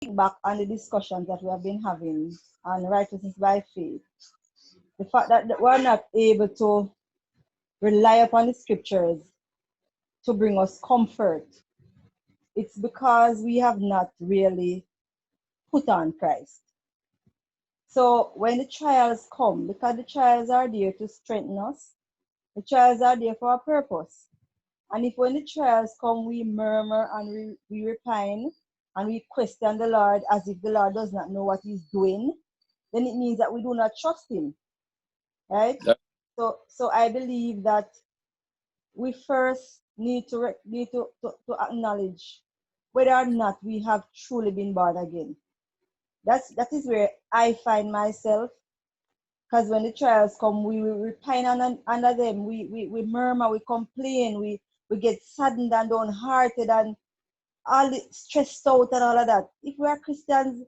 think back on the discussions that we have been having on righteousness by faith, the fact that we're not able to rely upon the scriptures to bring us comfort, it's because we have not really put on Christ. So when the trials come, because the trials are there to strengthen us, the trials are there for a purpose. And if when the trials come, we murmur and we repine and we question the Lord as if the Lord does not know what he's doing, then it means that we do not trust him, right? Yeah. So I believe that we first need to acknowledge whether or not we have truly been born again. That is where I find myself, because when the trials come, we repine under them, we murmur, we complain, we get saddened and downhearted and all stressed out and all of that. If we are Christians,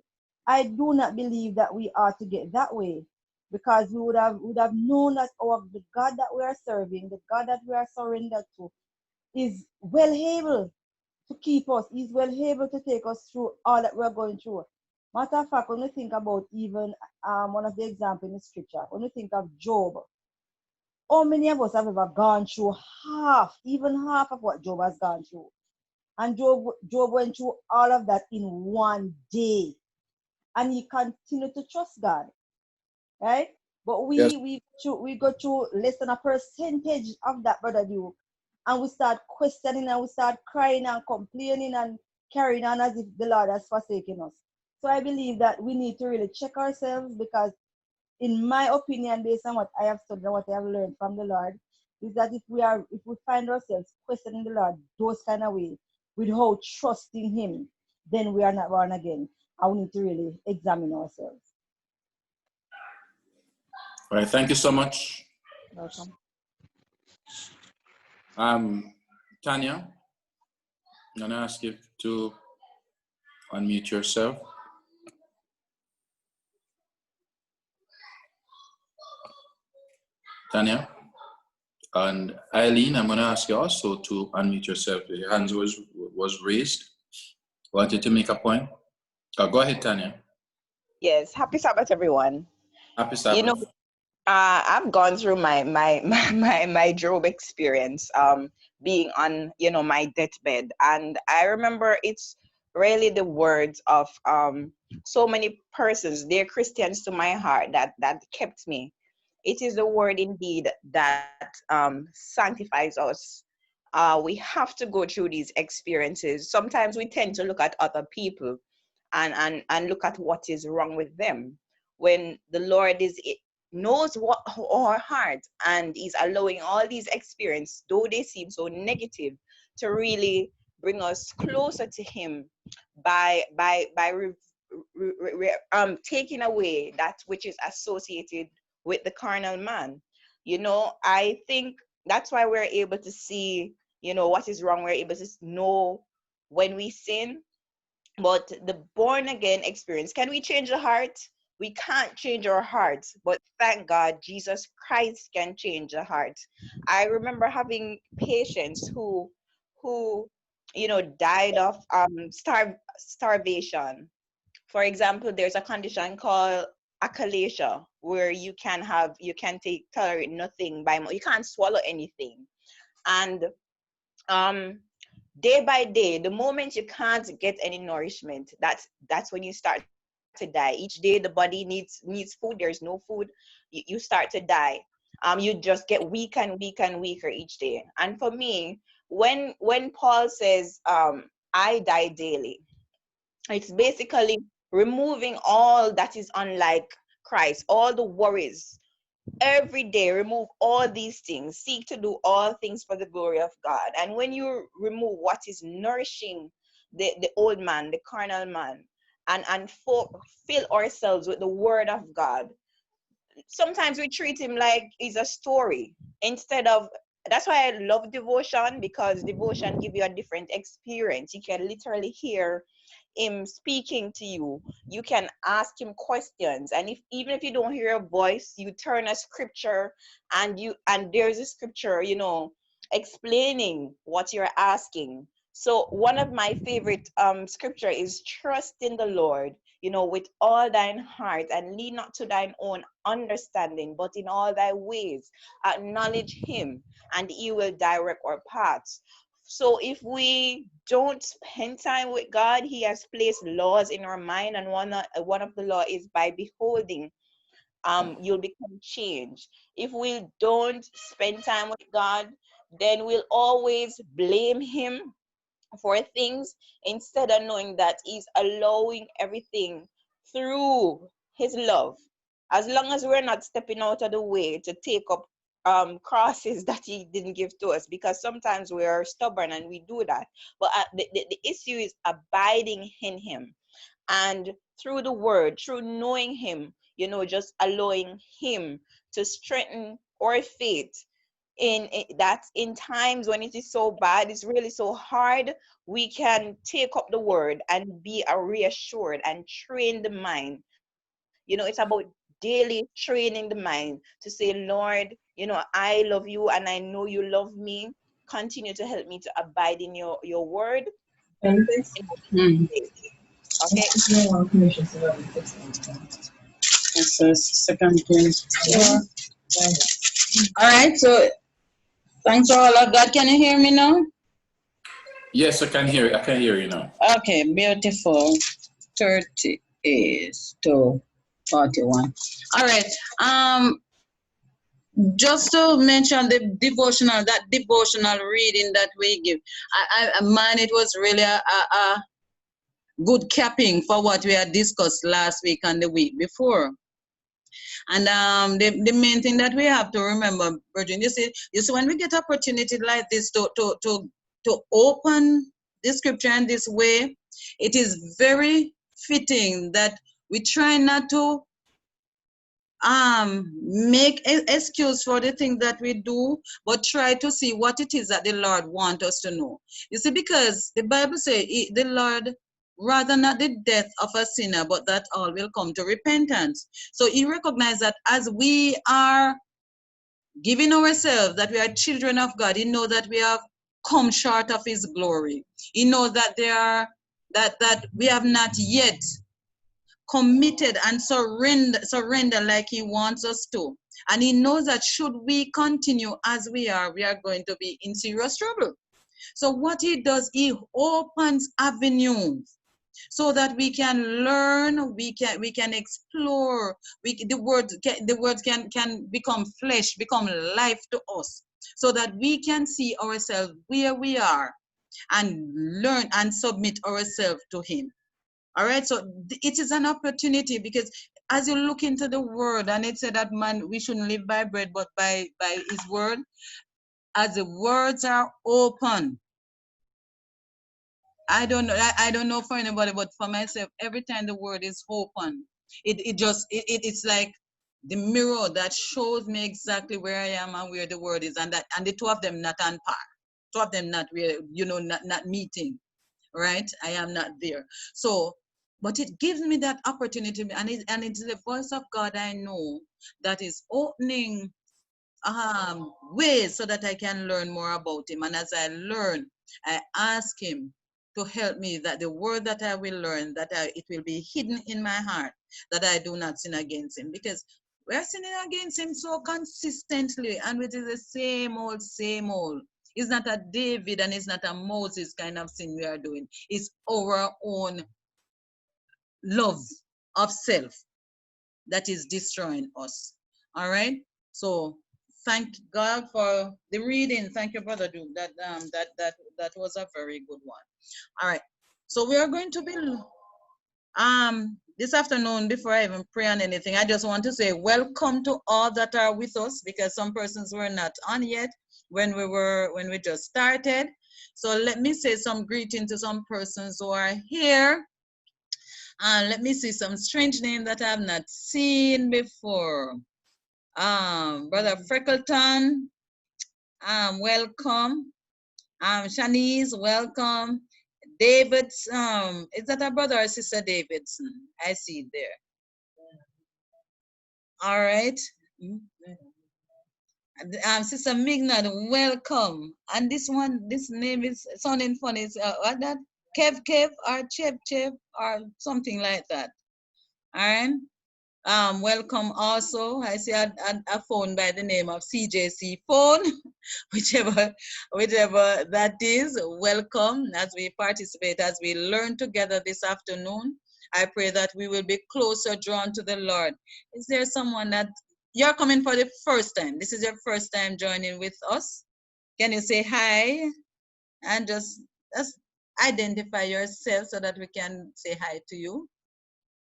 I do not believe that we are to get that way, because we would have known that the God that we are serving, the God that we are surrendered to, is well able to keep us. He's well able to take us through all that we're going through. Matter of fact, when you think about even one of the examples in the scripture, when you think of Job, how many of us have ever gone through even half of what Job has gone through? And Job went through all of that in one day. And he continued to trust God. Right? But Yes. we go through less than a percentage of that, Brother Duke. And we start questioning and we start crying and complaining and carrying on as if the Lord has forsaken us. So I believe that we need to really check ourselves, because in my opinion, based on what I have studied and what I have learned from the Lord, is that if we find ourselves questioning the Lord those kind of ways without trusting him, then we are not born again. And we need to really examine ourselves. All right. Thank you so much. Welcome. Tanya, I'm going to ask you to unmute yourself. Tanya. And Eileen, I'm going to ask you also to unmute yourself. Your hands was raised. Wanted to make a point? Go ahead, Tanya. Yes. Happy Sabbath, everyone. Happy Sabbath. You know, I've gone through my Job experience, being on, my deathbed. And I remember it's really the words of so many persons, dear Christians to my heart, that kept me. It is the word indeed that sanctifies us. We have to go through these experiences. Sometimes we tend to look at other people and look at what is wrong with them, when the Lord knows what our heart, and is allowing all these experiences, though they seem so negative, to really bring us closer to him by taking away that which is associated with the carnal man. I think that's why we're able to see, what is wrong. We're able to know when we sin. But the born again experience, can we change the heart? We can't change our hearts, but thank God Jesus Christ can change the heart. I remember having patients who died of starvation. For example, there's a condition called achalasia, where you can tolerate nothing you can't swallow anything. And day by day, the moment you can't get any nourishment, that's when you start to die. Each day the body needs food. There's no food, you start to die. You just get weak and weak and weaker each day. And for me, when Paul says, I die daily, it's basically removing all that is unlike Christ, all the worries. Every day, remove all these things. Seek to do all things for the glory of God. And when you remove what is nourishing the old man, the carnal man, and fill ourselves with the word of God, sometimes we treat him like he's a story instead of. That's why I love devotion, because devotion gives you a different experience. You can literally hear him speaking to you. You can ask him questions, and even if you don't hear a voice, you turn a scripture, and there's a scripture explaining what you're asking. So one of my favorite scripture is trust in the Lord, with all thine heart, and lean not to thine own understanding, but in all thy ways acknowledge him, and he will direct our paths. So if we don't spend time with God, he has placed laws in our mind, and one of the law is by beholding, you'll become changed. If we don't spend time with God, then we'll always blame him for things, instead of knowing that he's allowing everything through his love. As long as we're not stepping out of the way to take up crosses that he didn't give to us, because sometimes we are stubborn and we do that. But the issue is abiding in him, and through the word, through knowing him, just allowing him to strengthen our faith that in times when it is so bad, it's really so hard, we can take up the word and be reassured and train the mind. It's about daily training the mind to say, Lord, I love you and I know you love me. Continue to help me to abide in your word. Mm. Okay. So second James 4. All right, so thanks for all of that. Can you hear me now? Yes, I can hear you. I can hear you now. Okay, beautiful. 38 to 41. All right. Just to mention the devotional, that devotional reading that we give. Man, it was really a good capping for what we had discussed last week and the week before. And the main thing that we have to remember, Virgin, you see when we get opportunity like this to open the scripture in this way, it is very fitting that we try not to make excuse for the things that we do, but try to see what it is that the Lord wants us to know. You see, because the Bible says the Lord rather not the death of a sinner, but that all will come to repentance. So he recognized that as we are giving ourselves, that we are children of God, he knows that we have come short of his glory. He knows that that we have not yet committed and surrender like he wants us to. And he knows that should we continue as we are going to be in serious trouble. So what he does, he opens avenues so that we can learn, we can explore, the words can become flesh, become life to us, so that we can see ourselves where we are and learn and submit ourselves to him. All right, so it is an opportunity, because as you look into the word, and it said that man, we shouldn't live by bread but by his word. As the words are open, I don't know for anybody, but for myself, every time the word is open, it's like the mirror that shows me exactly where I am and where the word is, and the two of them not on par, two of them not where, not meeting, right? I am not there. So, but it gives me that opportunity, and it's the voice of God I know that is opening ways so that I can learn more about him. And as I learn, I ask him to help me, that the word that I will learn, it will be hidden in my heart, that I do not sin against him, because we're sinning against him so consistently, and it is the same old. It's not a David and it's not a Moses kind of sin we are doing. It's our own love of self that is destroying us. All right. So thank God for the reading. Thank you, Brother Duke. That was a very good one. All right. So we are going to be this afternoon, before I even pray on anything, I just want to say welcome to all that are with us, because some persons were not on yet when we just started. So let me say some greeting to some persons who are here. And let me see some strange name that I have not seen before. Brother Freckleton, welcome. Shanice, welcome. David's, is that a brother or sister Davidson? I see it there. All right. Sister Mignard, welcome. And this one, this name is sounding funny. It's, what that? Kev or Chep or something like that. All right. Welcome also. I see a phone by the name of CJC phone, whichever that is. Welcome as we participate, as we learn together this afternoon. I pray that we will be closer drawn to the Lord. Is there someone that you're coming for the first time? This is your first time joining with us. Can you say hi and just identify yourself so that we can say hi to you?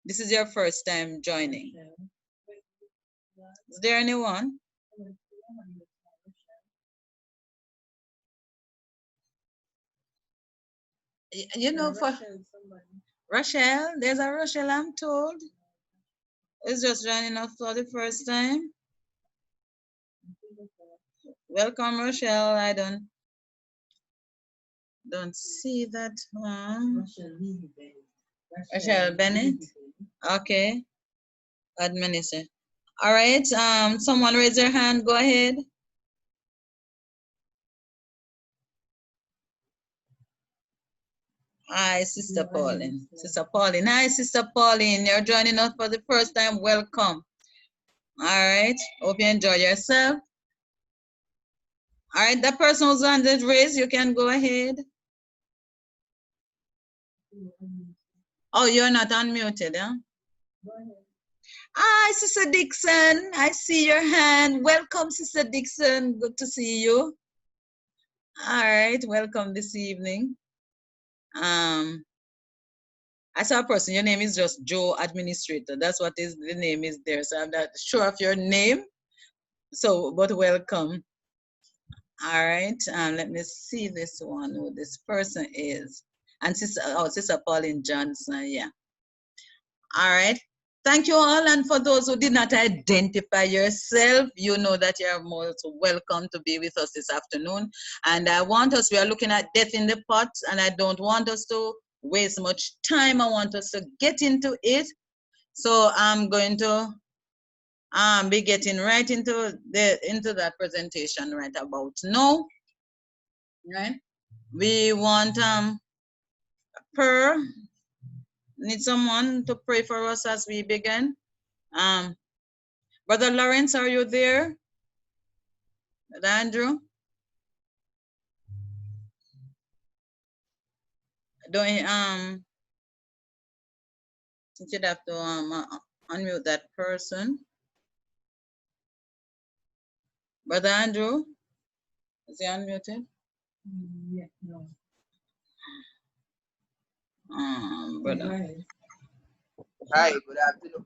This is your first time joining. Is there anyone? You know, for Rochelle, there's a Rochelle, I'm told. Is just joining us for the first time. Welcome, Rochelle. I don't see that one. Rochelle Bennett. Okay. Administrator. All right. Someone raise their hand. Go ahead. Hi, Sister Pauline. Sister Pauline. Hi, Sister Pauline. You're joining us for the first time. Welcome. All right. Hope you enjoy yourself. All right. That person who's on the raise, you can go ahead. Oh, you're not unmuted, huh? Go ahead. Hi, Sister Dixon. I see your hand. Welcome, Sister Dixon. Good to see you. All right. Welcome this evening. I saw a person, your name is just Joe Administrator. That's what the name is there. So I'm not sure of your name. So, but welcome. All right. Let me see this one, who this person is. And Sister Pauline Johnson, yeah. All right. Thank you all. And for those who did not identify yourself, you know that you're most welcome to be with us this afternoon. And I want us, we are looking at death in the pot, and I don't want us to waste much time. I want us to get into it. So I'm going to be getting right into that presentation right about now. Right? We want prayer. Need someone to pray for us as we begin. Brother Lawrence, are you there? Brother Andrew? Don't you'd have to unmute that person. Brother Andrew, is he unmuted? Yeah, no. Brother. Hi, good afternoon,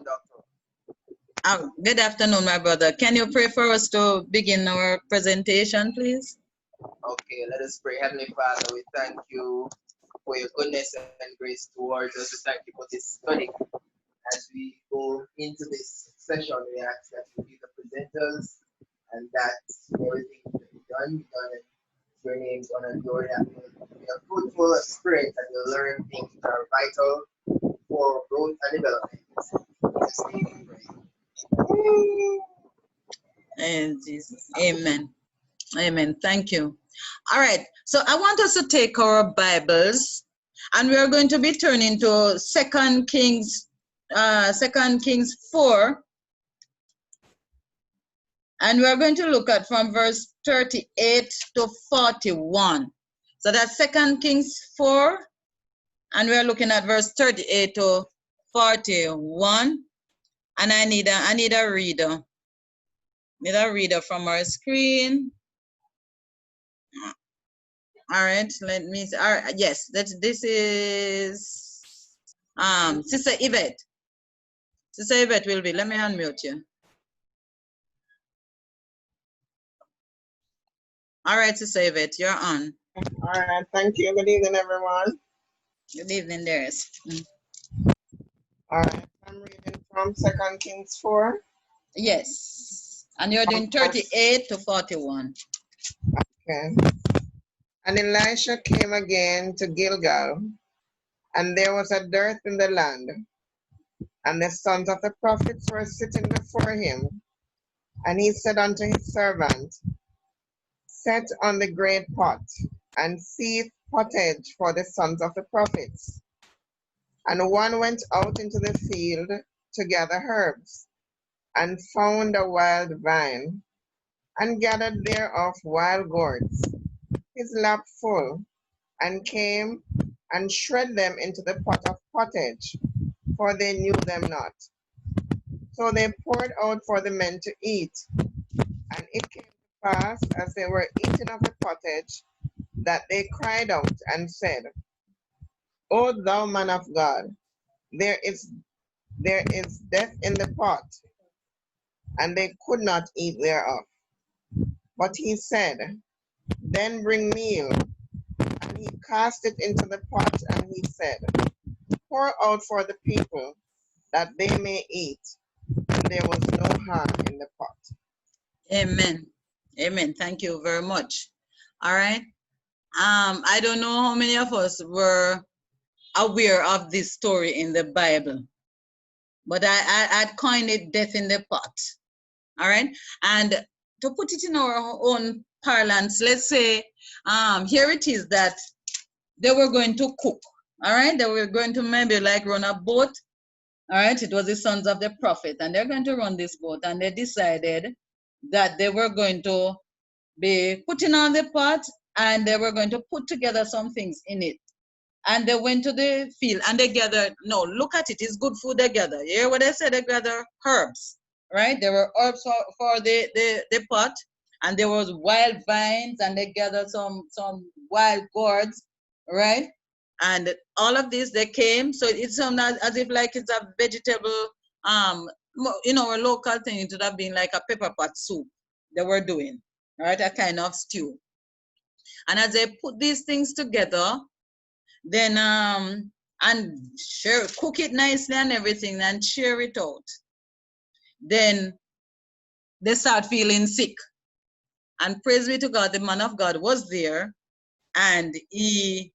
Doctor. Good afternoon, my brother. Can you pray for us to begin our presentation, please? Okay, let us pray. Heavenly Father, we thank you for your goodness and grace towards us. We thank you for this study. As we go into this session, we ask that you be the presenters and that everything that be done in your name's honor and glory, that will be a fruitful experience and we'll learn things that are vital for growth and development. In Jesus' name we pray. And Jesus. Amen. Amen. Thank you. All right. So I want us to take our Bibles and we are going to be turning to 2 Kings 4. And we are going to look at from verse 38 to 41. So that's 2 Kings 4. And we are looking at verse 38 to 41. And I need a reader. Need a reader from our screen. All right, let me see. All right, yes, this is Sister Yvette. Sister Yvette will be. Let me unmute you. All right, Sister Yvette, you're on. All right, thank you. Good evening, everyone. Good evening, Darius. All right, I'm reading from 2 Kings 4. Yes, and you're doing 38 to 41. Okay. And Elisha came again to Gilgal, and there was a dearth in the land. And the sons of the prophets were sitting before him, And he said unto his servant, set on the great pot, and seethe pottage for the sons of the prophets. And one went out into the field to gather herbs, and found a wild vine, and gathered thereof wild gourds, his lap full, and came and shred them into the pot of pottage, for they knew them not. So they poured out for the men to eat. And it came to pass, as they were eating of the pottage, that they cried out and said, O thou man of God, there is death in the pot. And they could not eat thereof. But he said, then bring meal. And he cast it into the pot, and he said, pour out for the people, that they may eat. And there was no harm in the pot. Amen. Amen. Thank you very much. All right. I don't know how many of us were aware of this story in the Bible, but I'd coined it death in the pot. All right. And to put it in our own parlance, let's say, here it is that they were going to cook. All right. They were going to maybe like run a boat. All right. It was the sons of the prophet, and they're going to run this boat, and they decided that they were going to be putting on the pot, and they were going to put together some things in it. And they went to the field and they gathered, no, look at it, it's good food they gather. You hear what I said? They gather herbs, right? There were herbs for the pot, and there was wild vines, and they gathered some wild gourds, right? And all of this, they came, so it's not as if like it's a vegetable, you know, a local thing. It would have been like a pepper pot soup they were doing, right? A kind of stew. And as they put these things together, then and cook it nicely and everything, and share it out, then they start feeling sick. And praise be to God, the man of God was there, and he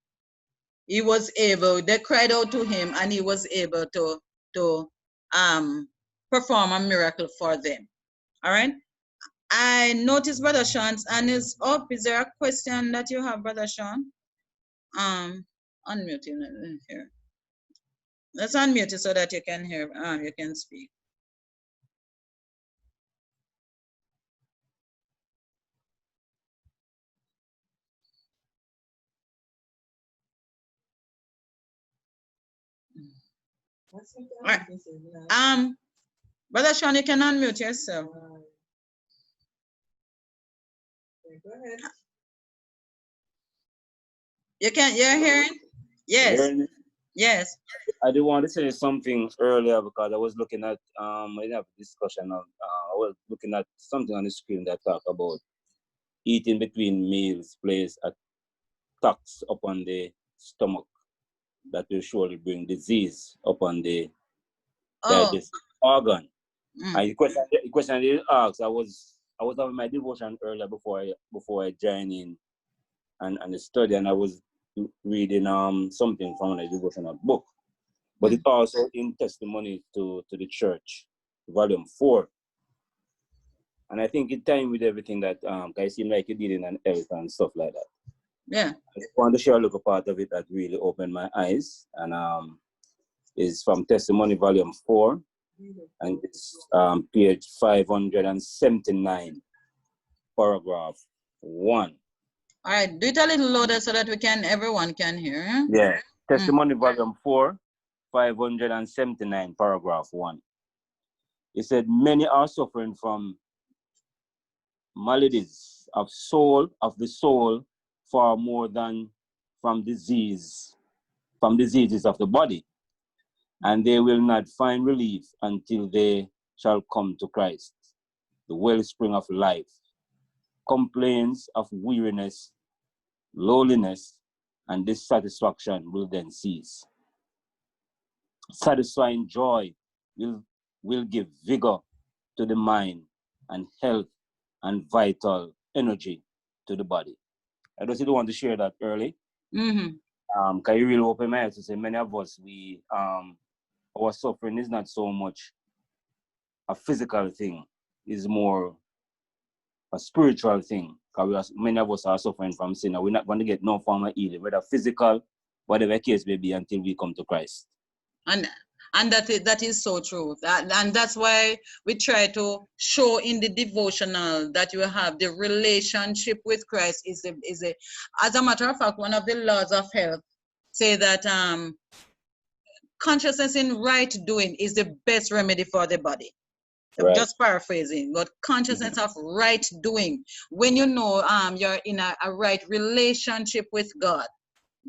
was able, they cried out to him, and he was able to perform a miracle for them. All right. I noticed Brother Sean's hand is up. Is there a question that you have, Brother Sean? Unmute him here. Let's unmute it so that you can hear, you can speak. All right. Brother Sean, you can unmute yourself. Go ahead. You're hearing? Yes. Hearing? Yes. I do want to say something earlier, because I was looking at we have a discussion of I was looking at something on the screen that talk about eating between meals plays a tax upon the stomach that will surely bring disease upon the digestive organ. And the question I did ask, I was having my devotion earlier before I joined in and the study, and I was reading something from a devotional book. But it's also in Testimony to the Church, volume 4. And I think it timed with everything that I seem like you did in an health and stuff like that. Yeah. I just want to share a little part of it that really opened my eyes. And is from Testimony volume 4. And it's page 579, paragraph 1. All right, do it a little louder so that everyone can hear. Yeah. Testimony volume 4. 579, paragraph 1. He said, many are suffering from maladies of the soul, far more than from diseases of the body, and they will not find relief until they shall come to Christ, the wellspring of life. Complaints of weariness, loneliness, and dissatisfaction will then cease. Satisfying joy will give vigor to the mind and health and vital energy to the body. I just don't want to share that early. Because you really open my eyes to say many of us, our suffering is not so much a physical thing. is more a spiritual thing. Because many of us are suffering from sin, and we're not going to get no form of healing, whether physical, whatever the case may be, until we come to Christ. And that is so true. And that's why we try to show in the devotional that you have the relationship with Christ is a as a matter of fact, one of the laws of health say that consciousness in right doing is the best remedy for the body. Right. Just paraphrasing, but consciousness of right doing, when you know you're in a right relationship with God,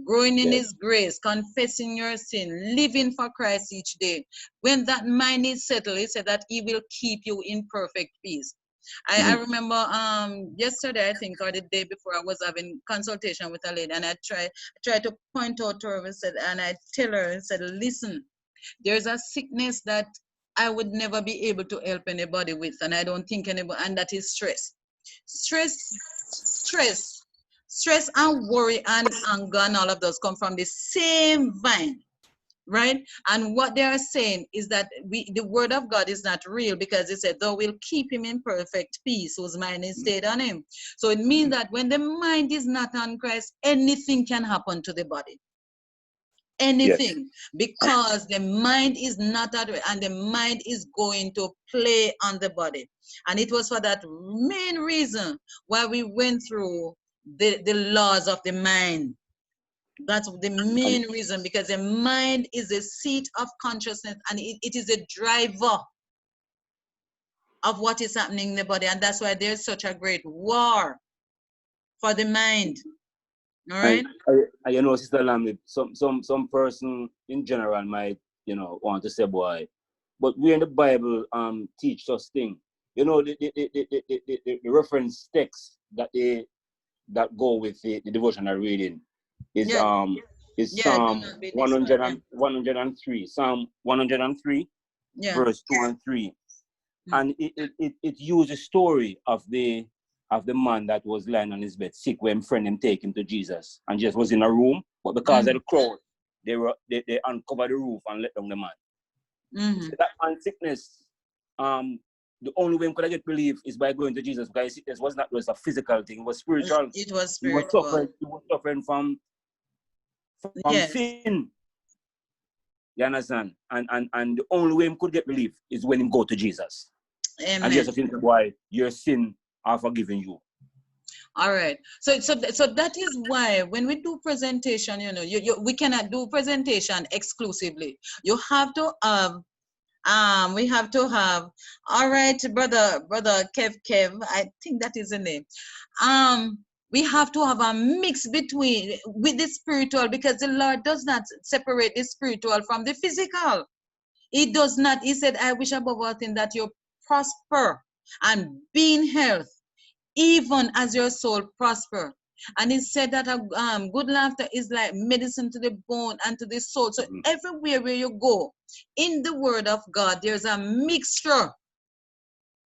growing in His grace, confessing your sin, living for Christ each day. When that mind is settled, He said that He will keep you in perfect peace. I remember yesterday, I think, or the day before, I was having consultation with a lady, and I tried to point out to her and I tell her and said, listen, there's a sickness that I would never be able to help anybody with, and I don't think anybody, and that is stress. Stress and worry and anger and all of those come from the same vine, right? And what they are saying is that the word of God is not real, because it said, thou will keep him in perfect peace whose mind is stayed on him. So it means that when the mind is not on Christ, anything can happen to the body. Anything, because the mind is not at rest, and the mind is going to play on the body. And it was for that main reason why we went through the laws of the mind. That's the main reason, because the mind is a seat of consciousness, and it is a driver of what is happening in the body. And that's why there's such a great war for the mind. All right. You know, Sister Lamb, some person in general might, you know, want to say, boy, but we in the Bible teach us things. You know, the reference text that go with the devotional reading is Psalm 103. Psalm 103, verse 2 and 3. And it used a story of the man that was lying on his bed sick, when friend him take him to Jesus, and just was in a room, but because of the crowd, they uncovered the roof and let down the man. So that man's sickness, the only way he could get relief is by going to Jesus, because sickness was not just a physical thing, it was spiritual. It was spiritual. He was suffering from sin. You understand? And the only way he could get relief is when he go to Jesus. Amen. And Jesus said, boy, your sin are forgiven you. All right. So that is why when we do presentation, you know, we cannot do presentation exclusively. You have to we have to have, all right, brother Kev, I think that is the name. We have to have a mix with the spiritual, because the Lord does not separate the spiritual from the physical. He does not. He said, I wish above all things that you prosper and be in health, even as your soul prosper. And he said that good laughter is like medicine to the bone and to the soul. So everywhere where you go in the word of God, there's a mixture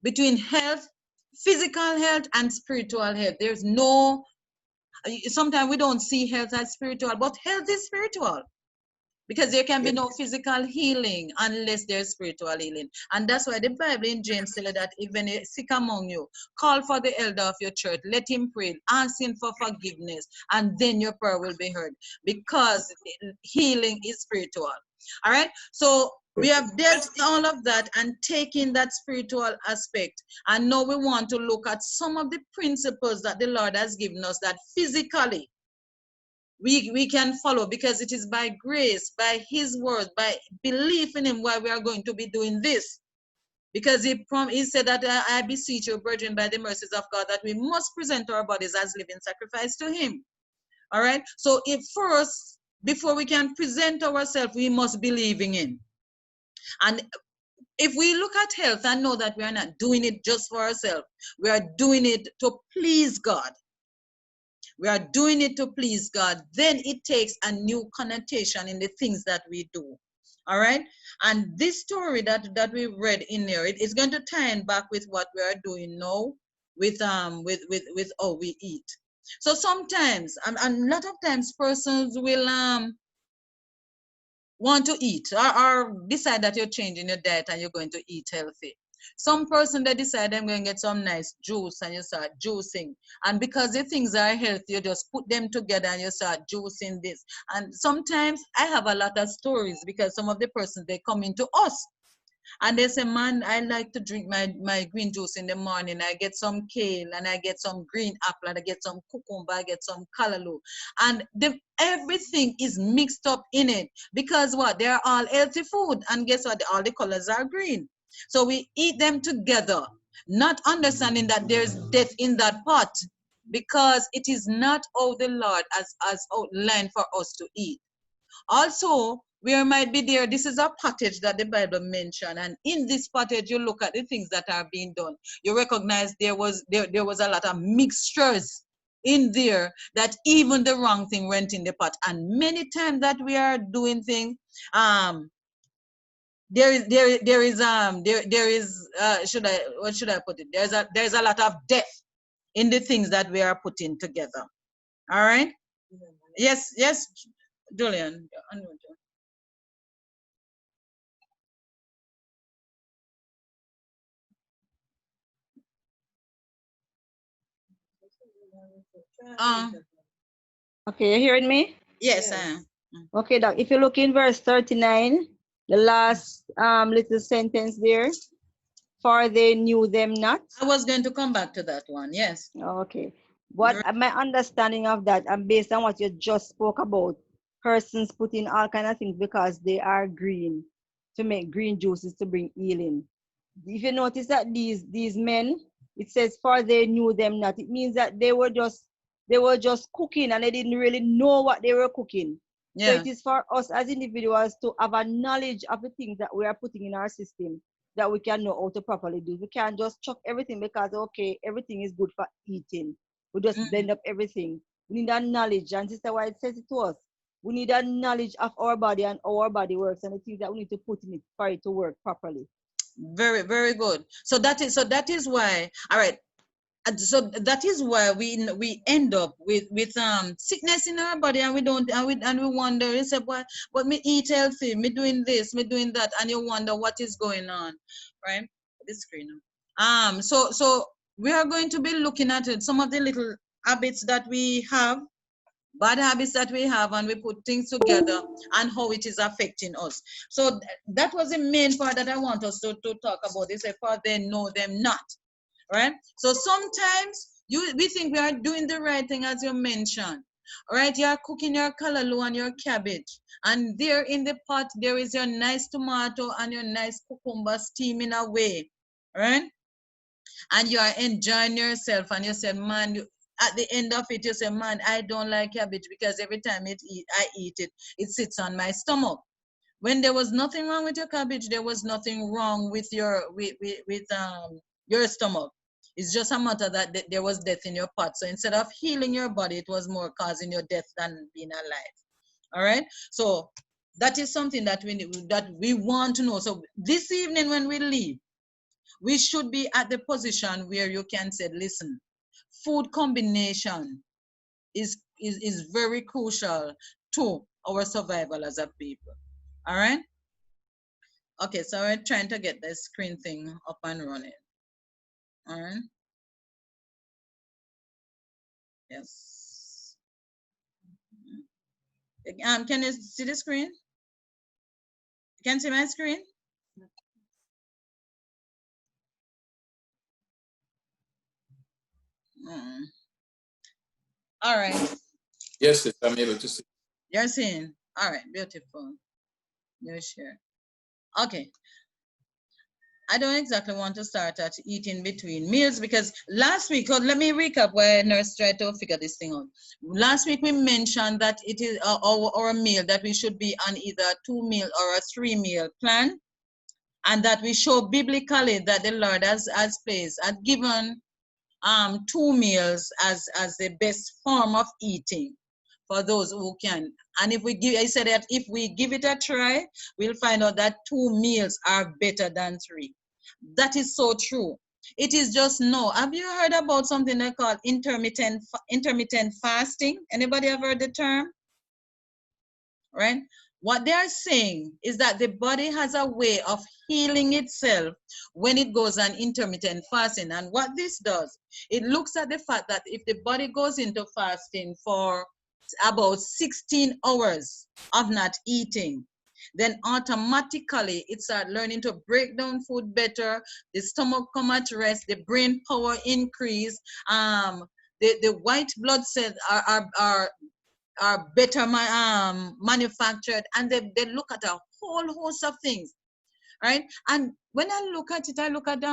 between health, physical health, and spiritual health. There's no, sometimes we don't see health as spiritual, but health is spiritual. Because there can be no physical healing unless there's spiritual healing. And that's why the Bible in James tells that if any sick among you, call for the elder of your church, let him pray, ask him for forgiveness, and then your prayer will be heard. Because healing is spiritual. All right? So we have dealt with all of that and taken that spiritual aspect. And now we want to look at some of the principles that the Lord has given us that physically we can follow, because it is by grace, by his word, by belief in him why we are going to be doing this. Because he said that I beseech you, brethren, by the mercies of God, that we must present our bodies as living sacrifice to him. All right. So first, before we can present ourselves, we must believe in him. And if we look at health and know that we are not doing it just for ourselves, we are doing it to please God. We are doing it to please God, then it takes a new connotation in the things that we do. All right. And this story that we read in there, it is going to tie in back with what we are doing now with how we eat. So sometimes, and a lot of times, persons will want to eat or decide that you're changing your diet and you're going to eat healthy. Some person they decide I'm going to get some nice juice and you start juicing. And because the things are healthy, you just put them together and you start juicing this. And sometimes I have a lot of stories because some of the persons they come into us and they say, man, I like to drink my green juice in the morning. I get some kale and I get some green apple and I get some cucumber, I get some callaloo. And everything is mixed up in it because what? They're all healthy food. And guess what? All the colors are green. So we eat them together, not understanding that there's death in that pot because it is not all the Lord has outlined for us to eat. Also, where might be there, this is a pottage that the Bible mentioned, and in this pottage, you look at the things that are being done. You recognize there was a lot of mixtures in there that even the wrong thing went in the pot. And many times that we are doing things, what should I put it? There's a lot of death in the things that we are putting together. All right. Yes, Julian. Okay, you hearing me? Yes, I am. Okay, Doc. If you look in verse 39, the last little sentence there, for they knew them not. I was going to come back to that one. Yes. Okay. What my understanding of that, and based on what you just spoke about, persons putting all kind of things because they are green to make green juices to bring healing. If you notice that these men, it says for they knew them not. It means that they were just cooking and they didn't really know what they were cooking. Yeah. So it is for us as individuals to have a knowledge of the things that we are putting in our system that we can know how to properly do. We can't just chuck everything because, okay, everything is good for eating. We just blend up everything. We need that knowledge. And Sister White says it to us. We need that knowledge of our body and how our body works and the things that we need to put in it for it to work properly. Very, very good. So that is why, all right. And so that is why we end up with sickness in our body, and we wonder. You say, but me eat healthy, me doing this, me doing that, and you wonder what is going on, right? This screen. So we are going to be looking at it, some of the little habits that we have, bad habits that we have, and we put things together and how it is affecting us. So that was the main part that I want us to talk about. They say, for they know them not. Right? So sometimes we think we are doing the right thing, as you mentioned. All right, you are cooking your callaloo and your cabbage, and there in the pot there is your nice tomato and your nice cucumber steaming away, right? And you are enjoying yourself, and you say, man, at the end of it, you say, man, I don't like cabbage because every time I eat it, it sits on my stomach. When there was nothing wrong with your cabbage, there was nothing wrong with your stomach. It's just a matter that there was death in your pot. So instead of healing your body, it was more causing your death than being alive. All right. So that is something that we want to know. So this evening when we leave, we should be at the position where you can say, listen, food combination is very crucial to our survival as a people. All right. Okay. So we're trying to get the screen thing up and running. All right. Yes. Can you see the screen? You can see my screen? All right. Yes, I'm able to see. You're seeing. All right. Beautiful. You're sure. Okay. I don't exactly want to start at eating between meals because last week, let me recap where Nurse tried to figure this thing out. Last week we mentioned that it is our meal that we should be on either a 2-meal or a 3-meal plan, and that we show biblically that the Lord has given 2 meals as the best form of eating for those who can. And if we I said that if we give it a try, we'll find out that 2 meals are better than 3. That is so true. It is just no. Have you heard about something they call intermittent fasting? Anybody have heard the term? Right? What they are saying is that the body has a way of healing itself when it goes on intermittent fasting. And what this does, it looks at the fact that if the body goes into fasting for about 16 hours of not eating, then automatically it starts learning to break down food better, the stomach come at rest, the brain power increase, the white blood cells are better manufactured, and they look at a whole host of things, right? And when I look at it, I look at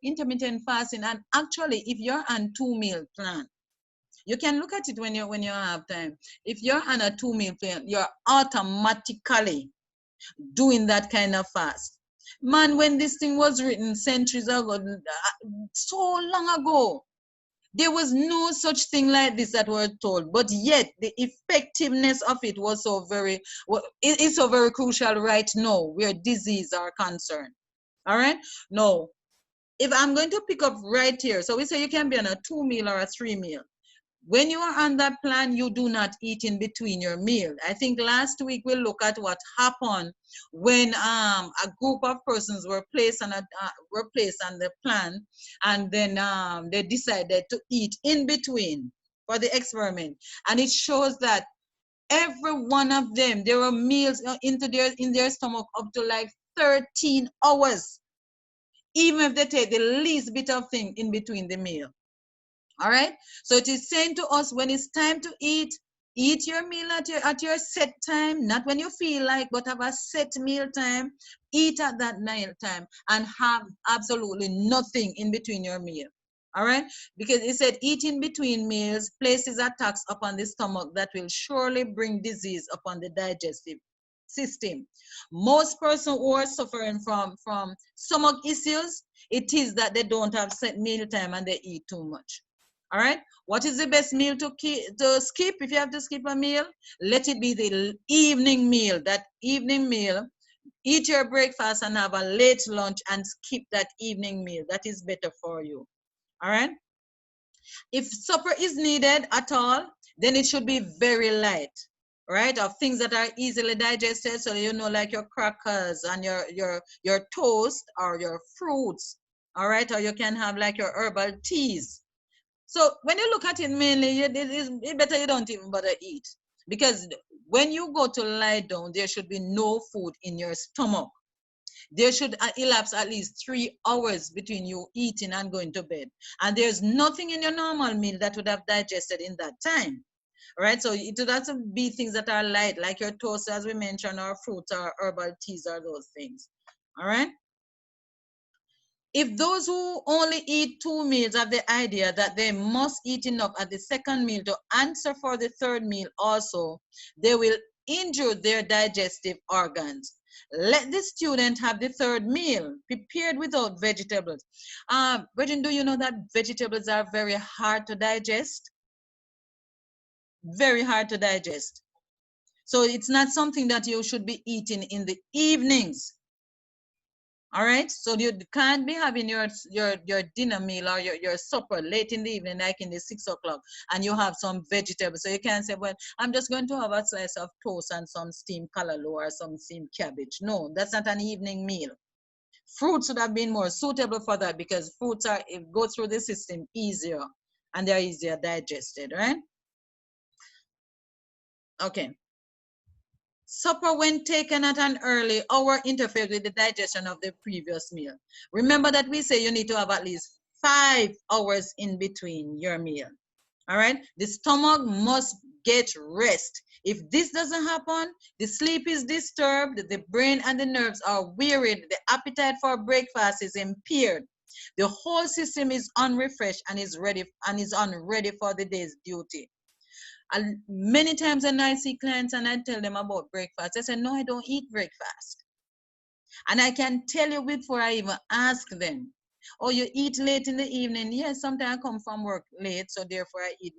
intermittent fasting, and actually, if you're on 2-meal plan, you can look at it when you have time. If you're on a 2-meal plan, you're automatically doing that kind of fast. Man, when this thing was written centuries ago, so long ago, there was no such thing like this that were told, but yet the effectiveness of it was so very, it is so very crucial right now where disease are concerned. All right. Now, if I'm going to pick up right here, so we say you can be on a 2-meal or a 3-meal. When you are on that plan, you do not eat in between your meal. I think last week we look at what happened when a group of persons were placed on the plan, and then they decided to eat in between for the experiment. And it shows that every one of them, there were meals in their stomach up to like 13 hours, even if they take the least bit of thing in between the meal. All right. So it is saying to us, when it's time to eat your meal at your set time, not when you feel like, but have a set meal time. Eat at that meal time and have absolutely nothing in between your meal. All right. Because it said eat in between meals places attacks upon the stomach that will surely bring disease upon the digestive system. Most persons who are suffering from stomach issues, it is that they don't have set meal time and they eat too much. All right. What is the best meal to skip? If you have to skip a meal, let it be the evening meal. That evening meal, eat your breakfast and have a late lunch and skip that evening meal. That is better for you. All right. If supper is needed at all, then it should be very light, right? Of things that are easily digested. So like your crackers and your toast or your fruits. All right. Or you can have like your herbal teas. So when you look at it mainly, it's better you don't even bother eat, because when you go to lie down, there should be no food in your stomach. There should elapse at least 3 hours between you eating and going to bed. And there's nothing in your normal meal that would have digested in that time, right? So it would have to be things that are light, like your toast, as we mentioned, or fruits or herbal teas or those things, all right? If those who only eat 2 meals have the idea that they must eat enough at the second meal to answer for the third meal also, they will injure their digestive organs. Let the student have the third meal prepared without vegetables. Brethren, do you know that vegetables are very hard to digest? Very hard to digest. So it's not something that you should be eating in the evenings. All right, so you can't be having your dinner meal or your supper late in the evening, like in the 6 o'clock, and you have some vegetables. So you can't say, well, I'm just going to have a slice of toast and some steamed callaloo or some steamed cabbage. No, that's not an evening meal. Fruits would have been more suitable for that, because fruits go through the system easier and they're easier digested, right? Okay. Supper, when taken at an early hour, interferes with the digestion of the previous meal. Remember that we say you need to have at least 5 hours in between your meal. All right? The stomach must get rest. If this doesn't happen, the sleep is disturbed, the brain and the nerves are wearied, the appetite for breakfast is impaired. The whole system is unrefreshed and is unready for the day's duty. And many times when I see clients and I tell them about breakfast, they say, no, I don't eat breakfast. And I can tell you before I even ask them, oh, you eat late in the evening? Yes, sometimes I come from work late, so therefore I eat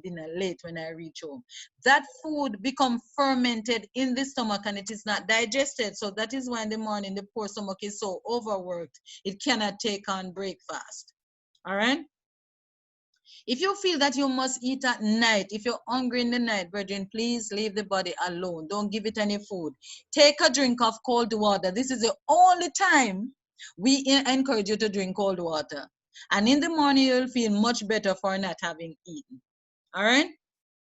dinner late when I reach home. That food becomes fermented in the stomach and it is not digested. So that is why in the morning the poor stomach is so overworked, it cannot take on breakfast. All right? If you feel that you must eat at night, if you're hungry in the night, brethren, please leave the body alone. Don't give it any food. Take a drink of cold water. This is the only time we encourage you to drink cold water. And in the morning, you'll feel much better for not having eaten. All right?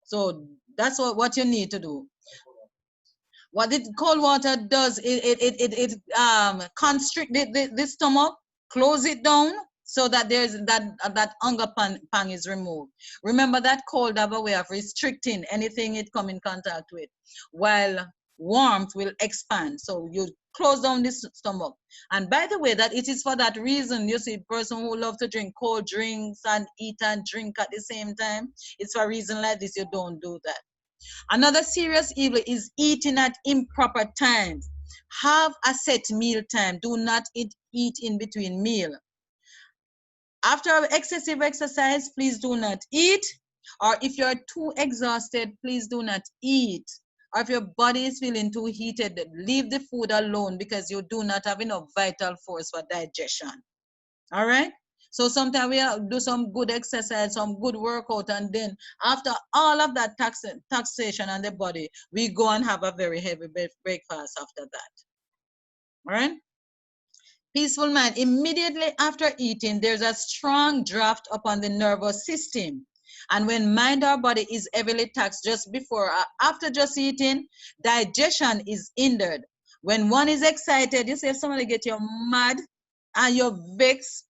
So that's what you need to do. What the cold water does, it constrict the stomach, close it down so that there's that hunger pang is removed. Remember that cold have a way of restricting anything it come in contact with, while warmth will expand. So you close down this stomach. And by the way, that it is for that reason, you see, person who love to drink cold drinks and eat and drink at the same time, it's for a reason like this, you don't do that. Another serious evil is eating at improper times. Have a set meal time. Do not eat in between meal. After excessive exercise, please do not eat. Or if you're too exhausted, please do not eat. Or if your body is feeling too heated, leave the food alone because you do not have enough vital force for digestion. All right? So sometimes we do some good exercise, some good workout, and then after all of that taxation on the body, we go and have a very heavy breakfast after that. All right? Peaceful mind. Immediately after eating, there's a strong draft upon the nervous system. And when mind or body is heavily taxed just before or after just eating, digestion is hindered. When one is excited, you say if somebody get you mad and you're vexed,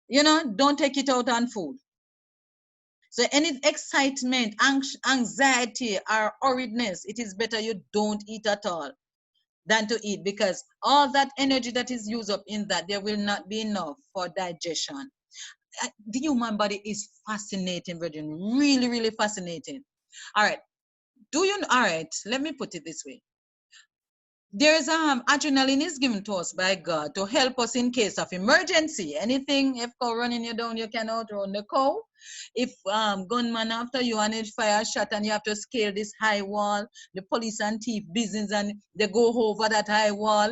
you know, don't take it out on food. So any excitement, anxiety, or hurriedness, it is better you don't eat at all than to eat, because all that energy that is used up in that, there will not be enough for digestion. The human body is fascinating, brethren, really, really fascinating. All right. All right, let me put it this way. There's adrenaline is given to us by God to help us in case of emergency. Anything, if cow running you down, you can outrun the cow. If gunman after you and it fire a shot and you have to scale this high wall, the police and thief business and they go over that high wall.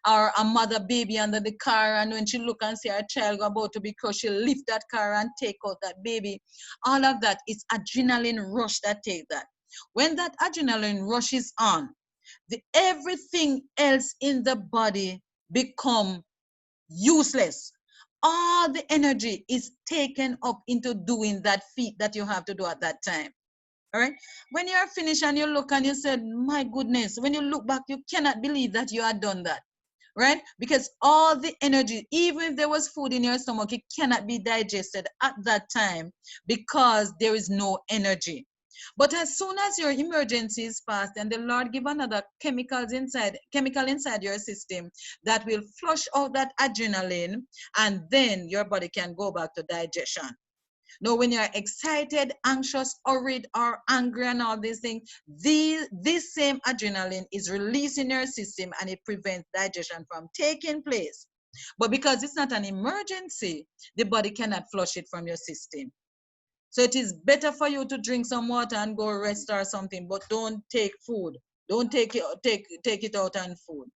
Or a mother baby under the car, and when she look and see her child about to be crushed, she'll lift that car and take out that baby. All of that is adrenaline rush that take that. When that adrenaline rush is on, everything else in the body become useless. All the energy is taken up into doing that feat that you have to do at that time. All right. When you're finished and you look and you said, my goodness, when you look back, you cannot believe that you had done that. Right? Because all the energy, even if there was food in your stomach, it cannot be digested at that time because there is no energy. But as soon as your emergency is passed and the Lord give another chemical inside your system that will flush out that adrenaline, and then your body can go back to digestion. Now, when you're excited, anxious, worried, or angry and all these things, this same adrenaline is released in your system and it prevents digestion from taking place. But because it's not an emergency, the body cannot flush it from your system. So it is better for you to drink some water and go rest or something, but don't take food. Don't take it out on food.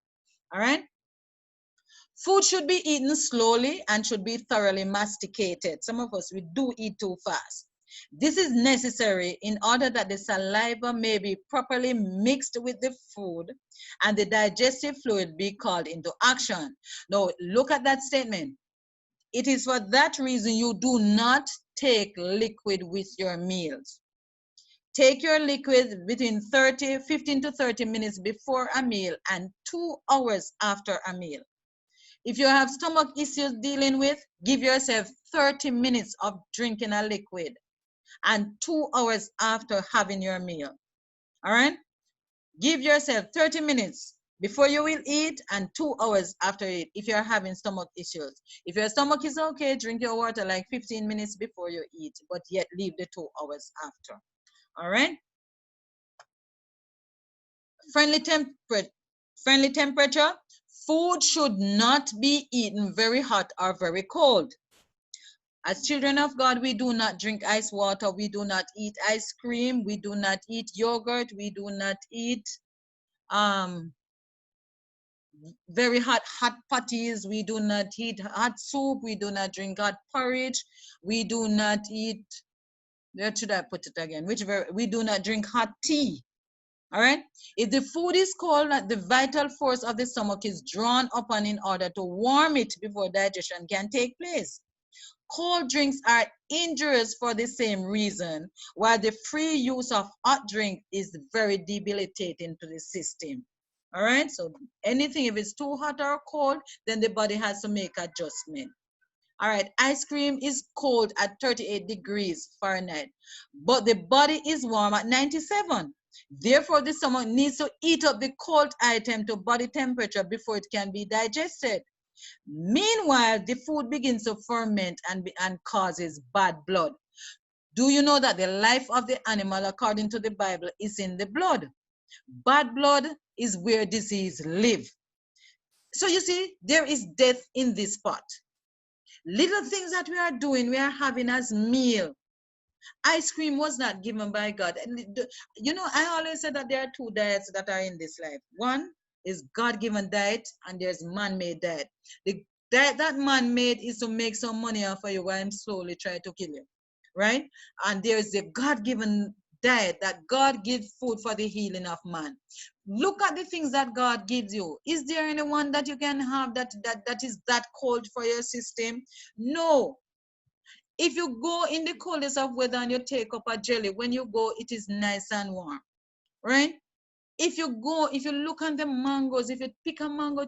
All right? Food should be eaten slowly and should be thoroughly masticated. Some of us, we do eat too fast. This is necessary in order that the saliva may be properly mixed with the food and the digestive fluid be called into action. Now, look at that statement. It is for that reason you do not take liquid with your meals. Take your liquid between 15 to 30 minutes before a meal and 2 hours after a meal. If you have stomach issues dealing with, give yourself 30 minutes of drinking a liquid and 2 hours after having your meal. All right? Give yourself 30 minutes before you will eat and 2 hours after it if you're having stomach issues. If your stomach is okay, drink your water like 15 minutes before you eat, but yet leave the 2 hours after. All right? Friendly temperature. Food should not be eaten very hot or very cold. As children of God, we do not drink ice water. We do not eat ice cream. We do not eat yogurt. We do not eat very hot patties. We do not eat hot soup. We do not drink hot porridge. We do not eat, where should I put it again? We do not drink hot tea. All right. If the food is cold, the vital force of the stomach is drawn upon in order to warm it before digestion can take place. Cold drinks are injurious for the same reason, while the free use of hot drink is very debilitating to the system. All right. So anything, if it's too hot or cold, then the body has to make adjustment. All right, ice cream is cold at 38 degrees Fahrenheit, but the body is warm at 97. Therefore, the stomach needs to eat up the cold item to body temperature before it can be digested. Meanwhile, the food begins to ferment and causes bad blood. Do you know that the life of the animal, according to the Bible, is in the blood? Bad blood is where disease lives. So you see, there is death in this pot. Little things that we are doing, we are having as meal. Ice cream was not given by God. You know, I always say that there are two diets that are in this life. One is God-given diet, and there's man-made diet. The diet that man-made is to make some money off of you while I'm slowly trying to kill you, right? And there's the God-given diet that God gives food for the healing of man. Look at the things that God gives you. Is there anyone that you can have that is that cold for your system? No. If you go in the coldest of weather and you take up a jelly, when you go, it is nice and warm, right? If you look at the mangoes, if you pick a mango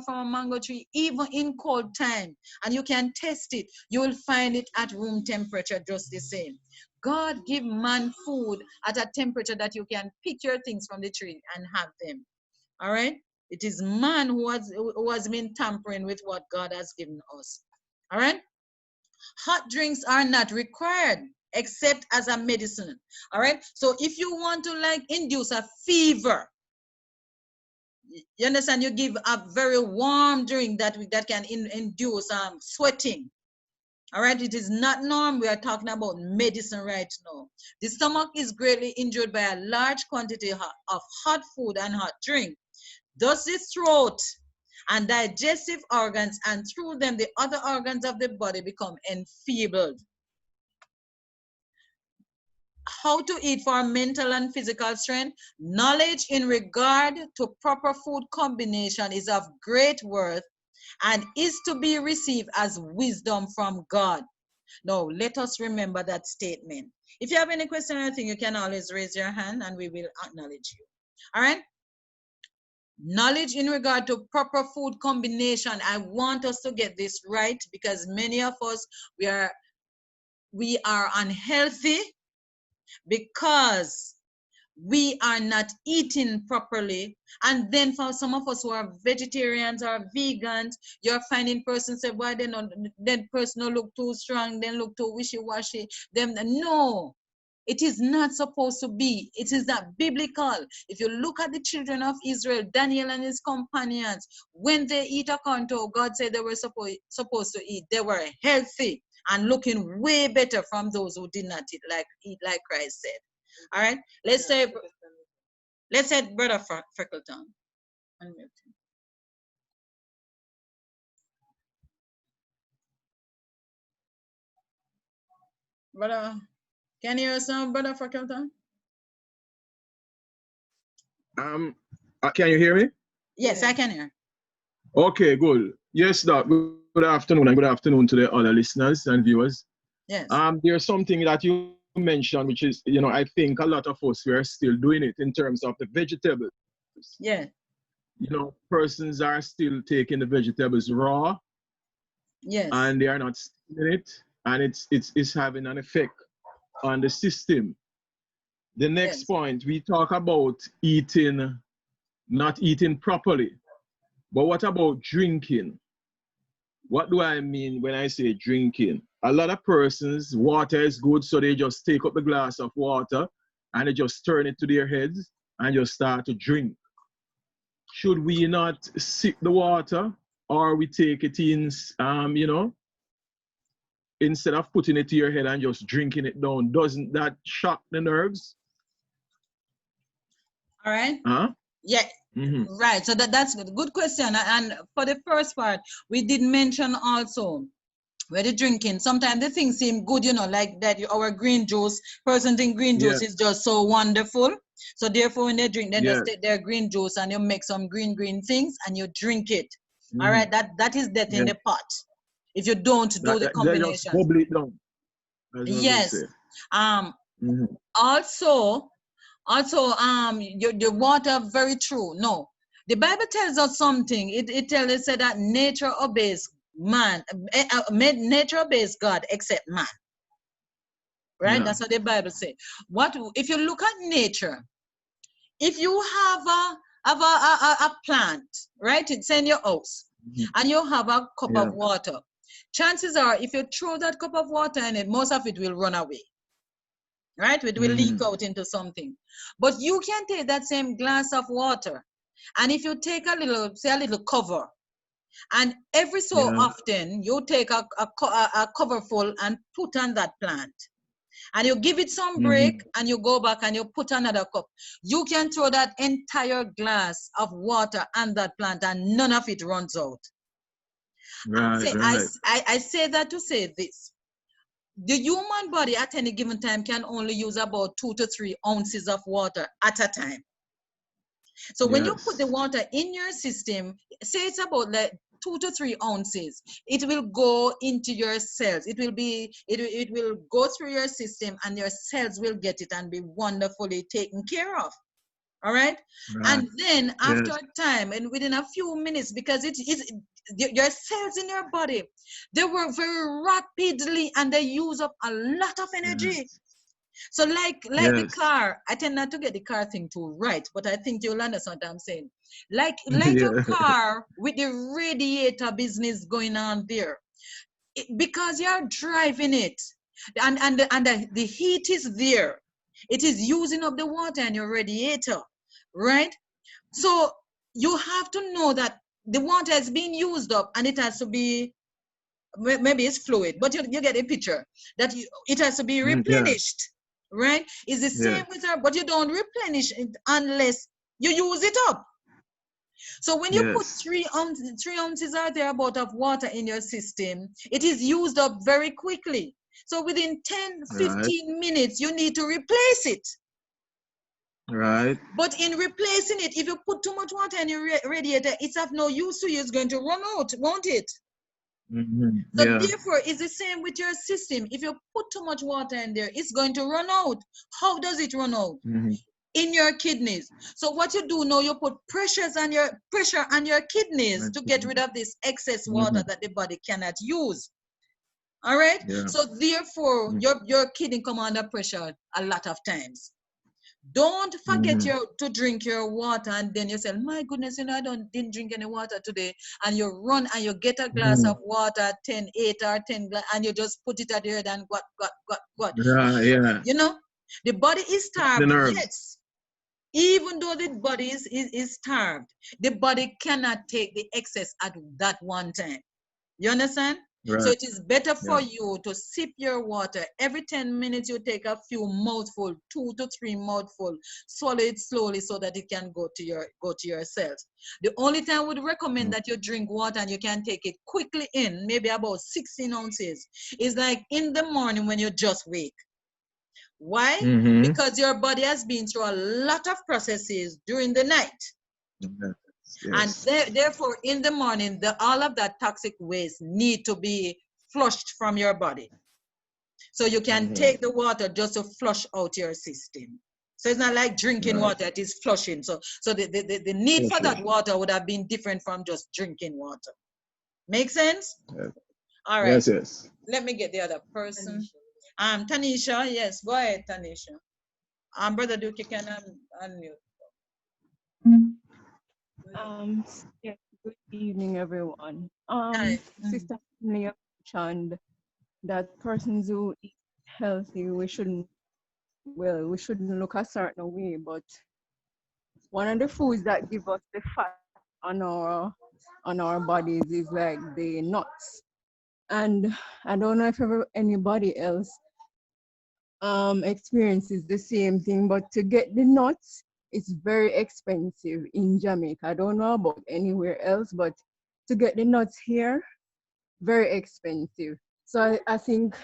from a mango tree, even in cold time, and you can test it, you will find it at room temperature just the same. God give man food at a temperature that you can pick your things from the tree and have them. All right? It is man who has been tampering with what God has given us. All right? Hot drinks are not required except as a medicine. All right? So if you want to like induce a fever, you understand, you give a very warm drink that can induce sweating. All right, it is not norm. We are talking about medicine right now. The stomach is greatly injured by a large quantity of hot food and hot drink. Thus the throat and digestive organs, and through them the other organs of the body, become enfeebled. How to eat for mental and physical strength? Knowledge in regard to proper food combination is of great worth and is to be received as wisdom from God. Now, let us remember that statement. If you have any question or anything, you can always raise your hand and we will acknowledge you. All right? Knowledge in regard to proper food combination. I want us to get this right, because many of us, we are unhealthy because we are not eating properly. And then for some of us who are vegetarians or vegans, you're finding persons say, why that person don't look too strong, then look too wishy-washy. No, it is not supposed to be. It is not biblical. If you look at the children of Israel, Daniel and his companions, when they eat according to God said they were supposed to eat, they were healthy and looking way better from those who did not eat like Christ said. All right, let's say Brother Freckleton. Brother, can you hear us now, Brother Freckleton? Can you hear me? Yes, I can hear. Okay, good. Yes, Doc. Good afternoon, and good afternoon to the other listeners and viewers. Yes. There's something that you mentioned, which is, I think a lot of us, we are still doing it in terms of the vegetables. Yeah. Persons are still taking the vegetables raw. Yes. And they are not steaming it, and it's having an effect on the system. The next point, we talk about not eating properly. But what about drinking? What do I mean when I say drinking? A lot of persons, water is good, so they just take up the glass of water and they just turn it to their heads and just start to drink. Should we not sip the water, or we take it in, instead of putting it to your head and just drinking it down? Doesn't that shock the nerves? All right. Huh? Yeah. Right. So that's a good question. And for the first part, we did mention also where the drinking. Sometimes the things seem good, you know, like that our green juice, person think green juice is just so wonderful. So therefore when they drink, they just take their green juice and you make some green things and you drink it. All right, that is death in the pot. If you don't do the combination. Just bubble it down. Yes. Also, the water, very true. No, the Bible tells us something. It tells us that nature obeys man, nature obeys God except man. Right? That's what the Bible says. What if you look at nature? If you have a plant, right? It's in your house, and you have a cup of water. Chances are, if you throw that cup of water in it, most of it will run away. Right? It will leak out into something. But you can take that same glass of water, and if you take a little cover, and every so often you take a cover full and put on that plant, and you give it some break, and you go back and you put another cup, you can throw that entire glass of water on that plant and none of it runs out. I say that to say this. The human body at any given time can only use about 2 to 3 ounces of water at a time. So when you put the water in your system, say it's about like 2 to 3 ounces, it will go into your cells. It will go through your system and your cells will get it and be wonderfully taken care of. All right? And then after a time and within a few minutes, because your cells in your body, they work very rapidly and they use up a lot of energy. So like the car, I tend not to get the car thing too right, but I think you'll understand what I'm saying. Like your car with the radiator business going on there, because you're driving it and the heat is there, it is using up the water in your radiator, right? So you have to know that the water is being used up and it has to be, maybe it's fluid, but you get a picture that it has to be replenished, right? It's the same with her, but you don't replenish it unless you use it up. So when you put 3 ounces or thereabout of water in your system, it is used up very quickly. So within 10-15 minutes, you need to replace it. Right. But in replacing it, if you put too much water in your radiator, it's of no use to you. It's going to run out, won't it? So therefore, it's the same with your system. If you put too much water in there, it's going to run out. How does it run out? In your kidneys. So what you do now, you put pressure on your kidneys to get rid of this excess water that the body cannot use. All right. So therefore, your kidney come under pressure a lot of times. Don't forget to drink your water, and then you say, my goodness, you know, didn't drink any water today. And you run and you get a glass of water, 8 or 10 glass, and you just put it at your head and what. You know, the body is starved, yes. Even though the body is starved, the body cannot take the excess at that one time. You understand? So it is better for you to sip your water. Every 10 minutes, you take a few mouthful, 2 to 3 mouthful, swallow it slowly so that it can go to your cells. The only time I would recommend that you drink water and you can take it quickly in, maybe about 16 ounces, is like in the morning when you just wake. Why? Because your body has been through a lot of processes during the night. And therefore, in the morning, all of that toxic waste need to be flushed from your body. So you can take the water just to flush out your system. So it's not like drinking water, it is flushing. So the need for that water would have been different from just drinking water. Make sense? All right. Yes. Let me get the other person. Tanisha, yes, go ahead, Tanisha. Brother Duke, you can unmute. Yes, good evening, everyone. Hi. Sister Leah mentioned that persons who eat healthy, we shouldn't look a certain way, but one of the foods that give us the fat on our bodies is like the nuts. And I don't know if anybody else experiences the same thing, but to get the nuts, it's very expensive in Jamaica. I don't know about anywhere else, but to get the nuts here, very expensive. So I think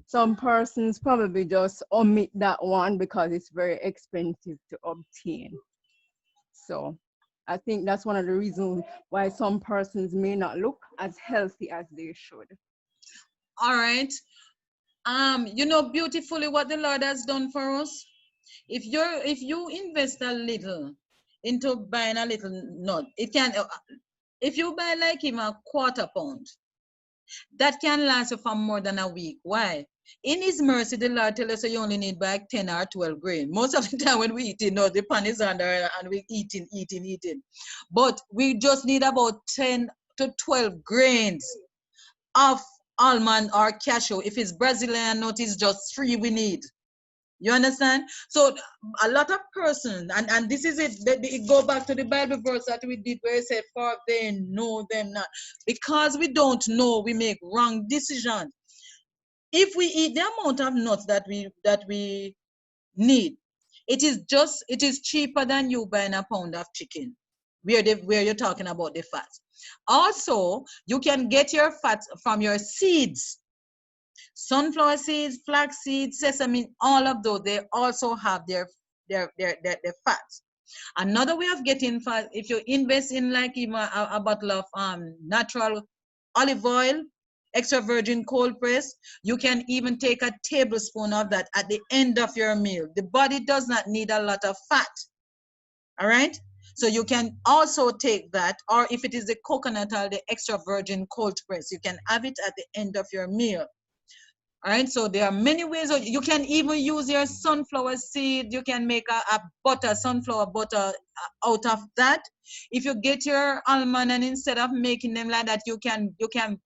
some persons probably just omit that one because it's very expensive to obtain. So I think that's one of the reasons why some persons may not look as healthy as they should. All right. You know beautifully what the Lord has done for us. If you invest a little into buying a little nut, it can. If you buy like him a quarter pound, that can last you for more than a week. Why? In His mercy, the Lord tells us you only need like 10 or 12 grain. Most of the time when we eat, the pan is under and we eating. But we just need about 10 to 12 grains of almond or cashew. If it's Brazilian nut, it's just 3 we need. You understand? So a lot of persons, and this is it, it go back to the Bible verse that we did where it said, for they know them not. Because we don't know, we make wrong decisions. If we eat the amount of nuts that we need, it is cheaper than you buying a pound of chicken, where you're talking about the fat. Also, you can get your fat from your seeds. Sunflower seeds, flax seeds, sesame, all of those, they also have their fats. Another way of getting fat, if you invest in like even a bottle of natural olive oil, extra virgin cold press, you can even take a tablespoon of that at the end of your meal. The body does not need a lot of fat. All right? So you can also take that, or if it is the coconut oil, the extra virgin cold press, you can have it at the end of your meal. All right, so there are many ways. You can even use your sunflower seed. You can make a butter, sunflower butter out of that. If you get your almond and instead of making them like that, you can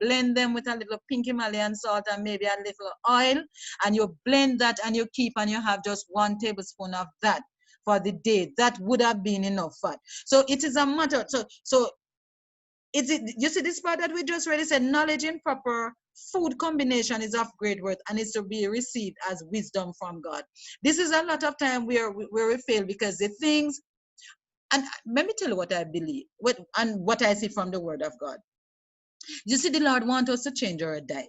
blend them with a little pink Himalayan salt and maybe a little oil, and you blend that and you keep and you have just 1 tablespoon of that for the day. That would have been enough fat. So it is a matter. So you see this part that we just already said, knowledge in proper food combination is of great worth and is to be received as wisdom from God. This is a lot of time where we fail because the things, and let me tell you what I believe and what I see from the word of God. You see, the Lord wants us to change our diet.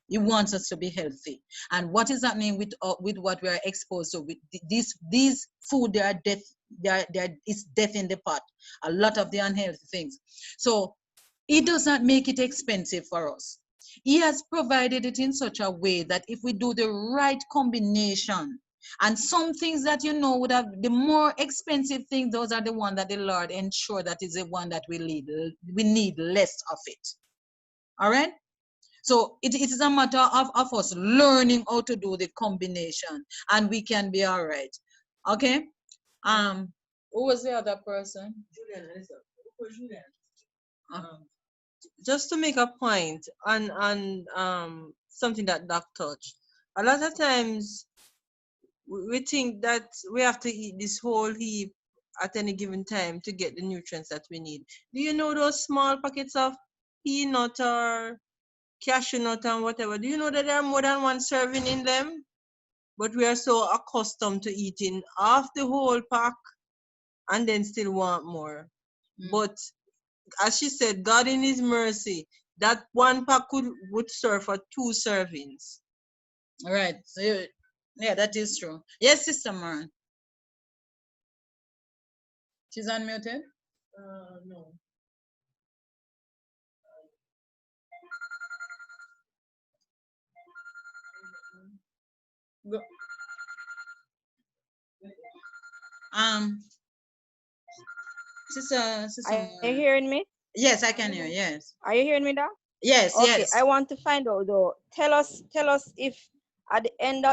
He wants us to be healthy. And what is happening with what we are exposed to? With these food, it's death in the pot. A lot of the unhealthy things. So it does not make it expensive for us. He has provided it in such a way that if we do the right combination, and some things that would have the more expensive things, those are the ones that the Lord ensure that is the one that we need less of it. All right? So it is a matter of us learning how to do the combination, and we can be all right. Okay? Who was the other person? Julian. Just to make a point on something that Doc touched. A lot of times we think that we have to eat this whole heap at any given time to get the nutrients that we need. Do you know those small packets of peanut or cashew nut and whatever? Do you know that there are more than 1 serving in them? But we are so accustomed to eating half the whole pack and then still want more. But as she said, God in His mercy, that 1 pack would serve for 2 servings. All right. So yeah, that is true. Yes, Sister Maran. She's unmuted? No. Go. Sister Are you hearing me? Yes, I can hear. Yes. Are you hearing me now? Yes. Okay, Yes. I want to find out though. Tell us if at the end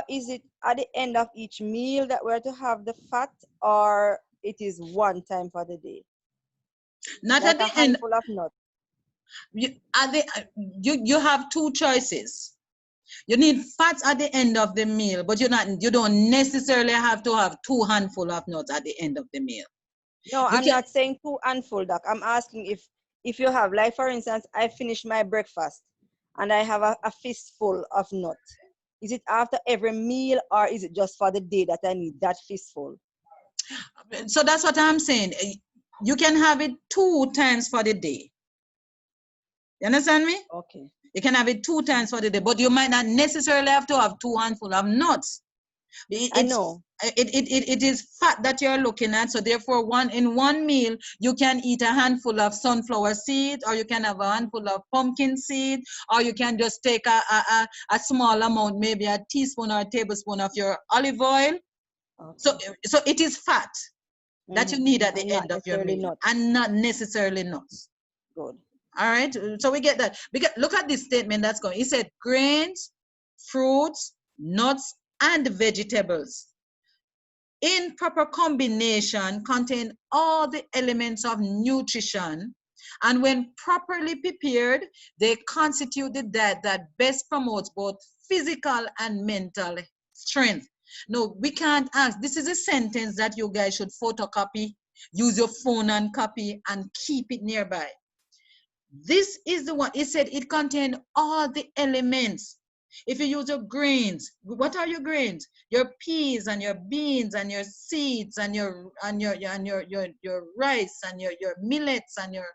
of each meal that we're to have the fat, or it is one time for the day? Not like at the a end. handful of nuts. You have 2 choices. You need fats at the end of the meal, but you don't necessarily have to have 2 handful of nuts at the end of the meal. No, I'm not saying 2 handful, Doc. I'm asking if you have, like for instance, I finish my breakfast and I have a fistful of nuts. Is it after every meal or is it just for the day that I need that fistful? So that's what I'm saying. You can have it 2 times for the day. You understand me? Okay. You can have it 2 times for the day, but you might not necessarily have to have 2 handfuls of nuts. I know. It is fat that you're looking at, so therefore in one meal you can eat a handful of sunflower seed, or you can have a handful of pumpkin seed, or you can just take a small amount, maybe a teaspoon or a tablespoon of your olive oil. Okay. So it is fat that you need at the And not end of your necessarily meal, nuts. and not necessarily nuts. Good. All right, so we get that. Look at this statement that's going. He said grains, fruits, nuts, and vegetables in proper combination contain all the elements of nutrition, and when properly prepared, they constitute the diet that best promotes both physical and mental strength. No, we can't ask. This is a sentence that you guys should photocopy, use your phone and copy, and keep it nearby. This is the one. It said it contains all the elements. If you use your grains, what are your grains? Your peas and your beans and your seeds and your rice and your millets and your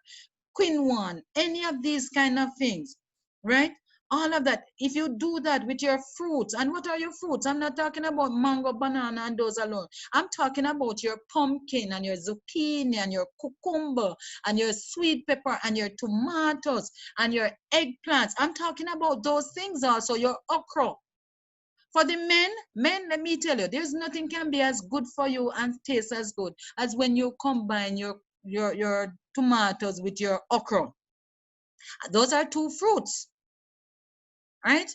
quinoa, any of these kind of things, right? All of that. If you do that with your fruits, and what are your fruits? I'm not talking about mango, banana, and those alone. I'm talking about your pumpkin and your zucchini and your cucumber and your sweet pepper and your tomatoes and your eggplants. I'm talking about those things also, your okra. For the men, let me tell you, there's nothing can be as good for you and taste as good as when you combine your tomatoes with your okra. Those are 2 fruits, right?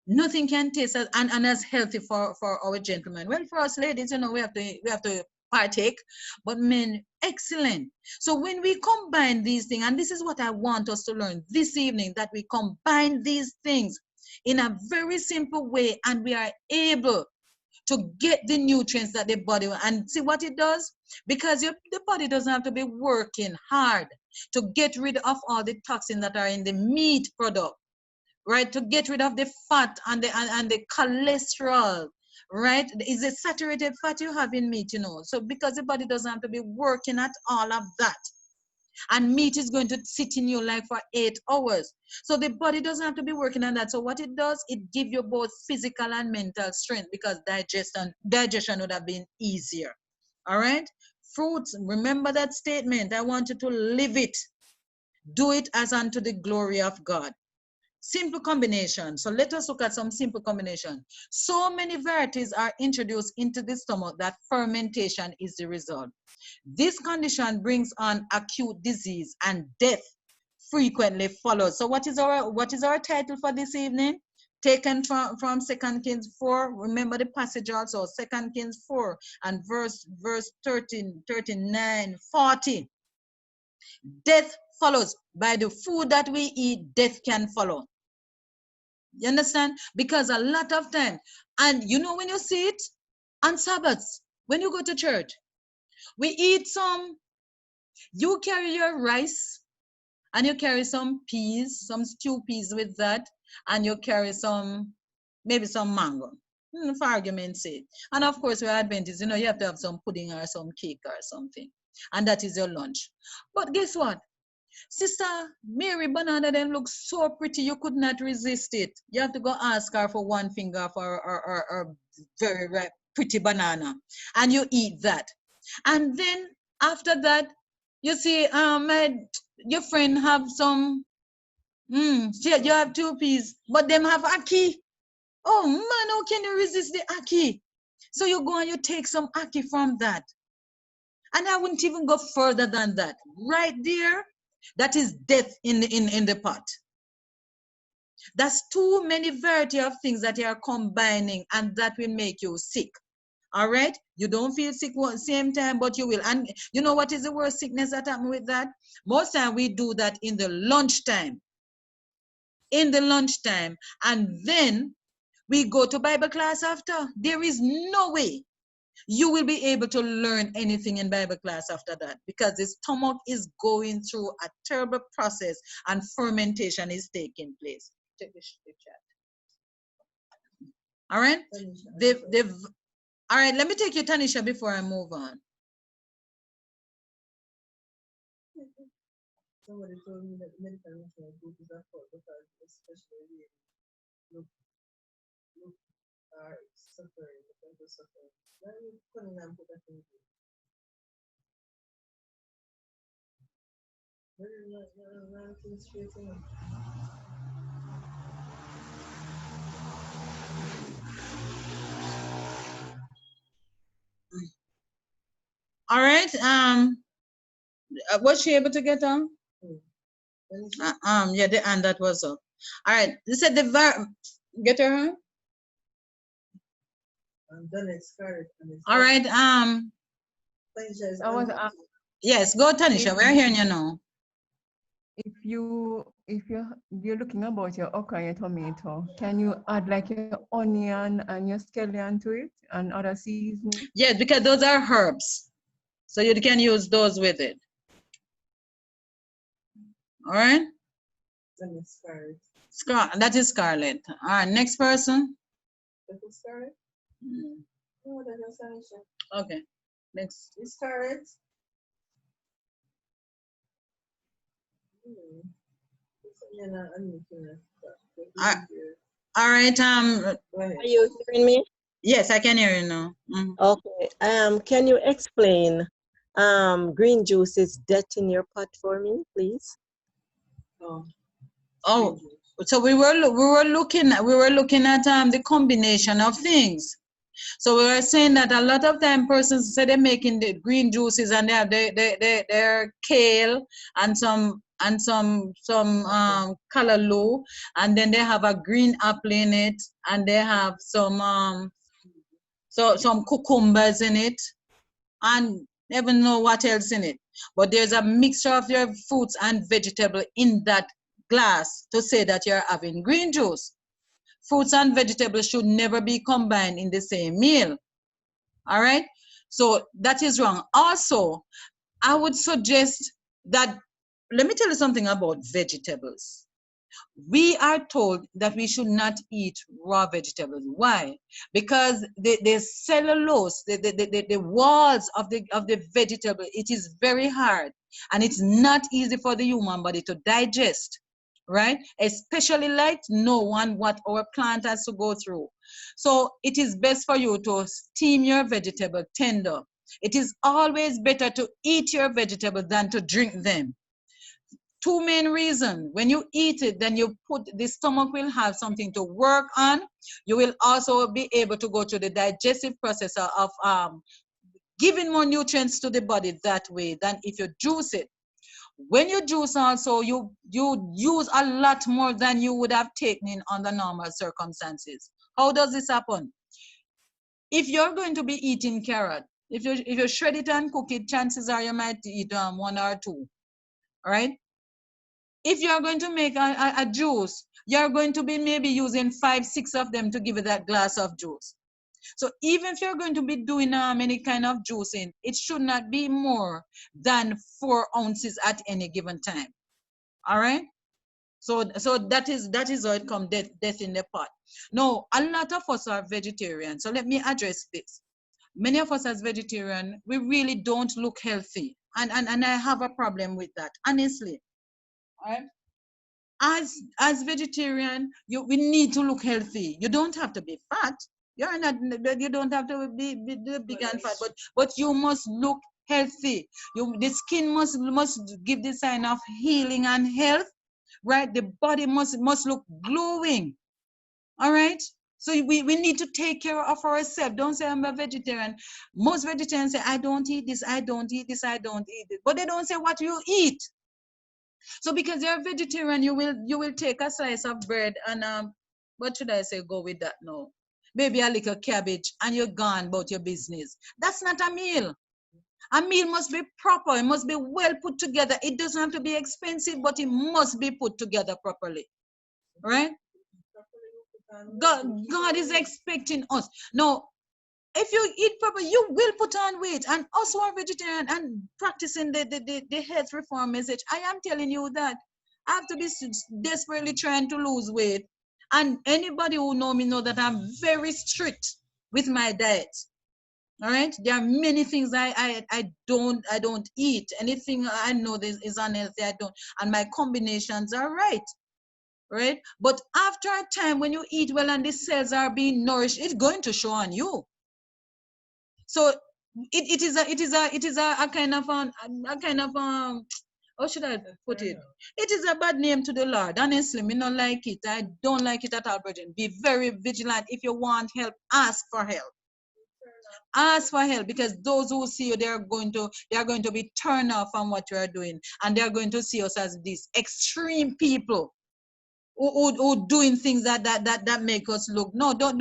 Nothing can taste as and as healthy for our gentlemen. Well, for us ladies, you know, we have to partake, but men, excellent. So when we combine these things, and this is what I want us to learn this evening, that we combine these things in a very simple way, and we are able to get the nutrients that the body, and see what it does, because the body doesn't have to be working hard to get rid of all the toxins that are in the meat product, right? To get rid of the fat and the cholesterol, right? Is it saturated fat you have in meat, you know? So because the body doesn't have to be working at all of that. And meat is going to sit in you like for 8 hours. So the body doesn't have to be working on that. So what it does, it gives you both physical and mental strength, because digestion would have been easier. All right? Fruits, remember that statement. I want you to live it. Do it as unto the glory of God. Simple combination. So let us look at some simple combination. So many varieties are introduced into the stomach that fermentation is the result. This condition brings on acute disease, and death frequently follows. So what is our title for this evening? Taken from 2 Kings 4. Remember the passage also, 2 Kings 4 and verse 13, 39, 40. Death follows. By the food that we eat, death can follow. You understand? Because a lot of time, and you know, when you see it on Sabbaths, when you go to church, we eat some, you carry your rice, and you carry some peas, some stew peas with that, and you carry maybe some mango, for argument's sake. And of course, we're Adventists, you know, you have to have some pudding or some cake or something. And that is your lunch. But guess what? Sister Mary banana then looks so pretty, you could not resist it. You have to go ask her for one finger for her very pretty banana, and you eat that. And then after that, you see, your friend have some, you have 2 peas, but them have ackee. Oh man, how can you resist the ackee? So you go and you take some ackee from that. And I wouldn't even go further than that. Right there, that is death in the pot. That's too many variety of things that you are combining, and that will make you sick. All right? You don't feel sick at the same time, but you will. And you know what is the worst sickness that happens with that? Most time we do that in the lunchtime. In the lunchtime. And then we go to Bible class after. There is no way you will be able to learn anything in Bible class after that, because the stomach is going through a terrible process and fermentation is taking place. Check the chat. All right? All right, let me take you, Tanisha, before I move on. Somebody told me that medical national group is a fault because especially look are suffering, the people suffering. Why are you coming and put that in here? What is not things straight enough? All right. Was she able to get on? Yeah, the and that was up. All right. You said get her on? I'm done expired. All right. Yes, go, Tanisha. We're hearing you now. If you're looking about your okra and your tomato, can you add like your onion and your scallion to it and other seasoning? Yes, because those are herbs, so you can use those with it. All right. That is Scarlett. All right, next person. That is Scarlett? No, that is Tanisha. Okay, next. Is Scarlett? All right. Are you hearing me? Yes, I can hear you now. Okay. Can you explain green juice's death in your pot for me, please? Oh, so we were looking at the combination of things. So we were saying that a lot of time persons say they're making the green juices and they have their kale and some callaloo, and then they have a green apple in it, and they have some cucumbers in it, and never know what else in it. But there's a mixture of your fruits and vegetable in that glass to say that you're having green juice. Fruits and vegetables should never be combined in the same meal. All right? So that is wrong. Also, I would suggest that, let me tell you something about vegetables. We are told that we should not eat raw vegetables. Why? Because the cellulose, the walls of the vegetable, it is very hard and it's not easy for the human body to digest, right? Especially like what our plant has to go through. So it is best for you to steam your vegetable tender. It is always better to eat your vegetable than to drink them. Two main reasons. When you eat it, then the stomach will have something to work on. You will also be able to go through the digestive process of giving more nutrients to the body that way than if you juice it. When you juice also, you use a lot more than you would have taken in under normal circumstances. How does this happen? If you're going to be eating carrot, if you shred it and cook it, chances are you might eat 1 or 2, all right? If you're going to make a juice, you're going to be maybe using 5, 6 of them to give you that glass of juice. So even if you're going to be doing any kind of juicing, it should not be more than 4 ounces at any given time. All right? So that is how it comes, death in the pot. Now, a lot of us are vegetarian. So let me address this. Many of us as vegetarian, we really don't look healthy. And I have a problem with that, honestly. All right? As vegetarian, we need to look healthy. You don't have to be fat. You don't have to be big and fat, but you must look healthy. The skin must give the sign of healing and health, right? The body must look glowing. All right? So we need to take care of ourselves. Don't say I'm a vegetarian. Most vegetarians say, I don't eat this, I don't eat this, I don't eat it. But they don't say what you eat. So because you're a vegetarian, you will take a slice of bread and what should I say, go with that now? Maybe a little cabbage and you're gone about your business. That's not a meal. A meal must be proper. It must be well put together. It doesn't have to be expensive, but it must be put together properly. Right? God is expecting us. Now, if you eat proper, you will put on weight. And us who are vegetarian and practicing the health reform message, I am telling you that I have to be desperately trying to lose weight. And anybody who know me know that I'm very strict with my diet. All right, there are many things I don't eat. Anything I know this is unhealthy, I don't, and my combinations are right? But after a time, when you eat well and the cells are being nourished, it's going to show on you. So it is a kind of how should I put it? It is a bad name to the Lord. Honestly, me not like it. I don't like it at all, brethren. Be very vigilant. If you want help, ask for help. Ask for help, because those who see you, they are going to be turned off from what you are doing, and they are going to see us as these extreme people who doing things that make us look. No, don't.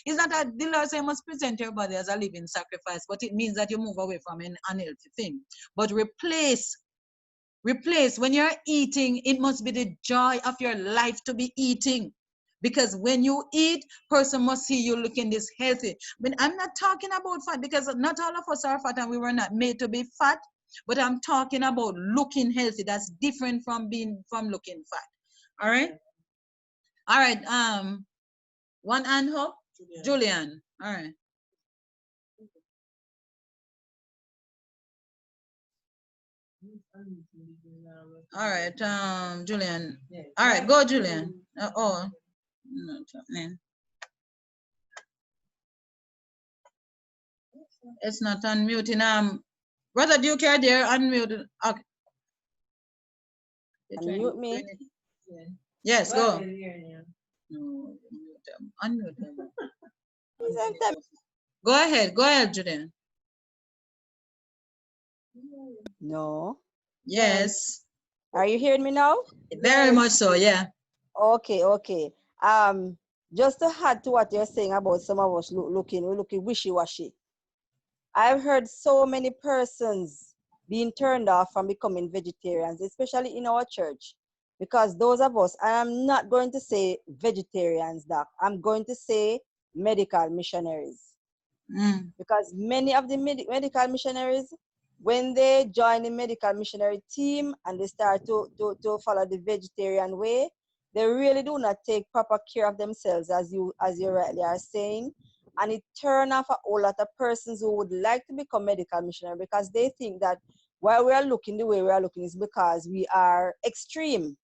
It's not that the Lord say must present your body as a living sacrifice, but it means that you move away from an unhealthy thing. But replace when you're eating, it must be the joy of your life to be eating. Because when you eat, person must see you looking this healthy. But I'm not talking about fat, because not all of us are fat and we were not made to be fat. But I'm talking about looking healthy. That's different from looking fat. All right. All right. One hand up. Julian. All right. All right. Julian. All right. Go, Julian. Oh. Not happening. It's not unmuting. Brother Duke, are there? Unmute. Okay. Unmute me. Yes, go. No, unmute him. Go ahead, Julian. No. Yes. Are you hearing me now? Very much so, yeah. Okay. Just to add to what you're saying about some of us looking wishy-washy. I've heard so many persons being turned off from becoming vegetarians, especially in our church. Because those of us, I am not going to say vegetarians, Doc. I'm going to say medical missionaries. Because many of the medical missionaries, when they join the medical missionary team and they start to follow the vegetarian way, they really do not take proper care of themselves, as you rightly are saying. And it turns off a whole lot of persons who would like to become medical missionary, because they think that why we are looking the way we are looking is because we are extreme.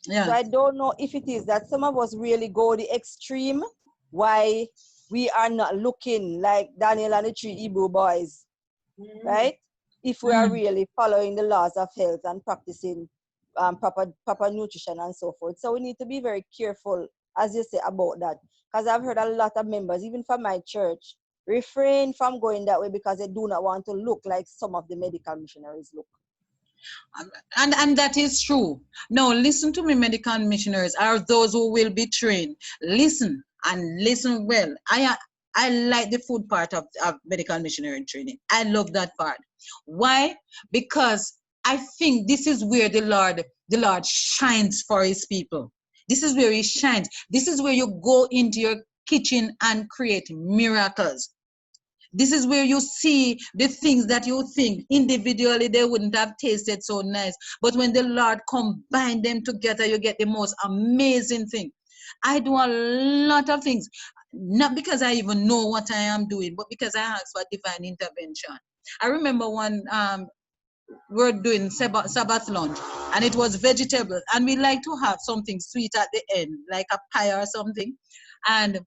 Yeah. So I don't know if it is that some of us really go the extreme, why we are not looking like Daniel and the 3 Hebrew boys, right? If we are really following the laws of health and practicing proper nutrition and so forth. So we need to be very careful, as you say, about that. Because I've heard a lot of members, even from my church, refrain from going that way because they do not want to look like some of the medical missionaries look. And that is true. Now, listen to me, medical missionaries are those who will be trained. Listen, and listen well. I like the food part of medical missionary training. I love that part. Why? Because I think this is where the Lord shines for his people. This is where he shines. This is where you go into your kitchen and create miracles. This is where you see the things that you think individually they wouldn't have tasted so nice. But when the Lord combine them together, you get the most amazing thing. I do a lot of things, not because I even know what I am doing, but because I ask for divine intervention. I remember one, we're doing Sabbath lunch, and it was vegetable, and we like to have something sweet at the end, like a pie or something. And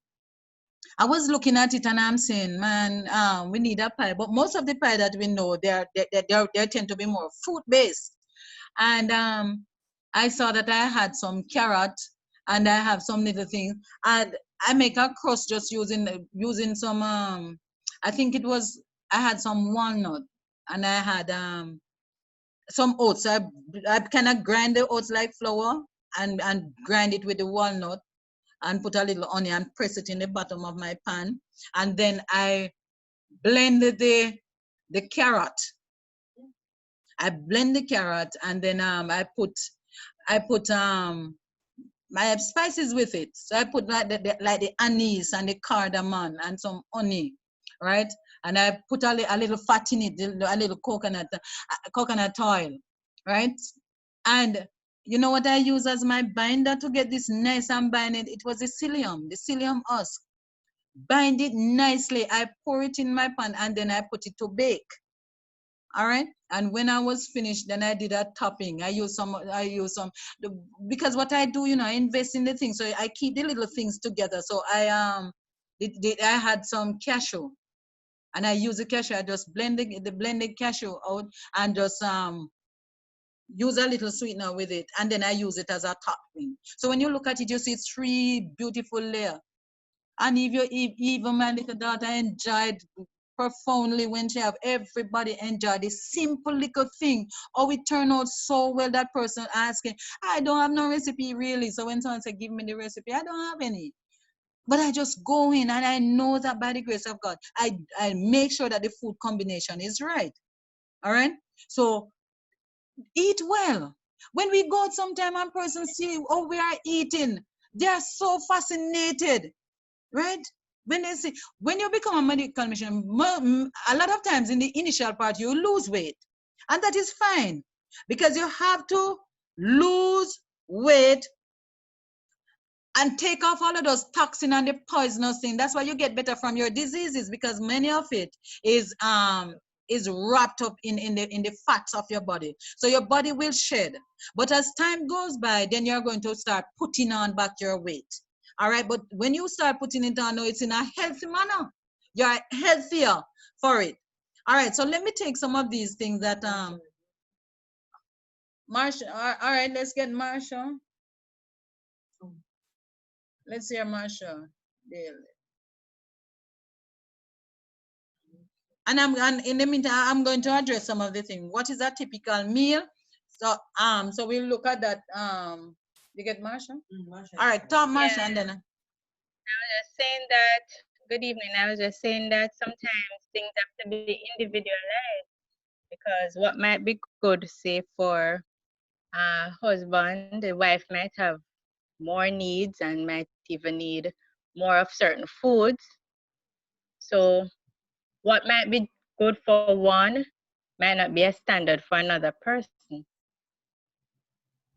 I was looking at it and I'm saying, man, we need a pie. But most of the pie that we know, they tend to be more fruit-based. And I saw that I had some carrot and I have some little things. And I make a crust just using some, I think it was, I had some walnut and I had some oats. I kind of grind the oats like flour and grind it with the walnut, and put a little onion and press it in the bottom of my pan. And then I blended the carrot. I blend the carrot, and then I put my spices with it. So I put like the anise and the cardamom and some honey, right? And I put a little fat in it, a little coconut oil, right? And you know what I use as my binder to get this nice and binding? It was the psyllium husk. bind it nicely. I pour it in my pan and then I put it to bake. All right. And when I was finished, then I did a topping. I use some, because what I do, you know, I invest in the things. So I keep the little things together. So I had some cashew and I use the cashew. I just blend the blended cashew out and just use a little sweetener with it. And then I use it as a topping. So when you look at it, you see 3 beautiful layers. And even my little daughter enjoyed profoundly when she have everybody enjoy this simple little thing. Oh, it turned out so well. That person asking, I don't have no recipe really. So when someone say, give me the recipe, I don't have any. But I just go in and I know that by the grace of God, I make sure that the food combination is right. All right. So eat well. When we go out sometime and person see, oh, we are eating, they are so fascinated. Right? When they say, when you become a medical missionary, a lot of times in the initial part, you lose weight. And that is fine because you have to lose weight and take off all of those toxins and the poisonous thing. That's why you get better from your diseases, because many of it is wrapped up in the fats of your body. So your body will shed. But as time goes by, then you're going to start putting on back your weight. All right, but when you start putting it on, it's in a healthy manner. You're healthier for it. All right, so let me take some of these things that Marsha. All right, let's get Marsha. Let's hear Marsha. And in the meantime, I'm going to address some of the things. What is a typical meal? So we'll look at that. You get Marsha? All right, Tom, Marsha, and then. I was just saying that, good evening, I was just saying that sometimes things have to be individualized, because what might be good, say, for a husband, the wife might have more needs and might even need more of certain foods. So what might be good for one might not be a standard for another person.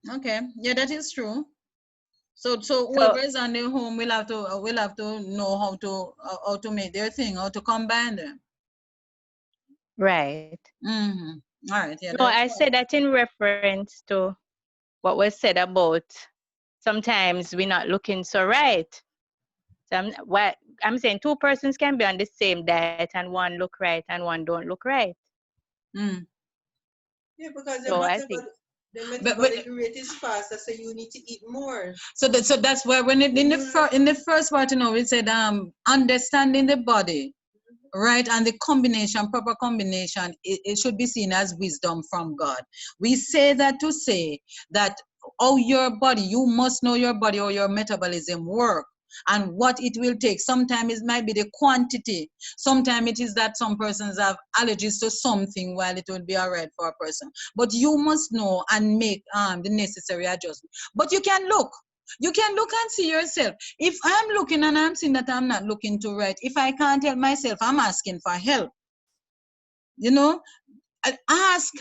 Okay, yeah, that is true. So whoever is on the home will have to know how to make their thing, how to combine them. Right. Mm-hmm. All right. Yeah. No, I said that in reference to what was said about sometimes we're not looking so right. So I'm saying 2 persons can be on the same diet and one look right and one don't look right. Mm. Yeah, because the metabolic rate is faster, so you need to eat more. So that's why when in the first part, you know, we said understanding the body, right, and the proper combination, it should be seen as wisdom from God. We say that to say that your body, you must know your body or your metabolism work and what it will take. Sometimes it might be the quantity. Sometimes it is that some persons have allergies to something while it will be all right for a person. But you must know and make the necessary adjustment. But you can look. You can look and see yourself. If I'm looking and I'm seeing that I'm not looking too right, if I can't help myself, I'm asking for help. You know, ask.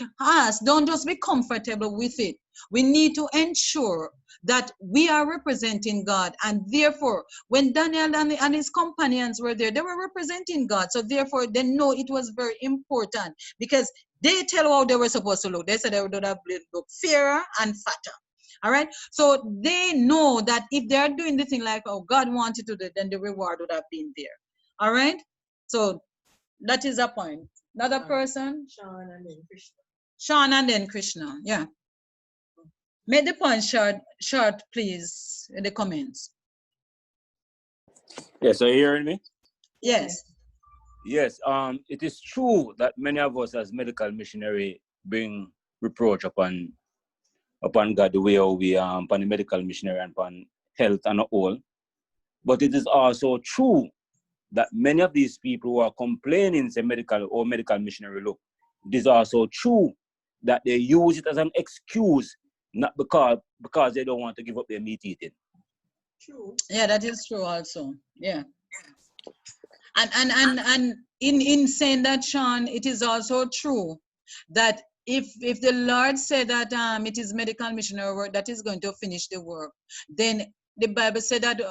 Don't just be comfortable with it. We need to ensure that we are representing God, and therefore when Daniel and his companions were there, they were representing God. So therefore they know it was very important, because they tell how they were supposed to look. They said they would have looked fairer and fatter. All right, so they know that if they are doing the thing like how God wanted to do, then the reward would have been there. All right, so that is a point. Another person? Sean and then Krishna. Sean and then Krishna, yeah. Make the point short, please, in the comments. Yes, are you hearing me? Yes. Yes, it is true that many of us as medical missionary bring reproach upon God, the way how we upon the medical missionary and upon health and all. But it is also true that many of these people who are complaining say medical missionary look, it is also true that they use it as an excuse, not because they don't want to give up their meat eating. True. Yeah, that is true also. Yeah. And in saying that, Sean, it is also true that if the Lord said that it is medical missionary work that is going to finish the work, then the Bible said that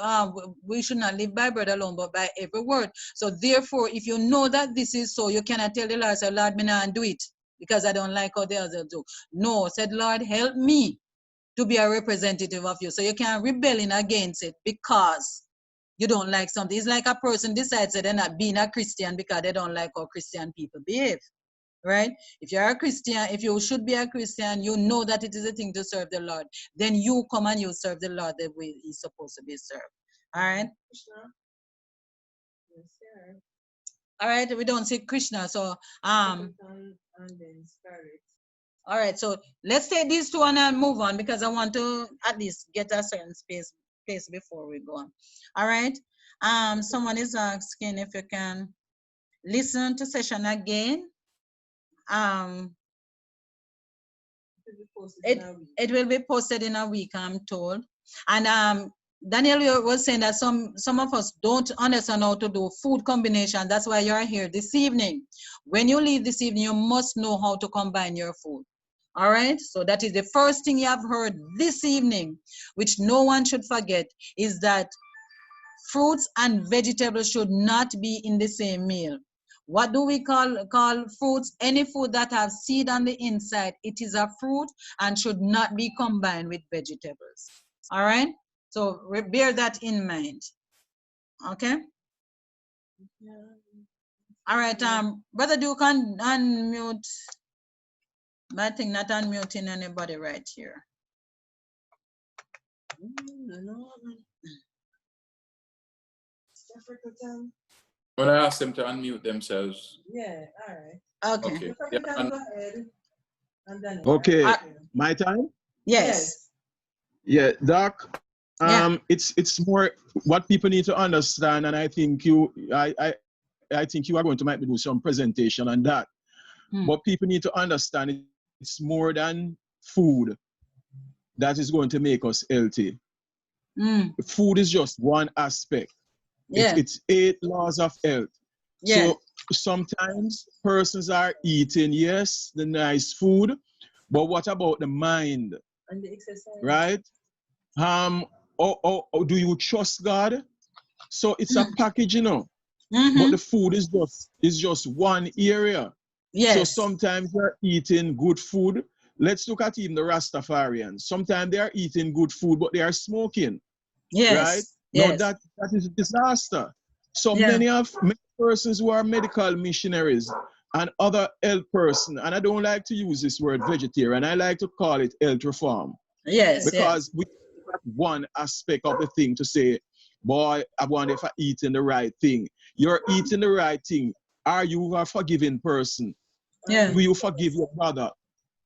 we should not live by bread alone, but by every word. So therefore, if you know that this is so, you cannot tell the Lord, say, Lord, me not do it because I don't like how the others do. No, said, Lord, help me to be a representative of you. So you can't rebelling against it because you don't like something. It's like a person decides that they're not being a Christian because they don't like how Christian people behave. Right? If you're a Christian, if you should be a Christian, you know that it is a thing to serve the Lord. Then you come and you serve the Lord the way he's supposed to be served. All right? All right, we don't see Krishna. So all right, so let's take these two and move on because I want to at least get a certain space before we go on. All right. Someone is asking if you can listen to session again. It will be posted in a week, I'm told. And Daniel was saying that some of us don't understand how to do food combination. That's why you're here this evening. When you leave this evening, you must know how to combine your food. All right, so that is the first thing you have heard this evening, which no one should forget, is that fruits and vegetables should not be in the same meal. What do we call fruits? Any food that have seed on the inside, it is a fruit and should not be combined with vegetables. All right, so bear that in mind. Okay. All right, Brother Duke, unmute. I think not unmuting anybody right here. I'm going to ask them to unmute themselves. Yeah, all right. Okay. Yeah, okay. My time? Yes. Yeah, Doc. It's more what people need to understand, and I think I think you are going to might do some presentation on that. But people need to understand it's more than food that is going to make us healthy. Food is just one aspect. Yeah. It's 8 laws of health. Yeah. So sometimes persons are eating, yes, the nice food, but what about the mind? And the exercise. Right? Do you trust God? So it's a package, you know. But the food is just one area. Yes. So sometimes they're eating good food. Let's look at even the Rastafarians. Sometimes they are eating good food, but they are smoking. Yes. Right? Yes. No, that is a disaster. So many persons who are medical missionaries and other health person, and I don't like to use this word vegetarian, I like to call it health reform. Yes. Because we have one aspect of the thing to say, boy, I wonder if I'm eating the right thing. You're eating the right thing. Are you a forgiving person? Yeah. Do you forgive your brother?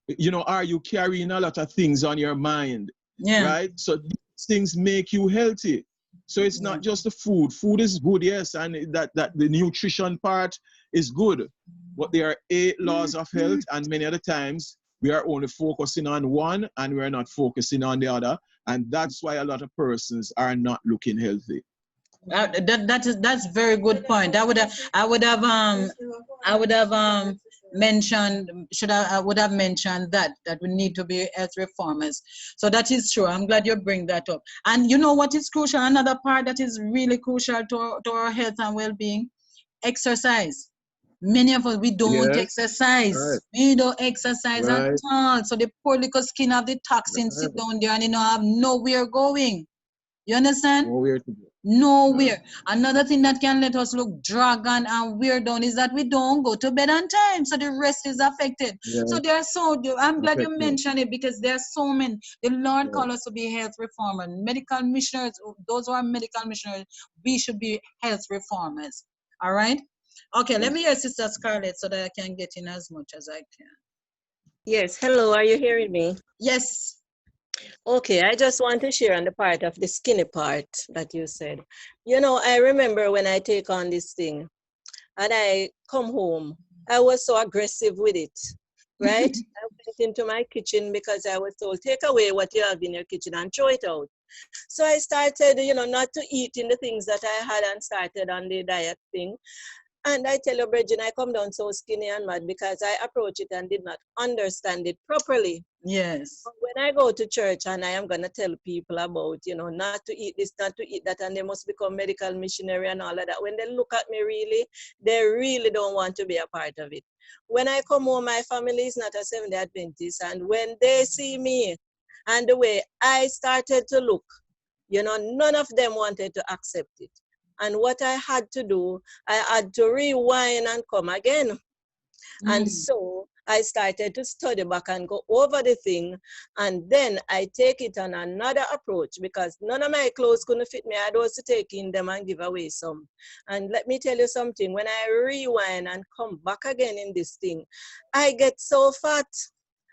You know, are you carrying a lot of things on your mind? Yeah. Right? So these things make you healthy. So it's not just the food. Food is good, yes, and that the nutrition part is good. But there are 8 laws of health, and many of the times we are only focusing on one and we're not focusing on the other. And that's why a lot of persons are not looking healthy. That's very good point. I would have mentioned that we need to be health reformers. So that is true. I'm glad you bring that up. And you know what is crucial? Another part that is really crucial to our health and well-being: exercise. Many of us, we don't exercise. Right. We don't exercise at all. So the poor little skin of the toxins sit down there and they don't have nowhere going. You understand? Nowhere to go. Nowhere. Another thing that can let us look dragon and weird down is that we don't go to bed on time. So the rest is affected. Yeah. So there are I'm glad you mentioned it because there are so many. The Lord called us to be health reformers. Medical missionaries, those who are medical missionaries, we should be health reformers. All right? Okay, let me hear Sister Scarlett so that I can get in as much as I can. Yes, hello, are you hearing me? Yes. Okay, I just want to share on the part of the skinny part that you said. You know, I remember when I take on this thing and I come home, I was so aggressive with it, right? I went into my kitchen because I was told, take away what you have in your kitchen and throw it out. So I started, you know, not to eat in the things that I had and started on the diet thing. And I tell you, Bridget, I come down so skinny and mad because I approach it and did not understand it properly. Yes. But when I go to church and I am going to tell people about, you know, not to eat this, not to eat that, and they must become medical missionary and all of that, when they look at me really, they really don't want to be a part of it. When I come home, my family is not a Seventh-day Adventist, and when they see me and the way I started to look, you know, none of them wanted to accept it. And what I had to do, I had to rewind and come again. And so I started to study back and go over the thing. And then I take it on another approach because none of my clothes couldn't fit me. I had also take in them and give away some. And let me tell you something, when I rewind and come back again in this thing, I get so fat.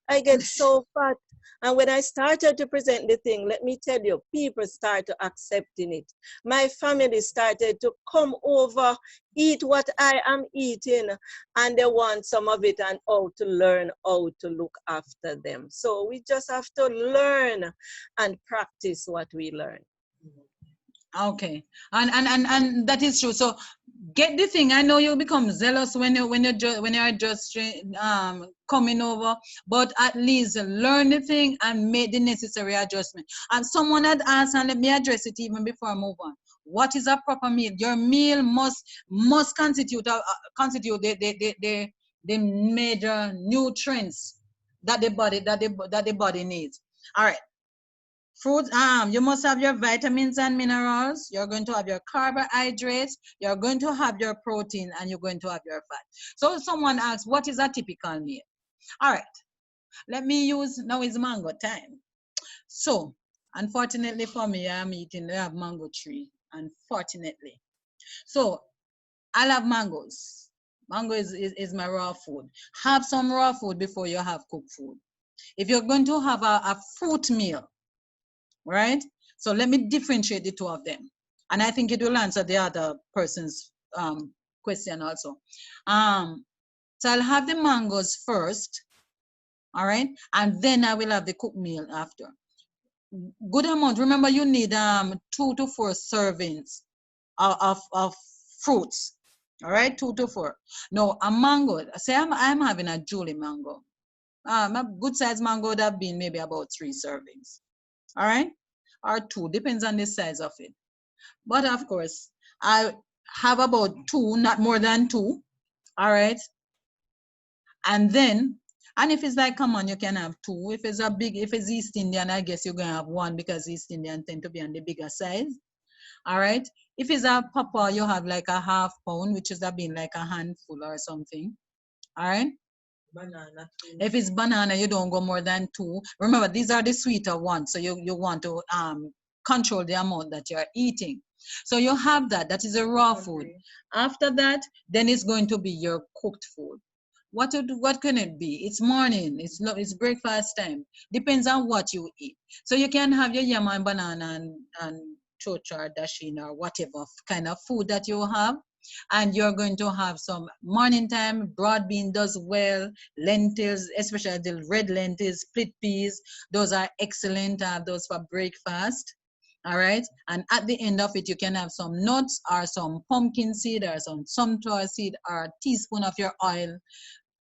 I get so fat. And when I started to present the thing, let me tell you, people started accepting it. My family started to come over, eat what I am eating, and they want some of it and how to learn how to look after them. So we just have to learn and practice what we learn. Okay, and that is true. So get the thing. I know you become zealous when you are just coming over, but at least learn the thing and make the necessary adjustment. And someone had asked, and let me address it even before I move on. What is a proper meal? Your meal must constitute the major nutrients that the body needs. All right. Fruits, you must have your vitamins and minerals. You're going to have your carbohydrates. You're going to have your protein, and you're going to have your fat. So someone asks, what is a typical meal? All right, let me use, now is mango time. So, unfortunately for me, I have mango tree, unfortunately. So, I love mangoes. Mango is my raw food. Have some raw food before you have cooked food. If you're going to have a fruit meal, right? So let me differentiate the two of them. And I think it will answer the other person's question also. So I'll have the mangoes first, all right? And then I will have the cooked meal after. Good amount. Remember, you need 2 to 4 servings of fruits, all right? 2 to 4. Now, a mango, say I'm having a Julie mango. A good size mango would have been maybe about 3 servings, all right? Or 2, depends on the size of it. But of course, I have about 2, not more than 2, all right? And then, and if it's like, come on, you can have 2. If it's East Indian, I guess you're gonna have 1 because East Indian tend to be on the bigger size, all right? If it's a papa, you have like a ½ pound, which is being like a handful or something, all right? Banana. If it's banana, you don't go more than 2. Remember, these are the sweeter ones, so you want to control the amount that you're eating. So you have that is a raw food. After that, then it's going to be your cooked food. What can it be? It's morning, it's breakfast time. Depends on what you eat. So you can have your yam and banana and chocha or dashin or whatever kind of food that you have. And you're going to have some morning time. Broad bean does well, lentils, especially the red lentils, split peas, those are excellent. Those for breakfast, all right? And at the end of it, you can have some nuts or some pumpkin seed or some sunflower seed or a teaspoon of your oil,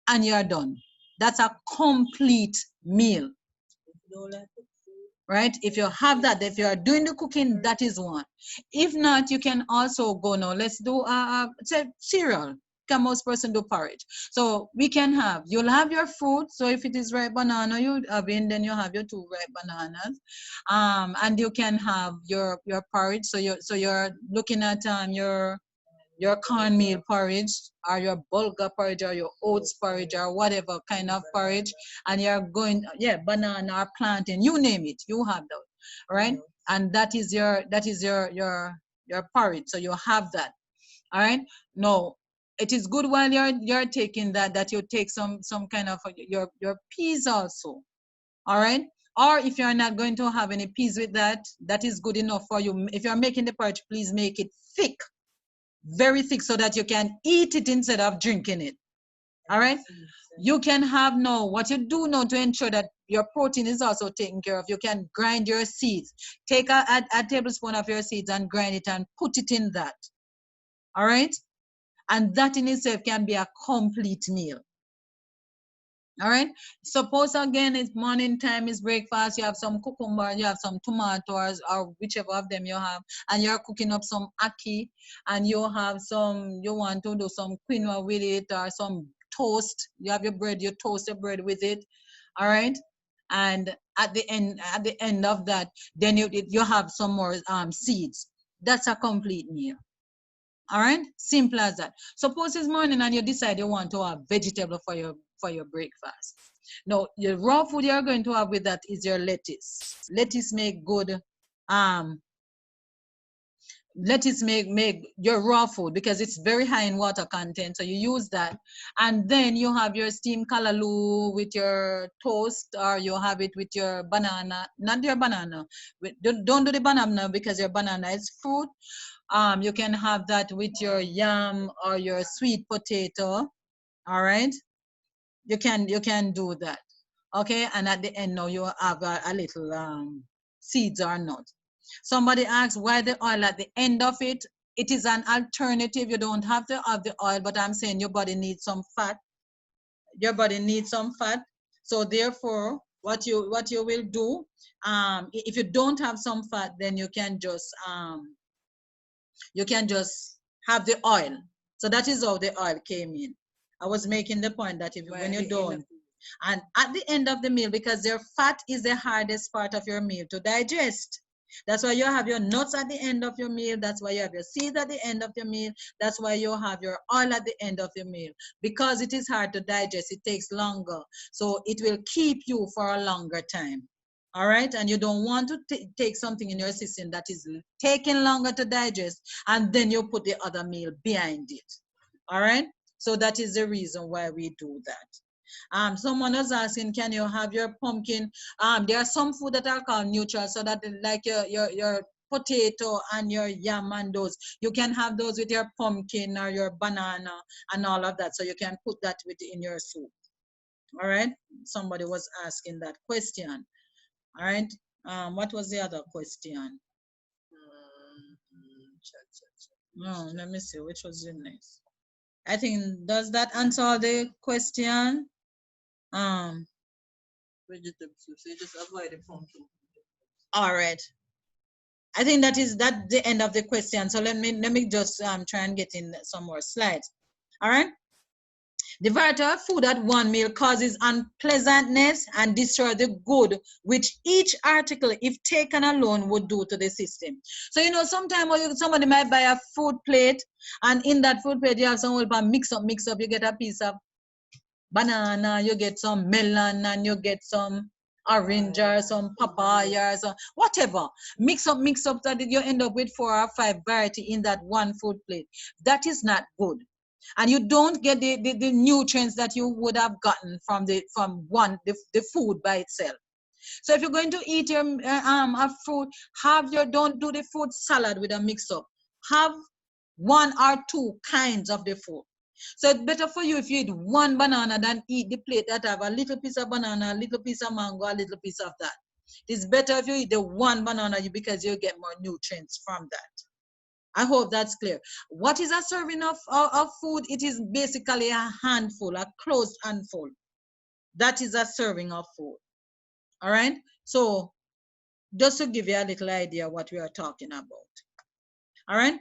and you're done. That's a complete meal, right? If you have that, if you are doing the cooking, that is one. If not, you can also go now, let's do say cereal. Can most person do porridge? So we can have, you'll have your fruit. So if it is ripe banana you have in, then you have your 2 ripe bananas. And you can have your porridge. So you're looking at your cornmeal porridge or your bulgur porridge or your oats porridge or whatever kind of porridge, and you're going, banana or plantain, you name it, you have that, right? And that is your porridge. So you have that, all right? Now, it is good while you're taking that you take some kind of your peas also, all right? Or if you're not going to have any peas with that, that is good enough for you. If you're making the porridge, please make it thick, very thick, so that you can eat it instead of drinking it, all right? You can have now, what you do now to ensure that your protein is also taken care of, you can grind your seeds. Take a tablespoon of your seeds and grind it and put it in that, all right? And that in itself can be a complete meal. All right. Suppose again it's morning time, is breakfast. You have some cucumber, you have some tomatoes, or whichever of them you have, and you're cooking up some ackee, and you have some, you want to do some quinoa with it, or some toast. You have your bread, you toast your bread with it. All right. And at the end of that, then you have some more seeds. That's a complete meal. All right, simple as that. Suppose it's morning and you decide you want to have vegetable for your breakfast. Now, your raw food you're going to have with that is your lettuce. Lettuce make good, lettuce make your raw food because it's very high in water content. So you use that. And then you have your steamed callaloo with your toast, or you have it with your banana, not your banana. Don't do the banana because your banana is fruit. You can have that with your yam or your sweet potato. All right, you can do that. Okay, and at the end now you have a little seeds or nut. Somebody asks why the oil at the end of it. It is an alternative. You don't have to have the oil, but I'm saying your body needs some fat. Your body needs some fat. So therefore, what you will do, if you don't have some fat, then you can just have the oil. So that is how the oil came in. I was making the point that when you don't, and at the end of the meal, because their fat is the hardest part of your meal to digest. That's why you have your nuts at the end of your meal. That's why you have your seeds at the end of your meal. That's why you have your oil at the end of your meal. Because it is hard to digest, it takes longer. So it will keep you for a longer time. All right, and you don't want to take something in your system that is taking longer to digest, and then you put the other meal behind it. All right, so that is the reason why we do that. Someone was asking, can you have your pumpkin? There are some food that are called neutral, so that like your potato and your yam and those, you can have those with your pumpkin or your banana and all of that. So you can put that in your soup. All right, somebody was asking that question. All right. What was the other question? No, let me see. Which was the next? I think, does that answer the question? Vegetables. So you just avoid the pumpkin. All right. I think that the end of the question. So let me just try and get in some more slides. All right. The variety of food at one meal causes unpleasantness and destroy the good which each article, if taken alone, would do to the system. So, you know, sometimes somebody might buy a food plate, and in that food plate, you have some mix up. You get a piece of banana, you get some melon, and you get some orange or some papaya or some, whatever. Mix up that you end up with 4 or 5 variety in that one food plate. That is not good. And you don't get the nutrients that you would have gotten from the food by itself. So if you're going to eat your fruit, don't do the fruit salad with a mix up. Have 1 or 2 kinds of the fruit. So it's better for you if you eat 1 banana than eat the plate that have a little piece of banana, a little piece of mango, a little piece of that. It's better if you eat the 1 banana because you get more nutrients from that. I hope that's clear. What is a serving of food? It is basically a handful, a closed handful. That is a serving of food. All right? So just to give you a little idea what we are talking about. All right?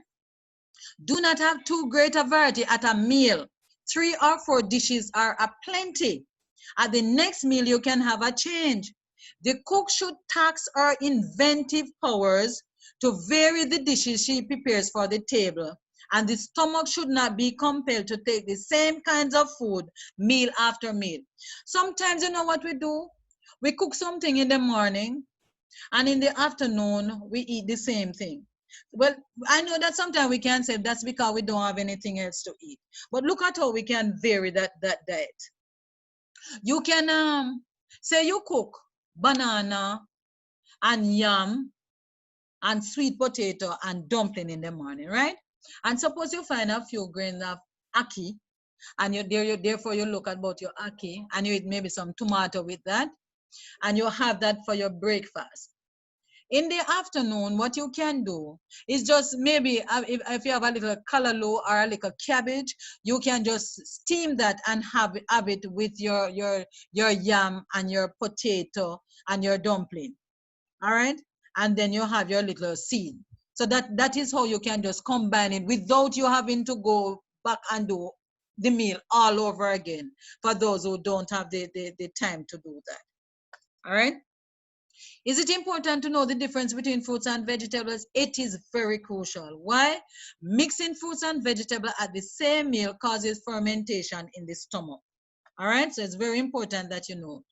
Do not have too great a variety at a meal. 3 or 4 dishes are a plenty. At the next meal, you can have a change. The cook should tax her inventive powers to vary the dishes she prepares for the table, and the stomach should not be compelled to take the same kinds of food meal after meal. Sometimes, you know what we do? We cook something in the morning, and in the afternoon, we eat the same thing. Well, I know that sometimes we can say that's because we don't have anything else to eat. But look at how we can vary that diet. You can say you cook banana and yam and sweet potato and dumpling in the morning, right? And suppose you find a few grains of ackee, and therefore you look at about your ackee, and you eat maybe some tomato with that, and you have that for your breakfast. In the afternoon, what you can do is just maybe if you have a little callaloo or a little cabbage, you can just steam that and have it with your yam and your potato and your dumpling. All right, and then you have your little seed. So that is how you can just combine it without you having to go back and do the meal all over again, for those who don't have the time to do that. All right. Is it important to know the difference between fruits and vegetables? It is very crucial. Why? Mixing fruits and vegetables at the same meal causes fermentation in the stomach. All right, so it's very important that you know.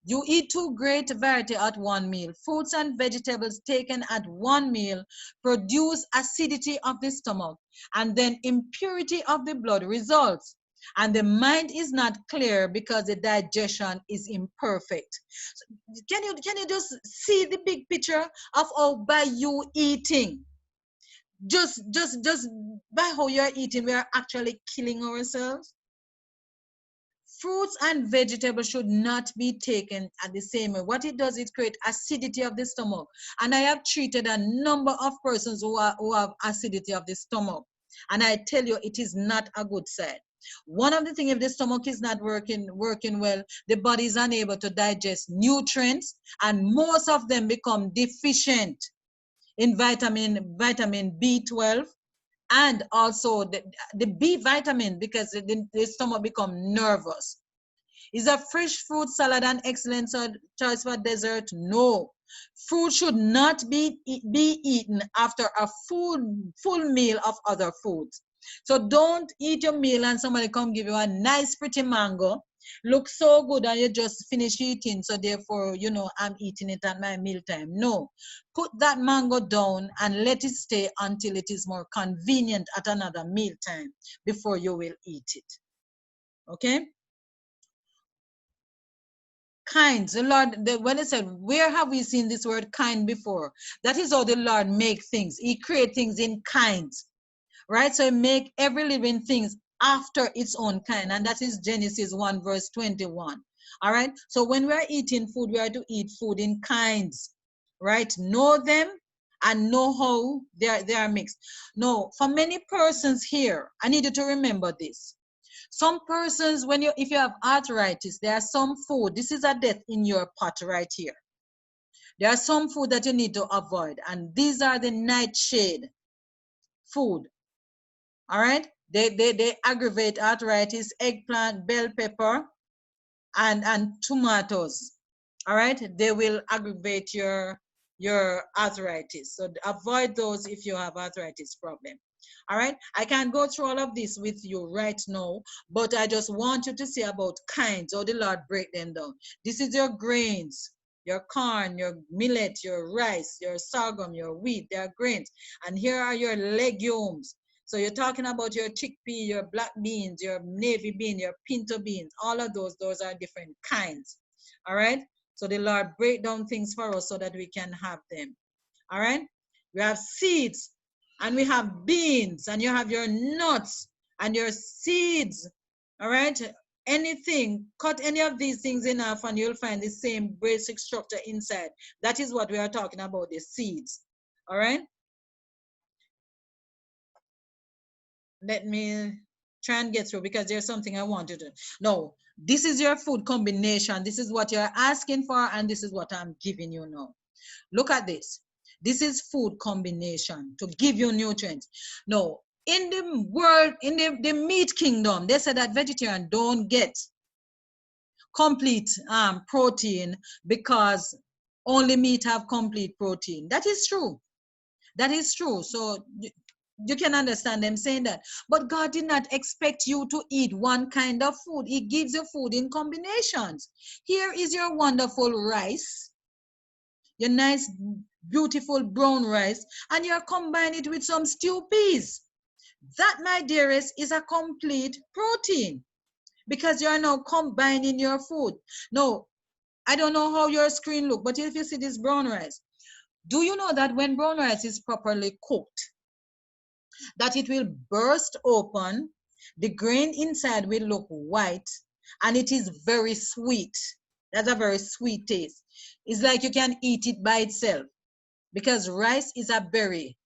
You eat too great variety at one meal. Fruits and vegetables taken at one meal produce acidity of the stomach, and then impurity of the blood results. And the mind is not clear because the digestion is imperfect. So can you just see the big picture of how by you eating, just by how you're eating, we are actually killing ourselves? Fruits and vegetables should not be taken at the same way. What it does, it creates acidity of the stomach. And I have treated a number of persons who have acidity of the stomach. And I tell you, it is not a good sign. One of the things, if the stomach is not working well, the body is unable to digest nutrients, and most of them become deficient in vitamin B12, and also the B vitamin, because the stomach become nervous. Is a fresh fruit salad an excellent choice for dessert? No. Fruit should not be eaten after a full meal of other foods. So don't eat your meal and somebody come give you a nice pretty mango, looks so good, and you just finish eating, so therefore, you know, I'm eating it at my meal time. No. Put that mango down and let it stay until it is more convenient at another meal time before you will eat it. Okay? Kind. The Lord, when it said, where have we seen this word kind before? That is how the Lord make things. He create things in kinds, right? So he make every living thing after its own kind, and that is Genesis 1 verse 21. All right. So when we are eating food, we are to eat food in kinds, right? Know them and know how they are mixed. No, for many persons here, I need you to remember this. Some persons, if you have arthritis, there are some food. This is a death in your pot right here. There are some food that you need to avoid, and these are the nightshade food. All right, they aggravate arthritis: eggplant, bell pepper, and tomatoes. All right, they will aggravate your arthritis. So avoid those if you have arthritis problem. All right, I can't go through all of this with you right now, but I just want you to see about kinds, how the Lord break them down. This is your grains, your corn, your millet, your rice, your sorghum, your wheat. They are grains. And here are your legumes. So you're talking about your chickpea, your black beans, your navy bean, your pinto beans. All of those are different kinds. All right, so the Lord break down things for us so that we can have them. All right, we have seeds, and we have beans, and you have your nuts and your seeds. All right, anything, cut any of these things in half and you'll find the same basic structure inside. That is what we are talking about, the seeds. All right, let me try and get through, because there's something I want you to know. This is your food combination. This is what you're asking for, and this is what I'm giving you now. Look at this. This is food combination to give you nutrients. No, in the world, in the meat kingdom, they said that vegetarians don't get complete protein because only meat have complete protein. That is true. That is true. So you can understand them saying that. But God did not expect you to eat one kind of food. He gives you food in combinations. Here is your wonderful rice, your nice, beautiful brown rice, and you're combining it with some stew peas. That, my dearest, is a complete protein, because you're now combining your food. No, I don't know how your screen look, but if you see this brown rice, do you know that when brown rice is properly cooked, that it will burst open, the grain inside will look white, and it is very sweet. That's a very sweet taste. It's like you can eat it by itself. because rice is a berry,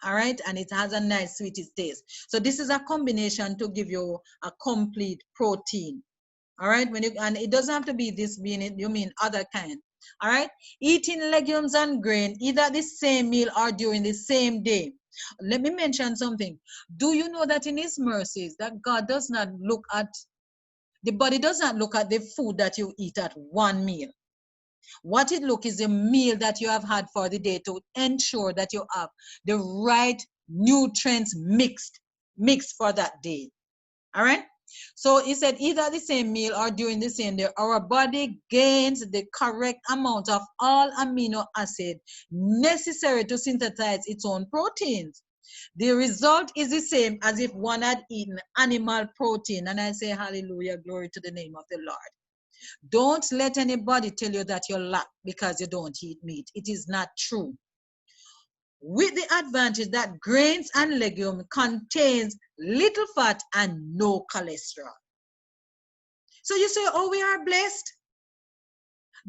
all right, and it has a nice sweet taste. So this is a combination to give you a complete protein, all right. And it doesn't have to be this being it, you mean other kind, all right. Eating legumes and grain either the same meal or during the same day. Let me mention something. Do you know that in his mercies that God does not look at, the body does not look at the food that you eat at one meal. What it look is the meal that you have had for the day to ensure that you have the right nutrients mixed for that day. All right. So he said either the same meal or during the same day, our body gains the correct amount of all amino acid necessary to synthesize its own proteins. The result is the same as if one had eaten animal protein. And I say, hallelujah, glory to the name of the Lord. Don't let anybody tell you that you lack because you don't eat meat. It is not true. With the advantage that grains and legumes contains little fat and no cholesterol. So you say, oh, we are blessed.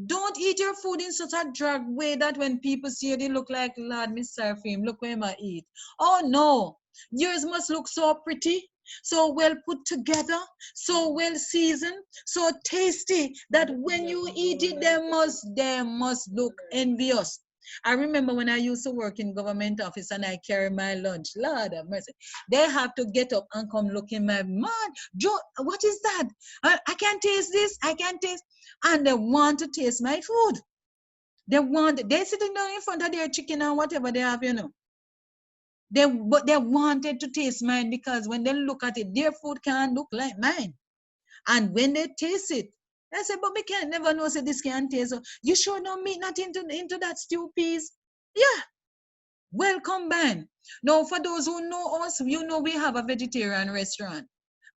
Don't eat your food in such a drug way that when people see you, they look like, Lord, Miss Seraphim, look where I eat. Oh, no. Yours must look so pretty, so well put together, so well seasoned, so tasty that when you eat it, they must look envious. I remember when I used to work in government office and I carry my lunch. Lord have mercy. They have to get up and come look in my man. Joe, what is that? I can't taste this. I can't taste. And they want to taste my food. They're sitting down in front of their chicken and whatever they have, you know. But they wanted to taste mine because when they look at it, their food can't look like mine. And when they taste it, I said, but we can't never know say this can't taste. So you sure don't meat not into that stew peas? Yeah. Well combined. Now, for those who know us, you know we have a vegetarian restaurant.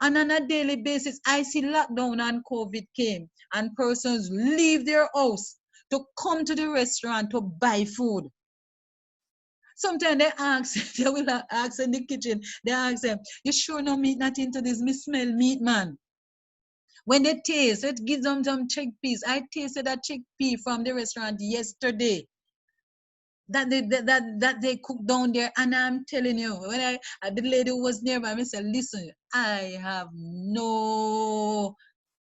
And on a daily basis, I see lockdown and COVID came and persons leave their house to come to the restaurant to buy food. Sometimes they ask, they will ask in the kitchen, they ask them, you sure no meat not into this? Me smell meat, man. When they taste, it gives them some chickpeas. I tasted that chickpea from the restaurant yesterday that they cook down there, and I'm telling you, when the lady who was nearby, I said, listen, I have no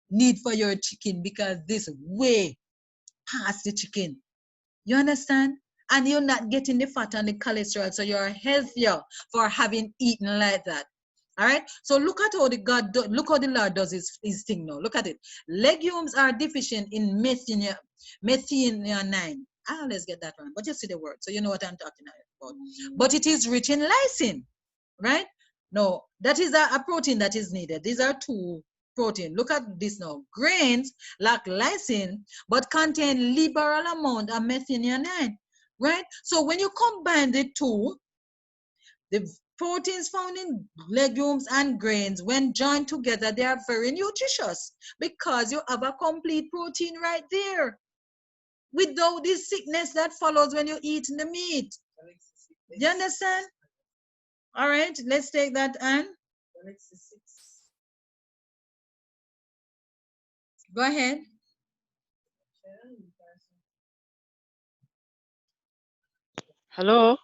need for your chicken because this way past the chicken. You understand? And you're not getting the fat and the cholesterol, so you're healthier for having eaten like that. All right. So look at how look how the Lord does his thing now. Look at it. Legumes are deficient in methionine. I always get that wrong, but you see the word, so you know what I'm talking about. But it is rich in lysine, right? No, that is a protein that is needed. These are two protein. Look at this now. Grains lack lysine, but contain liberal amount of methionine, right? So when you combine the two, the proteins found in legumes and grains, when joined together, they are very nutritious because you have a complete protein right there without this sickness that follows when you eat the meat. You understand? All right, let's take that, Anne. Go ahead. Hello.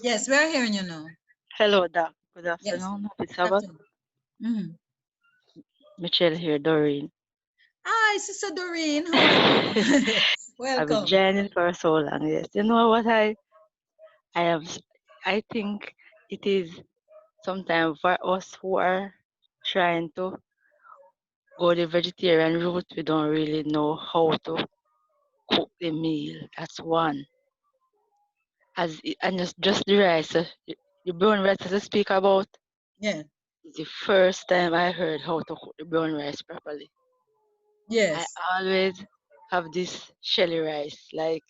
Yes, we're hearing you now. Hello, Doc. Good Yes. afternoon. Happy Sabbath. Michelle here, Doreen. Hi, Sister Doreen. How are you? I've been Welcome. joining for so long. Yes. You know what I think it is sometimes for us who are trying to go the vegetarian route, we don't really know how to cook the meal. That's one. And just the rice, the brown rice to speak about. Yeah. It's the first time I heard how to cook the brown rice properly. Yes. I always have this shelly rice, like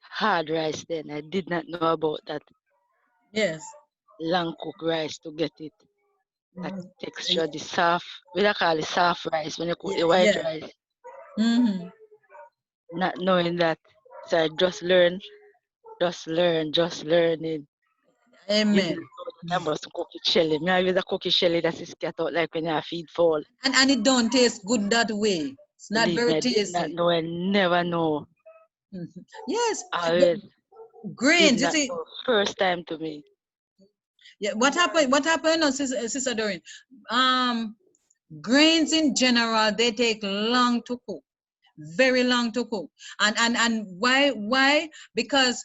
hard rice then. I did not know about that Yes. long cooked rice to get it. That texture, the soft, we don't call it soft rice when you cook the white rice. Not knowing that. So I just learning. Amen. I must cook it shelly. Me always a cook it shelly that is scat out like when you feed fall. And it don't taste good that way. It's not Believe very me, I did tasty. not know. I never know. Yes. Always. Grains, you Not see, the first time to me. yeah, what happened, no, Sister Doreen? Grains in general, they take long to cook, very long to cook. And why? Because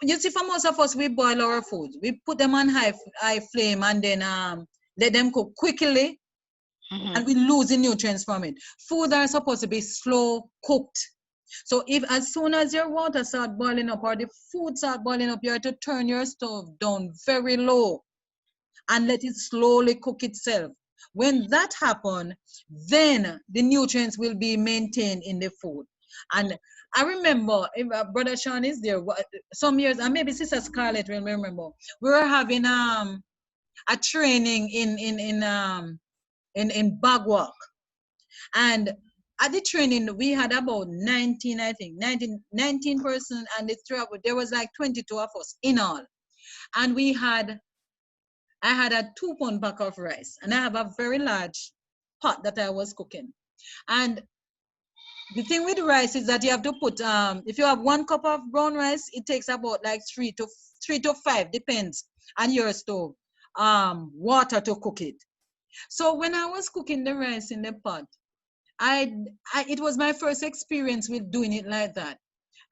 you see, for most of us, we boil our food. We put them on high flame and then let them cook quickly, and we lose the nutrients from it. Food are supposed to be slow cooked. So if as soon as your water start boiling up or the food start boiling up, you have to turn your stove down very low and let it slowly cook itself. When that happens, then the nutrients will be maintained in the food. And I remember, if Brother Sean is there, some years, and maybe Sister Scarlett will remember, we were having a training in Bagwalk. And at the training, we had about 19, I think, 19 persons, and there was like 22 of us in all. And I had a 2-pound pack of rice, and I have a very large pot that I was cooking. And the thing with rice is that you have to put, if you have 1 cup of brown rice, it takes about like 3 to 5, depends on your stove, water to cook it. So when I was cooking the rice in the pot, it was my first experience with doing it like that.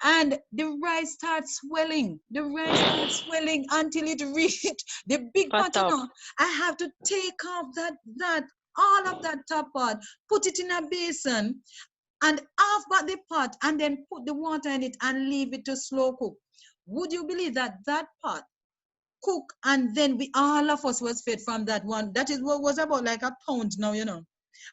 And the rice starts swelling. The rice starts swelling until it reached the big pot, you know. I have to take off all of that top part, put it in a basin, and half but the pot, and then put the water in it and leave it to slow cook. Would you believe that pot cook, and then all of us was fed from that one? That is what was about like a pound now, you know.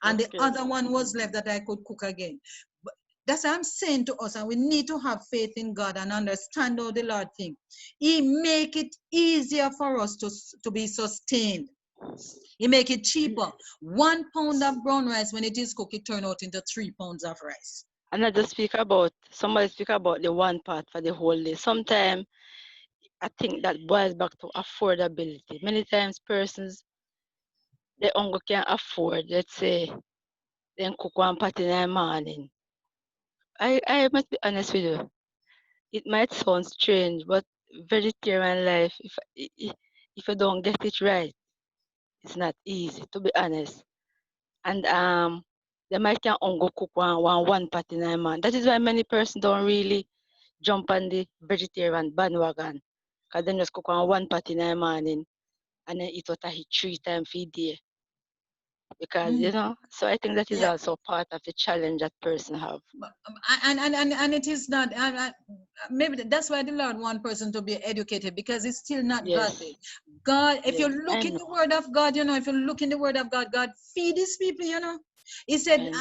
And the other one was left that I could cook again. But that's what I'm saying to us, and we need to have faith in God and understand how the Lord thinks. He make it easier for us to be sustained. He make it cheaper. 1 pound of brown rice, when it is cooked, it turn out into 3 pounds of rice. And somebody speak about the 1 pot for the whole day. Sometimes I think that boils back to affordability. Many times persons, they only can afford, let's say, then cook 1 pot in the morning. I must be honest with you. It might sound strange, but vegetarian life, if you don't get it right, it's not easy, to be honest. And they might can only cook one pot in a month. That is why many persons don't really jump on the vegetarian bandwagon, because they just cook 1 pot in a morning and then eat what I eat 3 times a day. Because you know, so I think that is also part of the challenge that person have. And it is not. Maybe that's why the Lord wants person to be educated, because it's still not godly. God, if you look in the Word of God, you know, if you look in the Word of God, God feed His people, you know. He said,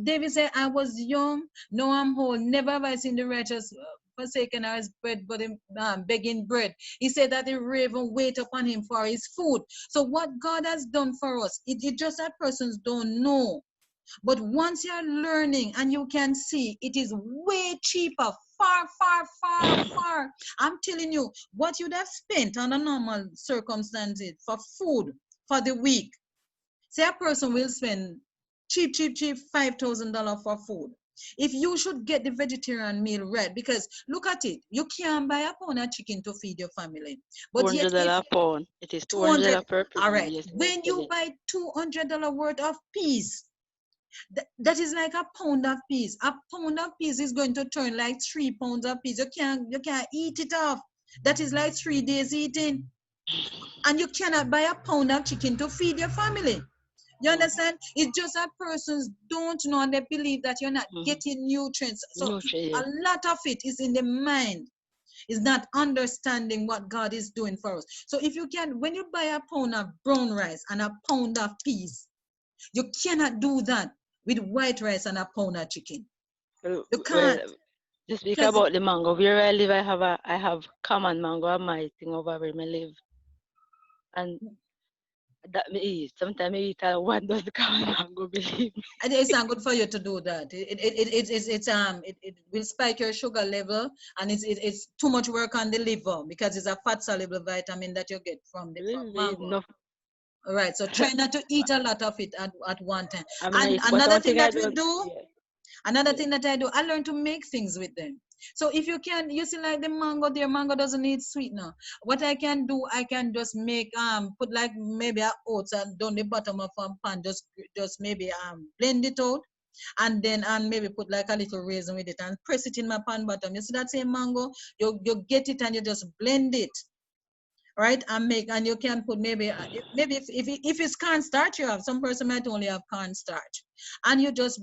David said, I was young, now I'm old, never have I seen the righteous forsaken or his bread, but him begging bread. He said that the raven wait upon him for his food. So what God has done for us, it just that persons don't know. But once you're learning and you can see, it is way cheaper, far. I'm telling you, what you'd have spent under normal circumstances for food for the week. Say a person will spend cheap, $5,000 for food. If you should get the vegetarian meal right, because look at it, you can't buy a pound of chicken to feed your family. But yet, $200 a pound. It is $200 per person. All right. When you buy $200 worth of peas, that is like a pound of peas. A pound of peas is going to turn like 3 pounds of peas. You can't eat it off. That is like 3 days eating. And you cannot buy a pound of chicken to feed your family. You understand? It's just that persons don't know, and they believe that you're not getting nutrients. So a lot of it is in the mind. It's not understanding what God is doing for us. So if you can, when you buy a pound of brown rice and a pound of peas, you cannot do that with white rice and a pound of chicken. You can't. Well, to speak about the mango, where I live, I have common mango on my thing over where I live. And that me eat. Sometimes I eat one does the common mango, believe me. And it's not good for you to do that. It will spike your sugar level, and it's too much work on the liver, because it's a fat soluble vitamin that you get from the mango. No. All right, so try not to eat a lot of it at one time. And another thing that we do, another thing that I do, I learn to make things with them. So if you can, you see like the mango there, mango doesn't need sweetener. What I can do, I can just make put like maybe a oats down the bottom of a pan, just maybe blend it out, and then maybe put like a little raisin with it and press it in my pan bottom. You see that same mango? You get it and you just blend it. Right, and you can put maybe if it's cornstarch, you have some person might only have cornstarch, and you just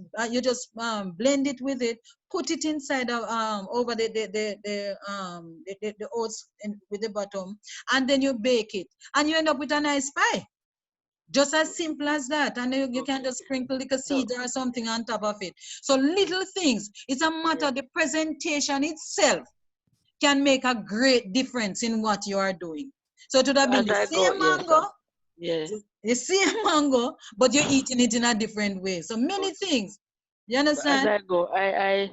blend it with it, put it inside of over the oats with the bottom, and then you bake it, and you end up with a nice pie. Just as simple as that, and you can just sprinkle like a seed or something on top of it. So little things. It's a matter of the presentation itself can make a great difference in what you are doing. So to that be the same mango, the same mango, but you're eating it in a different way. So many things. You understand? As I go, I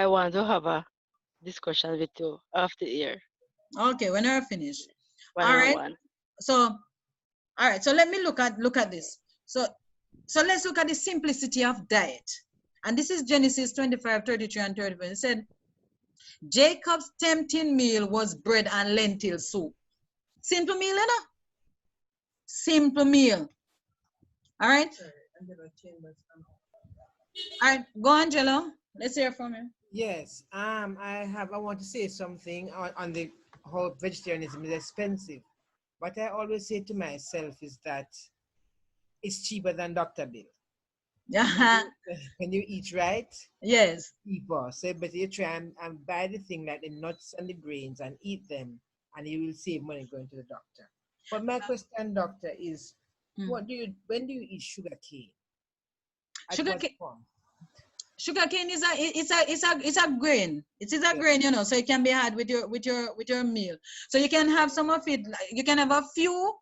want to have a discussion with you after here. Okay, when I finish. All right. So, all right. So let me look at this. So let's look at the simplicity of diet. And this is Genesis 25, 33 and 34. It said, Jacob's tempting meal was bread and lentil soup. Simple meal, you know? Simple meal. All right? All right, go Angelo. Let's hear from you. Yes, I want to say something on the whole vegetarianism is expensive. What I always say to myself is that it's cheaper than Dr. Bill. Yeah. When you eat right, yes, cheaper. So better you try and buy the thing like the nuts and the grains and eat them, and you will save money going to the doctor. But my question, doctor, is when do you eat sugar cane? Sugar cane is a grain. It is a grain, you know, so it can be had with your meal. So you can have some of it. You can have a few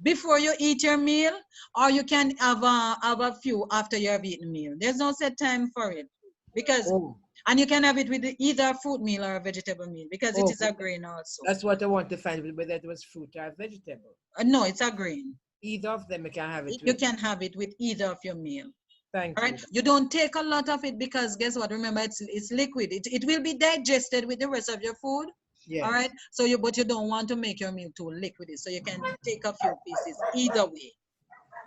before you eat your meal, or you can have a few after you have eaten meal. There's no set time for it, because and you can have it with either fruit meal or a vegetable meal, because it is a grain also. That's what I want to find, whether it was fruit or vegetable. No, it's a grain. Either of them you can have it. You can have it with either of your meal. Thank you. Right? You don't take a lot of it, because guess what? Remember, it's liquid. It will be digested with the rest of your food. Yes. All right. So but you don't want to make your meal too liquidy, so you can take a few pieces either way.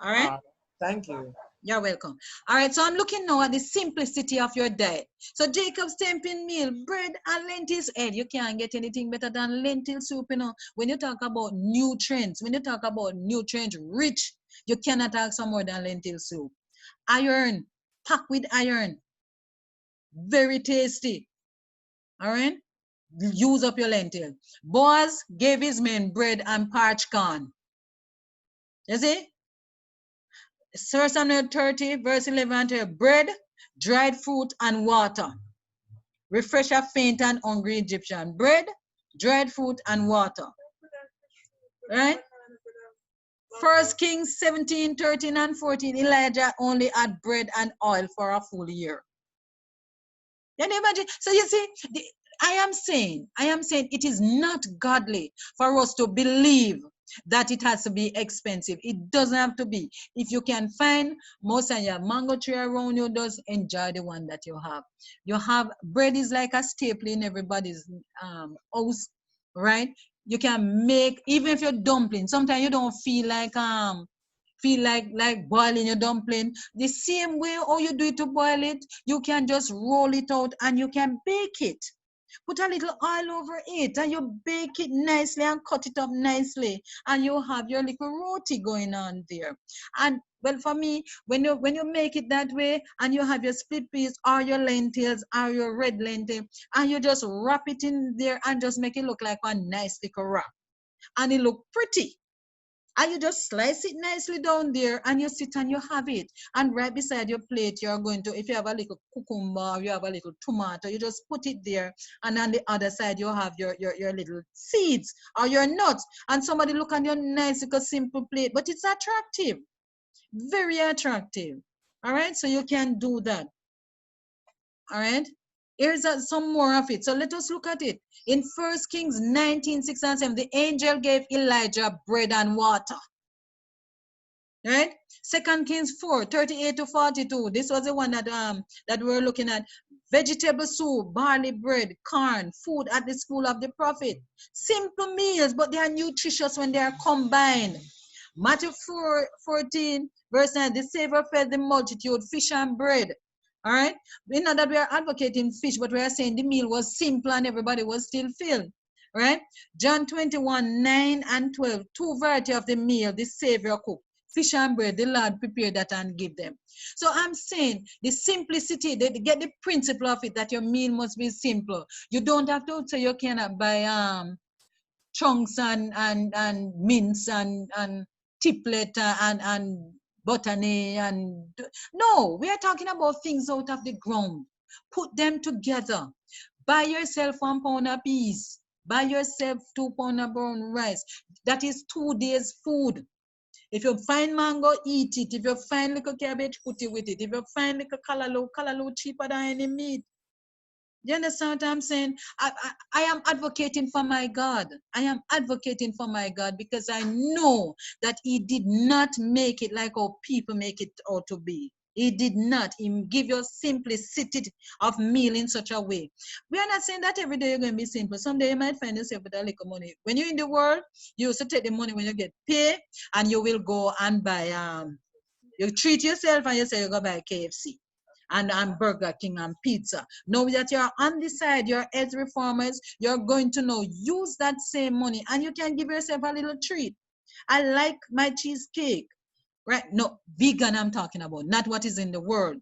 All right. Thank you. You're welcome. All right. So I'm looking now at the simplicity of your diet. So Jacob's tempting meal, bread and lentils. Ed, you can't get anything better than lentil soup. You know, when you talk about nutrients, rich, you cannot ask for more than lentil soup. Iron, packed with iron, very tasty. All right. Use up your lentil. Boaz gave his men bread and parched corn. You see? 1 Samuel 30, verse 11, bread, dried fruit, and water. Refresh a faint and hungry Egyptian. Bread, dried fruit, and water. Right? 1 Kings 17, 13, and 14, Elijah only had bread and oil for a full year. Can you imagine? So you see, I am saying it is not godly for us to believe that it has to be expensive. It doesn't have to be. If you can find most of your mango tree around you, just enjoy the one that you have. You have bread is like a staple in everybody's house, right? You can make, even if you're dumpling, sometimes you don't feel like boiling your dumpling. The same way how you do it to boil it, you can just roll it out and you can bake it. Put a little oil over it and you bake it nicely and cut it up nicely, and you have your little roti going on there. And well, for me, when you make it that way and you have your split peas or your lentils or your red lentil, and you just wrap it in there and just make it look like a nice little wrap, and it look pretty. And you just slice it nicely down there and you sit and you have it. And right beside your plate, you're going to, if you have a little cucumber or you have a little tomato, you just put it there. And on the other side, you have your little seeds or your nuts. And somebody look on your nice little simple plate, but it's attractive, very attractive. All right, so you can do that. All right. Here's some more of it. So let us look at it. In 1 Kings 19, 6 and 7, the angel gave Elijah bread and water. Right? 2 Kings 4, 38 to 42. This was the one that we're looking at. vegetable soup, barley bread, corn, food at the school of the prophet. Simple meals, but they are nutritious when they are combined. Matthew 14, verse 9, the Savior fed the multitude, fish and bread. All right? We know that we are advocating fish, but we are saying the meal was simple and everybody was still filled. Right? John 21, 9 and 12, two variety of the meal the Savior cooked. Fish and bread, the Lord prepared that and give them. So I'm saying the simplicity, they get the principle of it, that your meal must be simple. You don't have to say you cannot buy chunks and mince and tiplet and botany and no, we are talking about things out of the ground. Put them together. Buy yourself 1 pound of peas. Buy yourself 2 pounds of brown rice. That is 2 days food. If you find mango, eat it. If you find little cabbage, put it with it. If you find little callaloo cheaper than any meat. Do you understand what I'm saying? I am advocating for my God. I am advocating for my God because I know that he did not make it like how people make it out to be. He did not. He give you simplicity of meal in such a way. We are not saying that every day you're going to be simple. Someday you might find yourself with a little money. When you're in the world, you used to take the money when you get paid and you will go and buy, you treat yourself and you say you go buy KFC. And Burger King and pizza. Now that you're on the side, you're health reformers, you're going to know, use that same money and you can give yourself a little treat. I like my cheesecake, right? No, vegan I'm talking about, not what is in the world.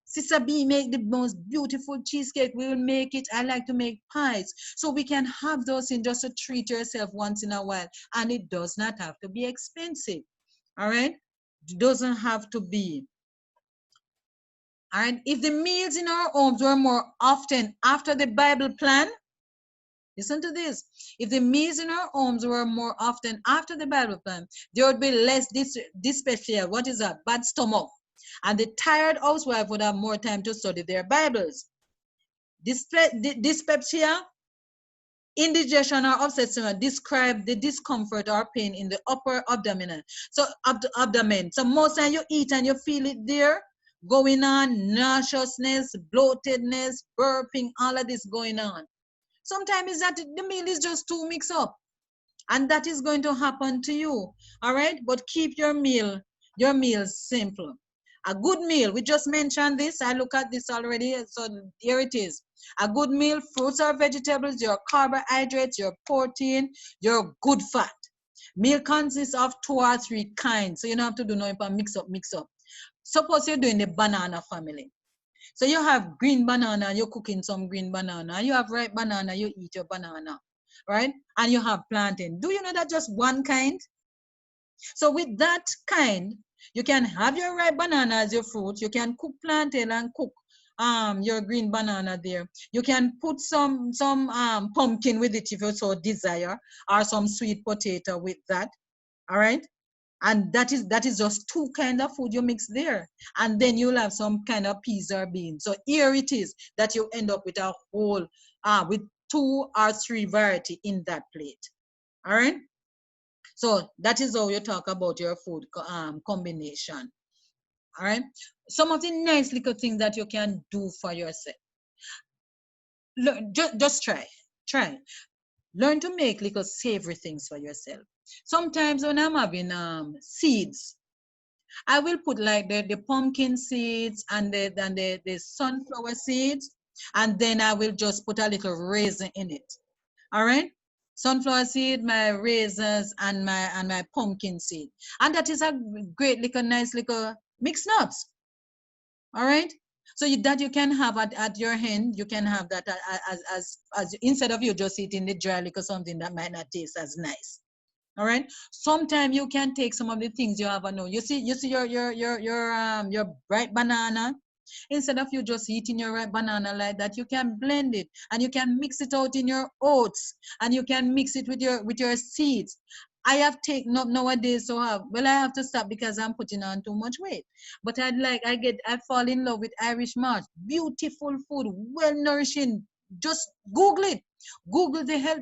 Sister B make the most beautiful cheesecake. We will make it. I like to make pies. So we can have those things just to treat yourself once in a while. And it does not have to be expensive, all right? It doesn't have to be. And if the meals in our homes were more often after the Bible plan, listen to this. If the meals in our homes were more often after the Bible plan, there would be less dyspepsia. What is that? Bad stomach. And the tired housewife would have more time to study their Bibles. Dyspepsia, indigestion, or upset describe the discomfort or pain in the upper abdomen. So abdomen. So most time you eat and you feel it there going on, nauseousness, bloatedness, burping, all of this going on. Sometimes is that the meal is just too mixed up, and that is going to happen to you. All right, but keep your meals simple. A good meal, we just mentioned this. I look at this already, so here it is. A good meal, fruits or vegetables, your carbohydrates, your protein, your good fat. Meal consists of 2 or 3 kinds, so you don't have to do no mix up. Suppose you're doing the banana family. So you have green banana, you're cooking some green banana. You have ripe banana, you eat your banana, right? And you have plantain. Do you know that just one kind? So with that kind, you can have your ripe banana as your fruit. You can cook plantain and cook your green banana there. You can put some pumpkin with it if you so desire, or some sweet potato with that, all right? And that is just 2 kinds of food you mix there. And then you'll have some kind of peas or beans. So here it is that you end up with a whole, with 2 or 3 variety in that plate. All right? So that is how you talk about your food combination. All right? Some of the nice little things that you can do for yourself. Just try. Learn to make little savory things for yourself. Sometimes when I'm having seeds, I will put like the pumpkin seeds and the sunflower seeds, and then I will just put a little raisin in it. All right? Sunflower seed, my raisins, and my pumpkin seed. And that is a great little nice little mixed nuts. All right? So that you can have at your hand, you can have that as instead of you just eating the dry liquor, something that might not taste as nice. All right. Sometimes you can take some of the things you have. You see your bright banana. Instead of you just eating your ripe banana like that, you can blend it and you can mix it out in your oats, and you can mix it with your seeds. I have taken up nowadays, so I have to stop because I'm putting on too much weight. But I fall in love with Irish Moss. Beautiful food, well nourishing. Just Google it. Google the health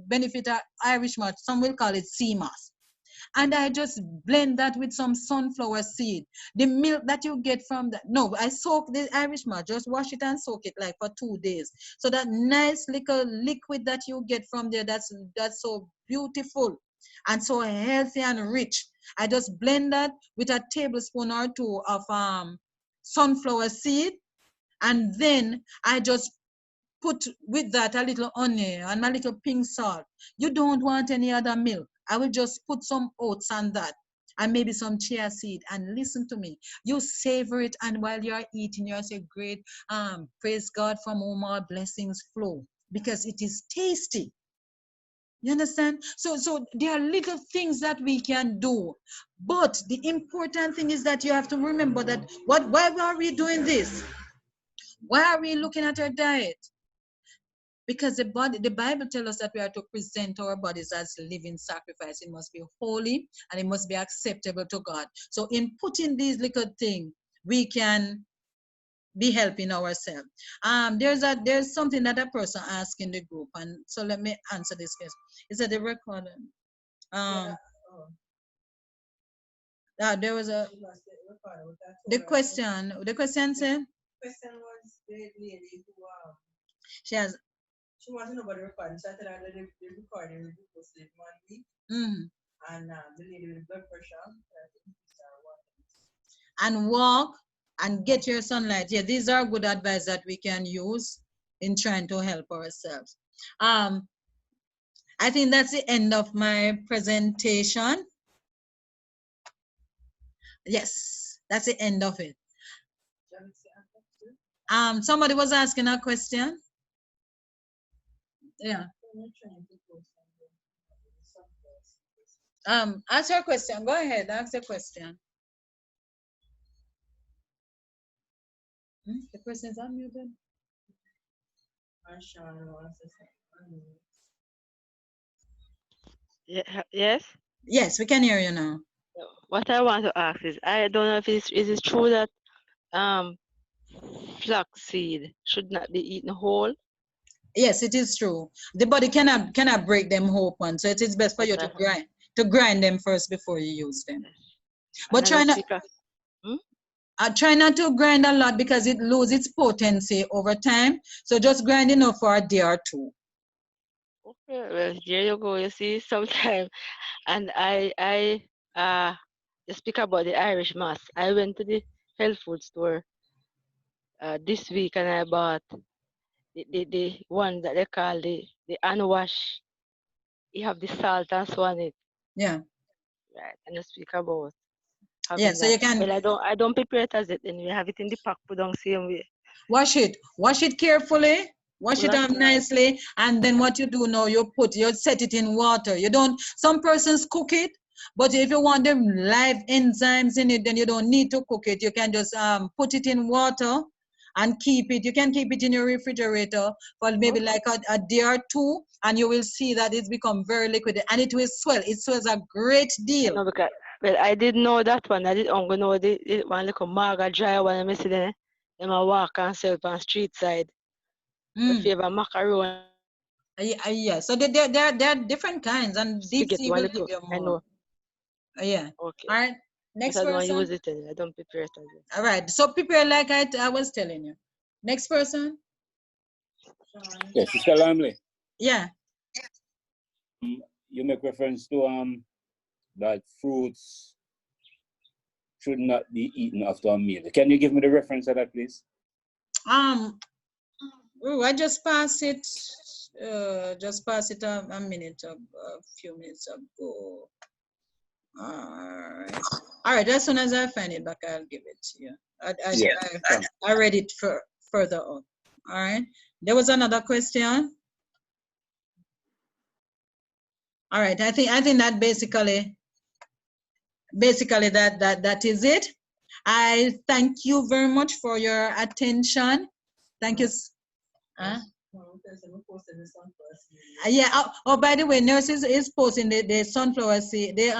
benefit of Irish Moss. Some will call it sea moss. and I just blend that with some sunflower seed. The milk that you get from that, no, I soak the Irish malt, just wash it and soak it like for 2 days. So that nice little liquid that you get from there, that's so beautiful and so healthy and rich. I just blend that with a tablespoon or 2 of sunflower seed, and then I just put with that a little honey and a little pink salt. You don't want any other milk. I will just put some oats on that and maybe some chia seed, and listen to me. You savor it, and while you're eating, you say, great, praise God from whom all blessings flow, because it is tasty. You understand? So there are little things that we can do. But the important thing is that you have to remember that why are we doing this? Why are we looking at our diet? Because the Bible tells us that we are to present our bodies as living sacrifice. It must be holy and it must be acceptable to God. So in putting these little things, we can be helping ourselves. There's something that a person asked in the group, and so let me answer this question. Is that the record? There was the question said. The question was the lady who she wants to know about the recording. So I told her that the recording will be posted 1 week. And the lady with blood pressure, and walk and get your sunlight. Yeah, these are good advice that we can use in trying to help ourselves. I think that's the end of my presentation. Yes, that's the end of it. Somebody was asking a question. Yeah. Ask your question. Go ahead. Ask your question. The person is unmuted. Yes? Yes, we can hear you now. What I want to ask is, I don't know if is it true that flaxseed should not be eaten whole? Yes, it is true. The body cannot break them open, so it is best for you to grind them first before you use them. But try not to grind a lot, because it loses its potency over time. So just grind enough for a day or 2. Okay, well, there you go. You see, sometimes, and I just speak about the Irish Moss. I went to the health food store this week, and I bought the one that they call the unwash. You have the salt and so on it. Yeah. Right, and I speak about having yeah. So that. you can. Well, I don't prepare it as it, and we have it in the pack put down same way. Wash it carefully. Wash it up nicely, and then what you do now, you set it in water. You don't. Some persons cook it, but if you want them live enzymes in it, then you don't need to cook it. You can just put it in water and keep it. You can keep it in your refrigerator for maybe like a day or 2, and you will see that it's become very liquid, and it will swell. It swells a great deal. No, because well, I didn't know that one. I didn't know the one like a maga dry one. I see them a walk and sell on street side. My favorite macaron. Yeah. So there are different kinds, and deep sea will give you more. I know. Yeah. Okay. All right. Next person. person. I don't use it. I don't prepare it. All right. So prepare like I was telling you. Next person. Yes, Sister Lamley. Yeah. You make reference to that fruits should not be eaten after a meal. Can you give me the reference of that, please? I just passed it. Just pass it a few minutes ago. All right. As soon as I find it back, I'll give it to you. I read it further on. All right. There was another question. All right. I think that basically that is it. I thank you very much for your attention. Thank you. Yeah. Oh, by the way, nurses is posting the sunflower seed, the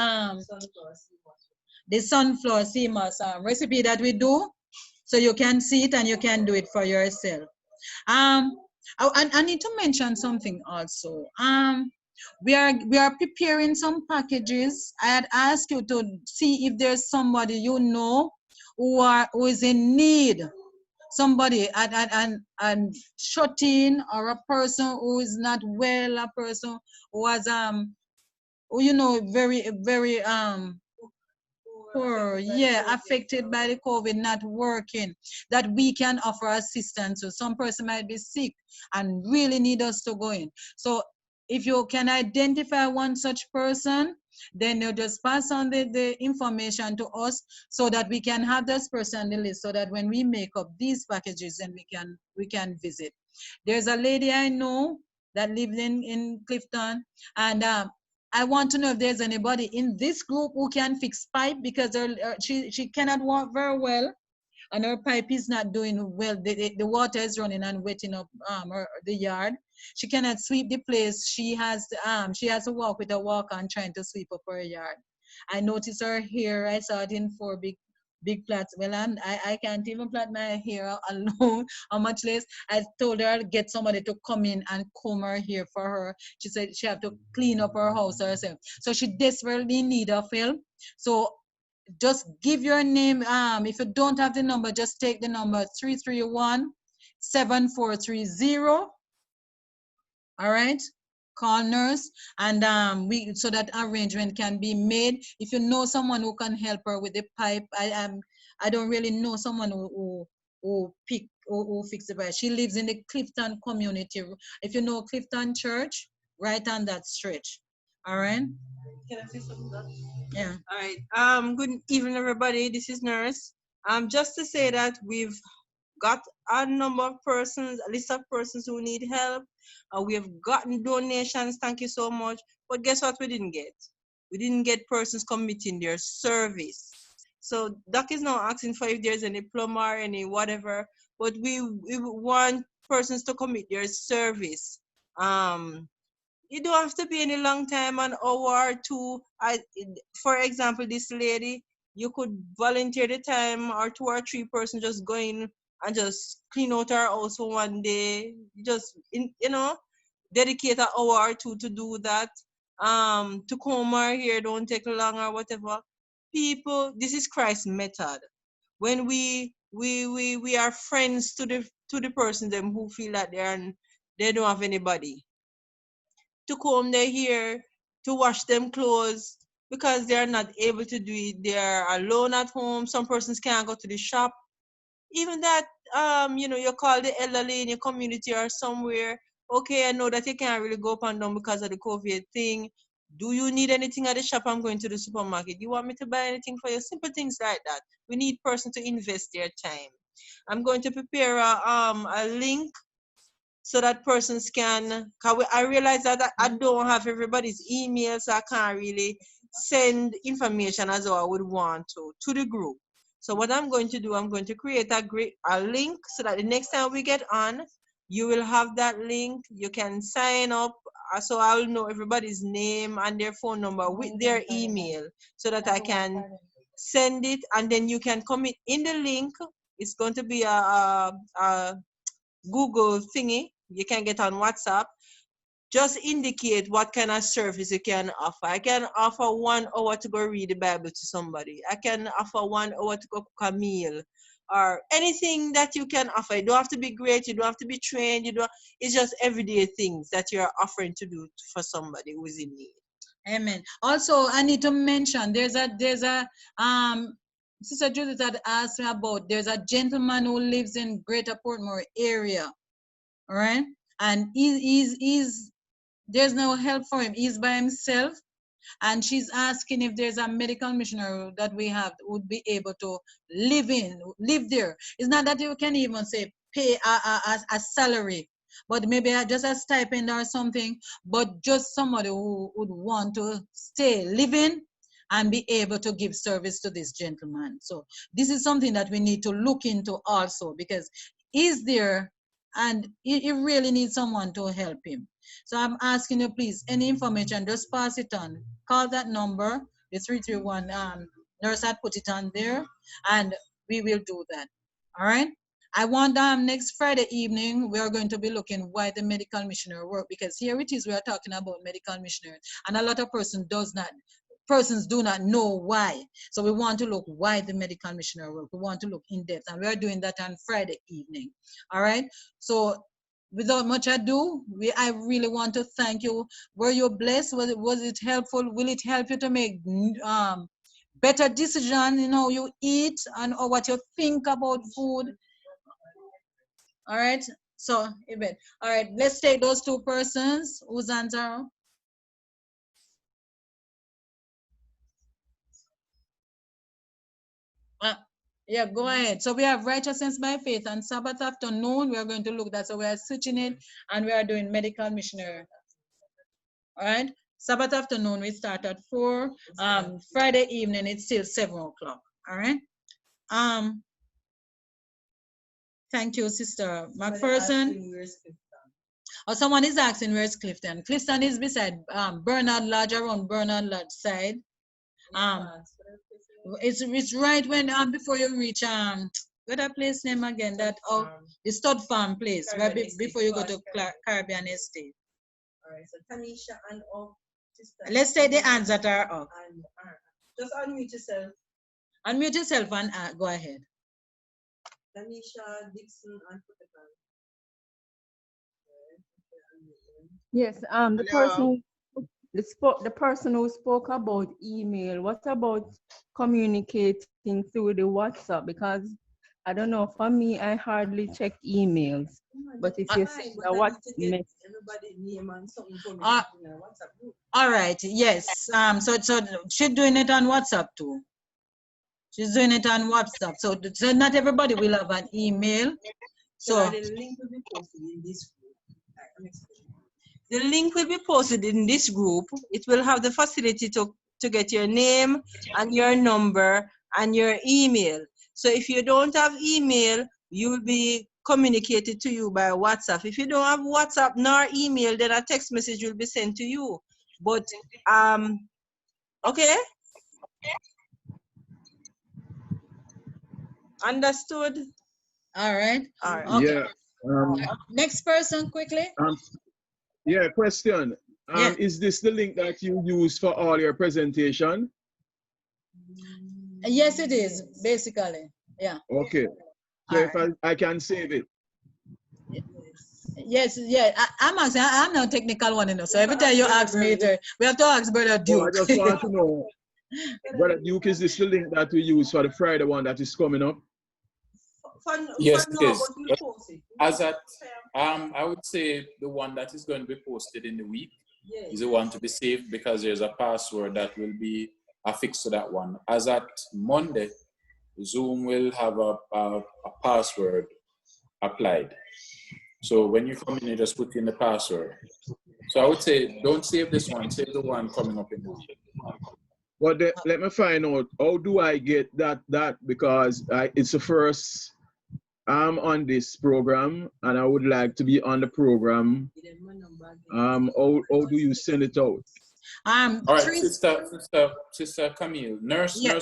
sunflower seed mass recipe that we do, so you can see it and you can do it for yourself. I need to mention something also. We are preparing some packages. I had asked you to see if there's somebody you know who is in need. Somebody and shut in, or a person who is not well, a person who has who, you know, very poor, yeah, affected by the COVID, not working, that we can offer assistance to. Some person might be sick and really need us to go in. So if you can identify one such person, then you just pass on the information to us so that we can have this person on the list, so that when we make up these packages, then we can visit. There's a lady I know that lives in Clifton, and I want to know if there's anybody in this group who can fix pipe, because she cannot walk very well, and her pipe is not doing well. The water is running and wetting up the yard. She cannot sweep the place. She has to walk with a walker and trying to sweep up her yard. I noticed her hair. I saw it in 4 big plaits. Well, I can't even plait my hair alone. How much less? I told her I'd get somebody to come in and comb her hair for her. She said she have to clean up her house herself. So she desperately need of help. So just give your name. If you don't have the number, just take the number 331-7430. All right. Call nurse, and so that arrangement can be made. If you know someone who can help her with the pipe, I don't really know someone who fix the pipe. She lives in the Clifton community. If you know Clifton Church, right on that stretch. All right. Can I say something? Yeah. All right. Good evening, everybody. This is Nurse. Just to say that we've got a number of persons, a list of persons who need help. We have gotten donations. Thank you so much. But guess what we didn't get? We didn't get persons committing their service. So Doc is now asking for if there's any plumber, any whatever. But we want persons to commit their service. You don't have to be any long time, an hour or two. For example, this lady, you could volunteer the time, or 2 or 3 persons just go in and just clean out our house for one day. Just, dedicate an hour or two to do that. To comb our hair don't take long or whatever. People, this is Christ's method. When we are friends to the person them who feel that they don't have anybody to comb their hair, to wash them clothes, because they're not able to do it. They're alone at home. Some persons can't go to the shop. Even that, you call the elderly in your community or somewhere. Okay, I know that you can't really go up and down because of the COVID thing. Do you need anything at the shop? I'm going to the supermarket. You want me to buy anything for you? Simple things like that. We need person to invest their time. I'm going to prepare a link so that persons can, I realize that I don't have everybody's email, so I can't really send information as I would want to the group. So what I'm going to do, I'm going to create a link so that the next time we get on, you will have that link. You can sign up, so I'll know everybody's name and their phone number with their email, so that I can send it, and then you can commit in the link. It's going to be a Google thingy. You can get on WhatsApp. Just indicate what kind of service you can offer. I can offer 1 hour to go read the Bible to somebody. I can offer 1 hour to go cook a meal, or anything that you can offer. You don't have to be great. You don't have to be trained. It's just everyday things that you're offering to do for somebody who is in need. Amen. Also, I need to mention there's a Sister Judith had asked me about, there's a gentleman who lives in Greater Portmore area. All right, and there's no help for him. He's by himself, and she's asking if there's a medical missionary that we have would be able to live there. It's not that you can even say pay a salary, but maybe just a stipend or something, but just somebody who would want to stay living and be able to give service to this gentleman. So this is something that we need to look into also, because he's there and he really needs someone to help him. So I'm asking you, please, any information, just pass it on. Call that number, the 331. Nurse had put it on there, and we will do that. All right? I want next Friday evening, we are going to be looking why the medical missionary work, because here it is, we are talking about medical missionary, and a lot of persons do not know why. So we want to look why the medical missionary work. We want to look in depth, and we are doing that on Friday evening. All right. So without much ado, I really want to thank you. Were you blessed? Was it helpful? Will it help you to make better decision? You know, you eat and or what you think about food. All right. So, Ibet. All right. Let's take those two persons. Who's answer? Yeah, go ahead. So we have righteousness by faith, and Sabbath afternoon we are going to look that. So we are switching it, and we are doing medical missionary. All right. Sabbath afternoon we start at 4. Friday evening it's still 7 o'clock. All right. Thank you, Sister McPherson. Oh, someone is asking where's Clifton. Clifton is beside Bernard Lodge, around Bernard Lodge side. It's right when before you reach what that place name again? That the Stud Farm place, right before you go to Caribbean Estate. All right, so Tanisha and Let's take the hands that are up. Just unmute yourself. Unmute yourself and go ahead. Tanisha, Dixon, and Putakan. Yes, the person who spoke about email, what about communicating through the WhatsApp? Because I don't know, for me, I hardly check emails. But if you send a WhatsApp message. Everybody name and something for me in a WhatsApp group. All right, yes. So she's doing it on WhatsApp too. She's doing it on WhatsApp. So not everybody will have an email. So the link will be posted in this group. The link will be posted in this group. It will have the facility to get your name and your number and your email. So if you don't have email, you will be communicated to you by WhatsApp. If you don't have WhatsApp nor email, then a text message will be sent to you. But okay? Understood? All right. All right. Okay. Yeah. Next person, quickly. Yeah, question. Is this the link that you use for all your presentation? Yes, it is, basically. Yeah. Okay. So if I can save it. Yes, yeah. I'm not technical one, so every time you ask me, we have to ask Brother Duke. I just want to know, Brother Duke, is this the link that we use for the Friday one that is coming up? Yes, it is. As at, I would say the one that is going to be posted in the week is the one to be saved, because there's a password that will be affixed to that one. As at Monday, Zoom will have a password applied. So when you come in, you just put in the password. So I would say, don't save this one, save the one coming up in the week. But let me find out, how do I get that because it's the first I'm on this program and I would like to be on the program. How do you send it out? All right, Sister Camille, nurse now.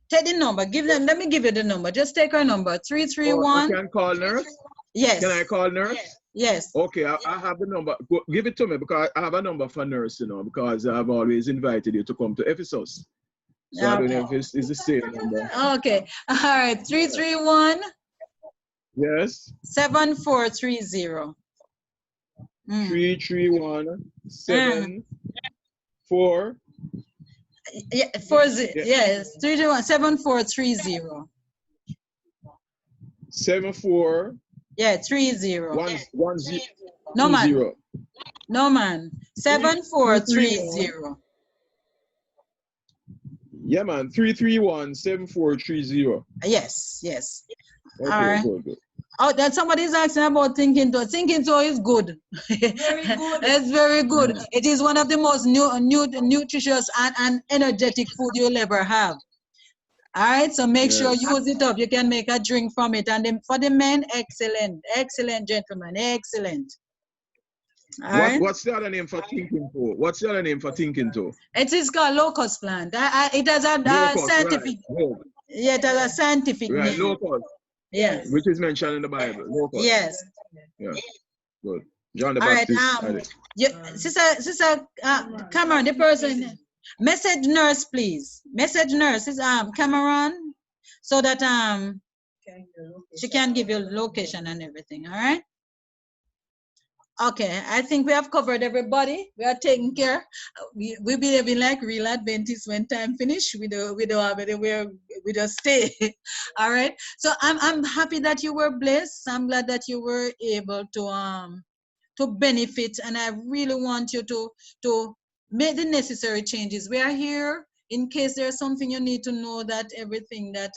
Take the number. Let me give you the number. Just take her number. 331. I can call nurse? Yes. Can I call nurse? Yes. Okay, I have the number. Give it to me, because I have a number for nurse, because I've always invited you to come to Ephesus. So I don't know if it's the same number. Okay. All right. 331. Yes. 7430. 331 74. Yeah, yes. 331 7430. 74. Yeah, 30. 10. No man. No man. 7430. Yeah, man. 331 7430. Yes, yes. Okay, all right. Good. Oh, that somebody's asking about thinking toe. Thinking toe is good. Very good. It's very good. It is one of the most nutritious and energetic food you'll ever have. All right, so make sure you use it up. You can make a drink from it. And then for the men, excellent, gentlemen, excellent. What's the other name for thinking toe? It is called locust plant. It has a scientific. Right. Yeah, it has a scientific name. Locust. Yes. Which is mentioned in the Bible. Locust. Yes. Yeah. Good. John the All right. Baptist. Sister Cameron, the person, message nurse, please. Message nurse is Cameron, so that she can give you location and everything. All right. Okay, I think we have covered everybody. We are taking care. We believe in like real Adventists. When time finish, we don't have anywhere. We just stay. All right. So I'm happy that you were blessed. I'm glad that you were able to benefit, and I really want you to make the necessary changes. We are here in case there's something you need to know, that everything that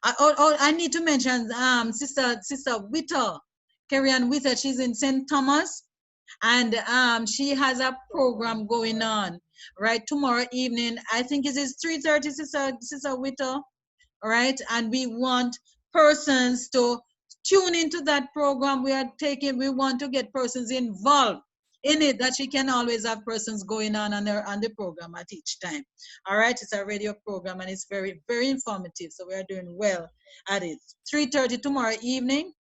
I need to mention Sister Witter. Carrie-Ann Witter, she's in St. Thomas, and she has a program going on right tomorrow evening. I think it is 3:30, Sister Witter, right? And we want persons to tune into that program. We want to get persons involved in it, that she can always have persons going on the program at each time. All right, it's a radio program and it's very, very informative. So we are doing well at it. 3:30 tomorrow evening.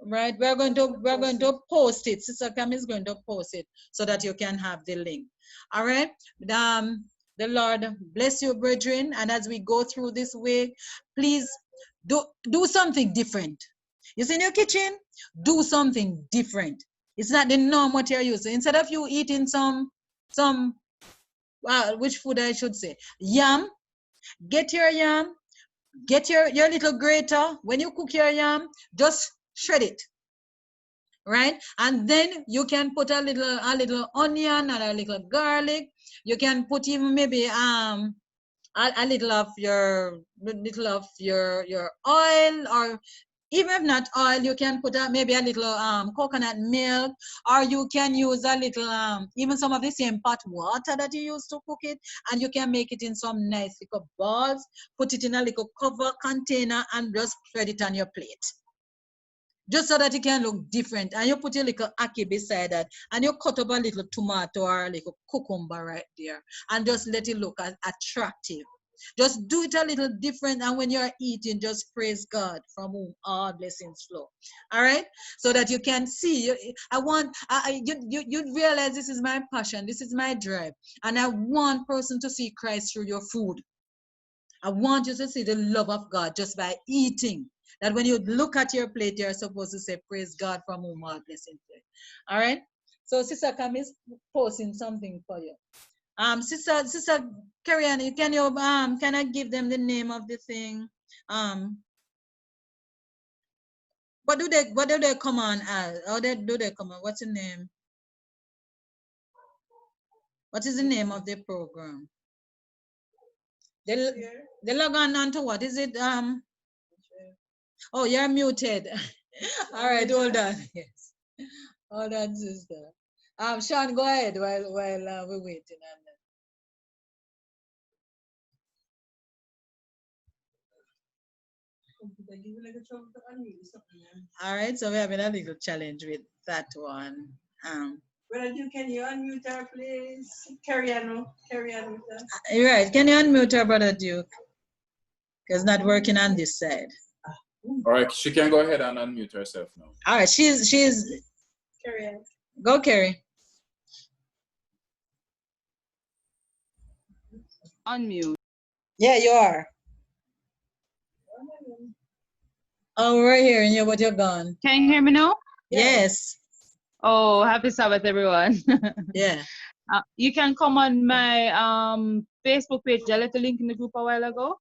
Right, we're going to post it. Sister Cam is going to post it so that you can have the link. All right. The Lord bless you, brethren. And as we go through this week, please do something different. You see, in your kitchen, do something different. It's not the norm what you're using. Instead of you eating which food I should say, yam, get your yam, get your little grater. When you cook your yam, just shred it, right? And then you can put a little onion and a little garlic. You can put even maybe a little of your oil, or even if not oil, you can put maybe a little coconut milk, or you can use a little even some of the same pot water that you use to cook it, and you can make it in some nice little balls, put it in a little cover container, and just spread it on your plate, just so that it can look different. And you put a little ackee beside that, and you cut up a little tomato or a little cucumber right there, and just let it look attractive. Just do it a little different, and when you're eating, just praise God, from whom all blessings flow. All right, so that you can see. You realize this is my passion, this is my drive, and I want person to see Christ through your food. I want you to see the love of God just by eating. That when you look at your plate, you're supposed to say, praise God, from whom all blessings flow. All right. So Sister Cam is posting something for you. Sister Carrie-Ann, can I give them the name of the thing? What do they come on as? How do they come on? What's the name? What is the name of the program? They log on to what is it? Oh, you're muted. All right, hold on. Yes, hold on, sister. Sean, go ahead while we're waiting on that. All right, so we're having a little challenge with that one. Brother Duke, can you unmute her, please? Carrie-Ann with us. Right, can you unmute her, Brother Duke? Because it's not working on this side. All right, she can go ahead and unmute herself now. All right, she's Carrie-Ann. Go, Carrie. Unmute. Yeah, you are. Oh, we're hearing you, but you're gone. Can you hear me now? Yes. Oh, happy Sabbath, everyone. Yeah. You can come on my Facebook page. I left a link in the group a while ago.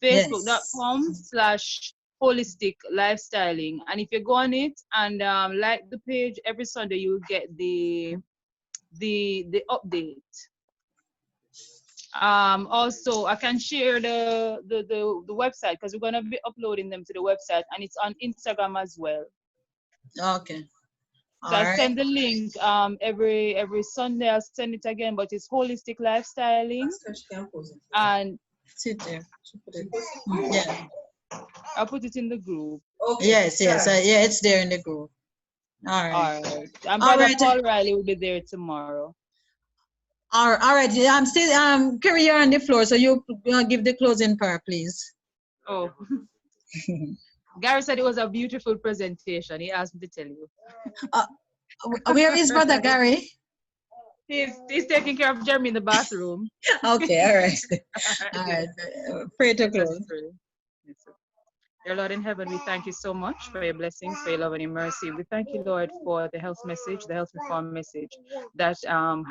Facebook.com/holistic lifestyling. And if you go on it and like the page, every Sunday you'll get the update. Also, I can share the website, because we're gonna be uploading them to the website, and it's on Instagram as well. Okay. So I send the link every Sunday. I'll send it again, but it's holistic lifestyling. And sit there. Yeah. I'll put it in the group. Okay. Yes. Yeah, it's there in the group. All right. All right. And Brother Paul Riley will be there tomorrow. All right. I'm still Carrie, you're on the floor, so you give the closing prayer, please. Oh. Gary said it was a beautiful presentation. He asked me to tell you. Where is Brother Gary? He's taking care of Jeremy in the bathroom. Okay, all right. All right. Pray to close. Dear Lord in heaven, we thank you so much for your blessings, for your love and your mercy. We thank you, Lord, for the health message, the health reform message that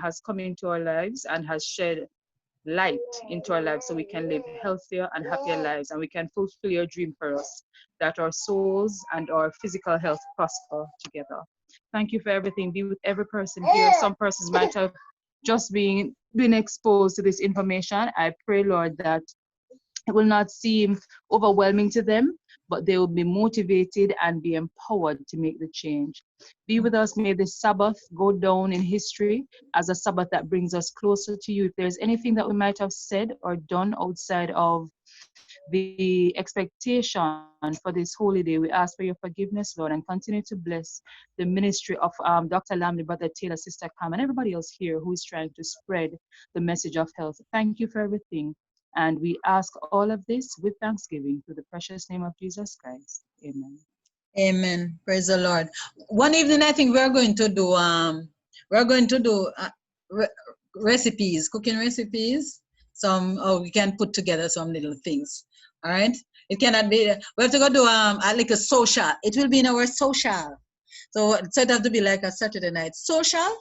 has come into our lives and has shed light into our lives so we can live healthier and happier lives, and we can fulfill your dream for us, that our souls and our physical health prosper together. Thank you for everything. Be with every person here. Some persons might have just been exposed to this information. I pray, Lord, that it will not seem overwhelming to them, but they will be motivated and be empowered to make the change. Be with us. May this Sabbath go down in history as a Sabbath that brings us closer to you. If there's anything that we might have said or done outside of the expectation for this holy day, we ask for your forgiveness, Lord, and continue to bless the ministry of Dr. Lamley, Brother Taylor, Sister Cam, and everybody else here who is trying to spread the message of health. Thank you for everything. And we ask all of this with thanksgiving through the precious name of Jesus Christ. Amen. Amen. Praise the Lord. One evening, I think we're going to do recipes, cooking recipes. We can put together some little things. All right. It cannot be. We have to go do like a social. It will be in our social. So it have to be like a Saturday night social.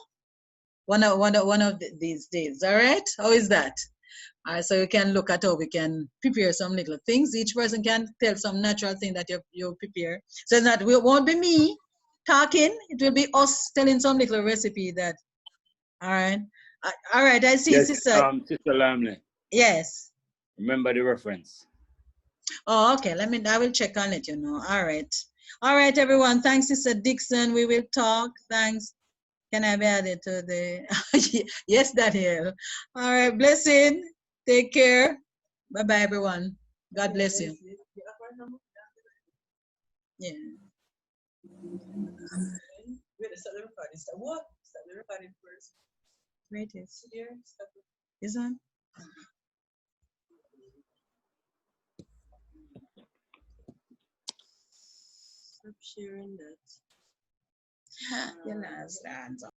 One of these days. All right. How is that? So you can look at how we can prepare some little things. Each person can tell some natural thing that you prepare. So that it won't be me talking. It will be us telling some little recipe that. All right. All right. I see, yes, Sister. Sister Lamley. Yes. Remember the reference. Oh, okay. I will check and let you know. All right. All right, everyone. Thanks, Sister Dixon. We will talk. Thanks. Can I be added to the? Yes, Daniel. All right. Blessing. Take care. Bye-bye, everyone. God bless you. Yeah. What? Start the recording first. Wait, is on? Stop sharing that. Your last answer.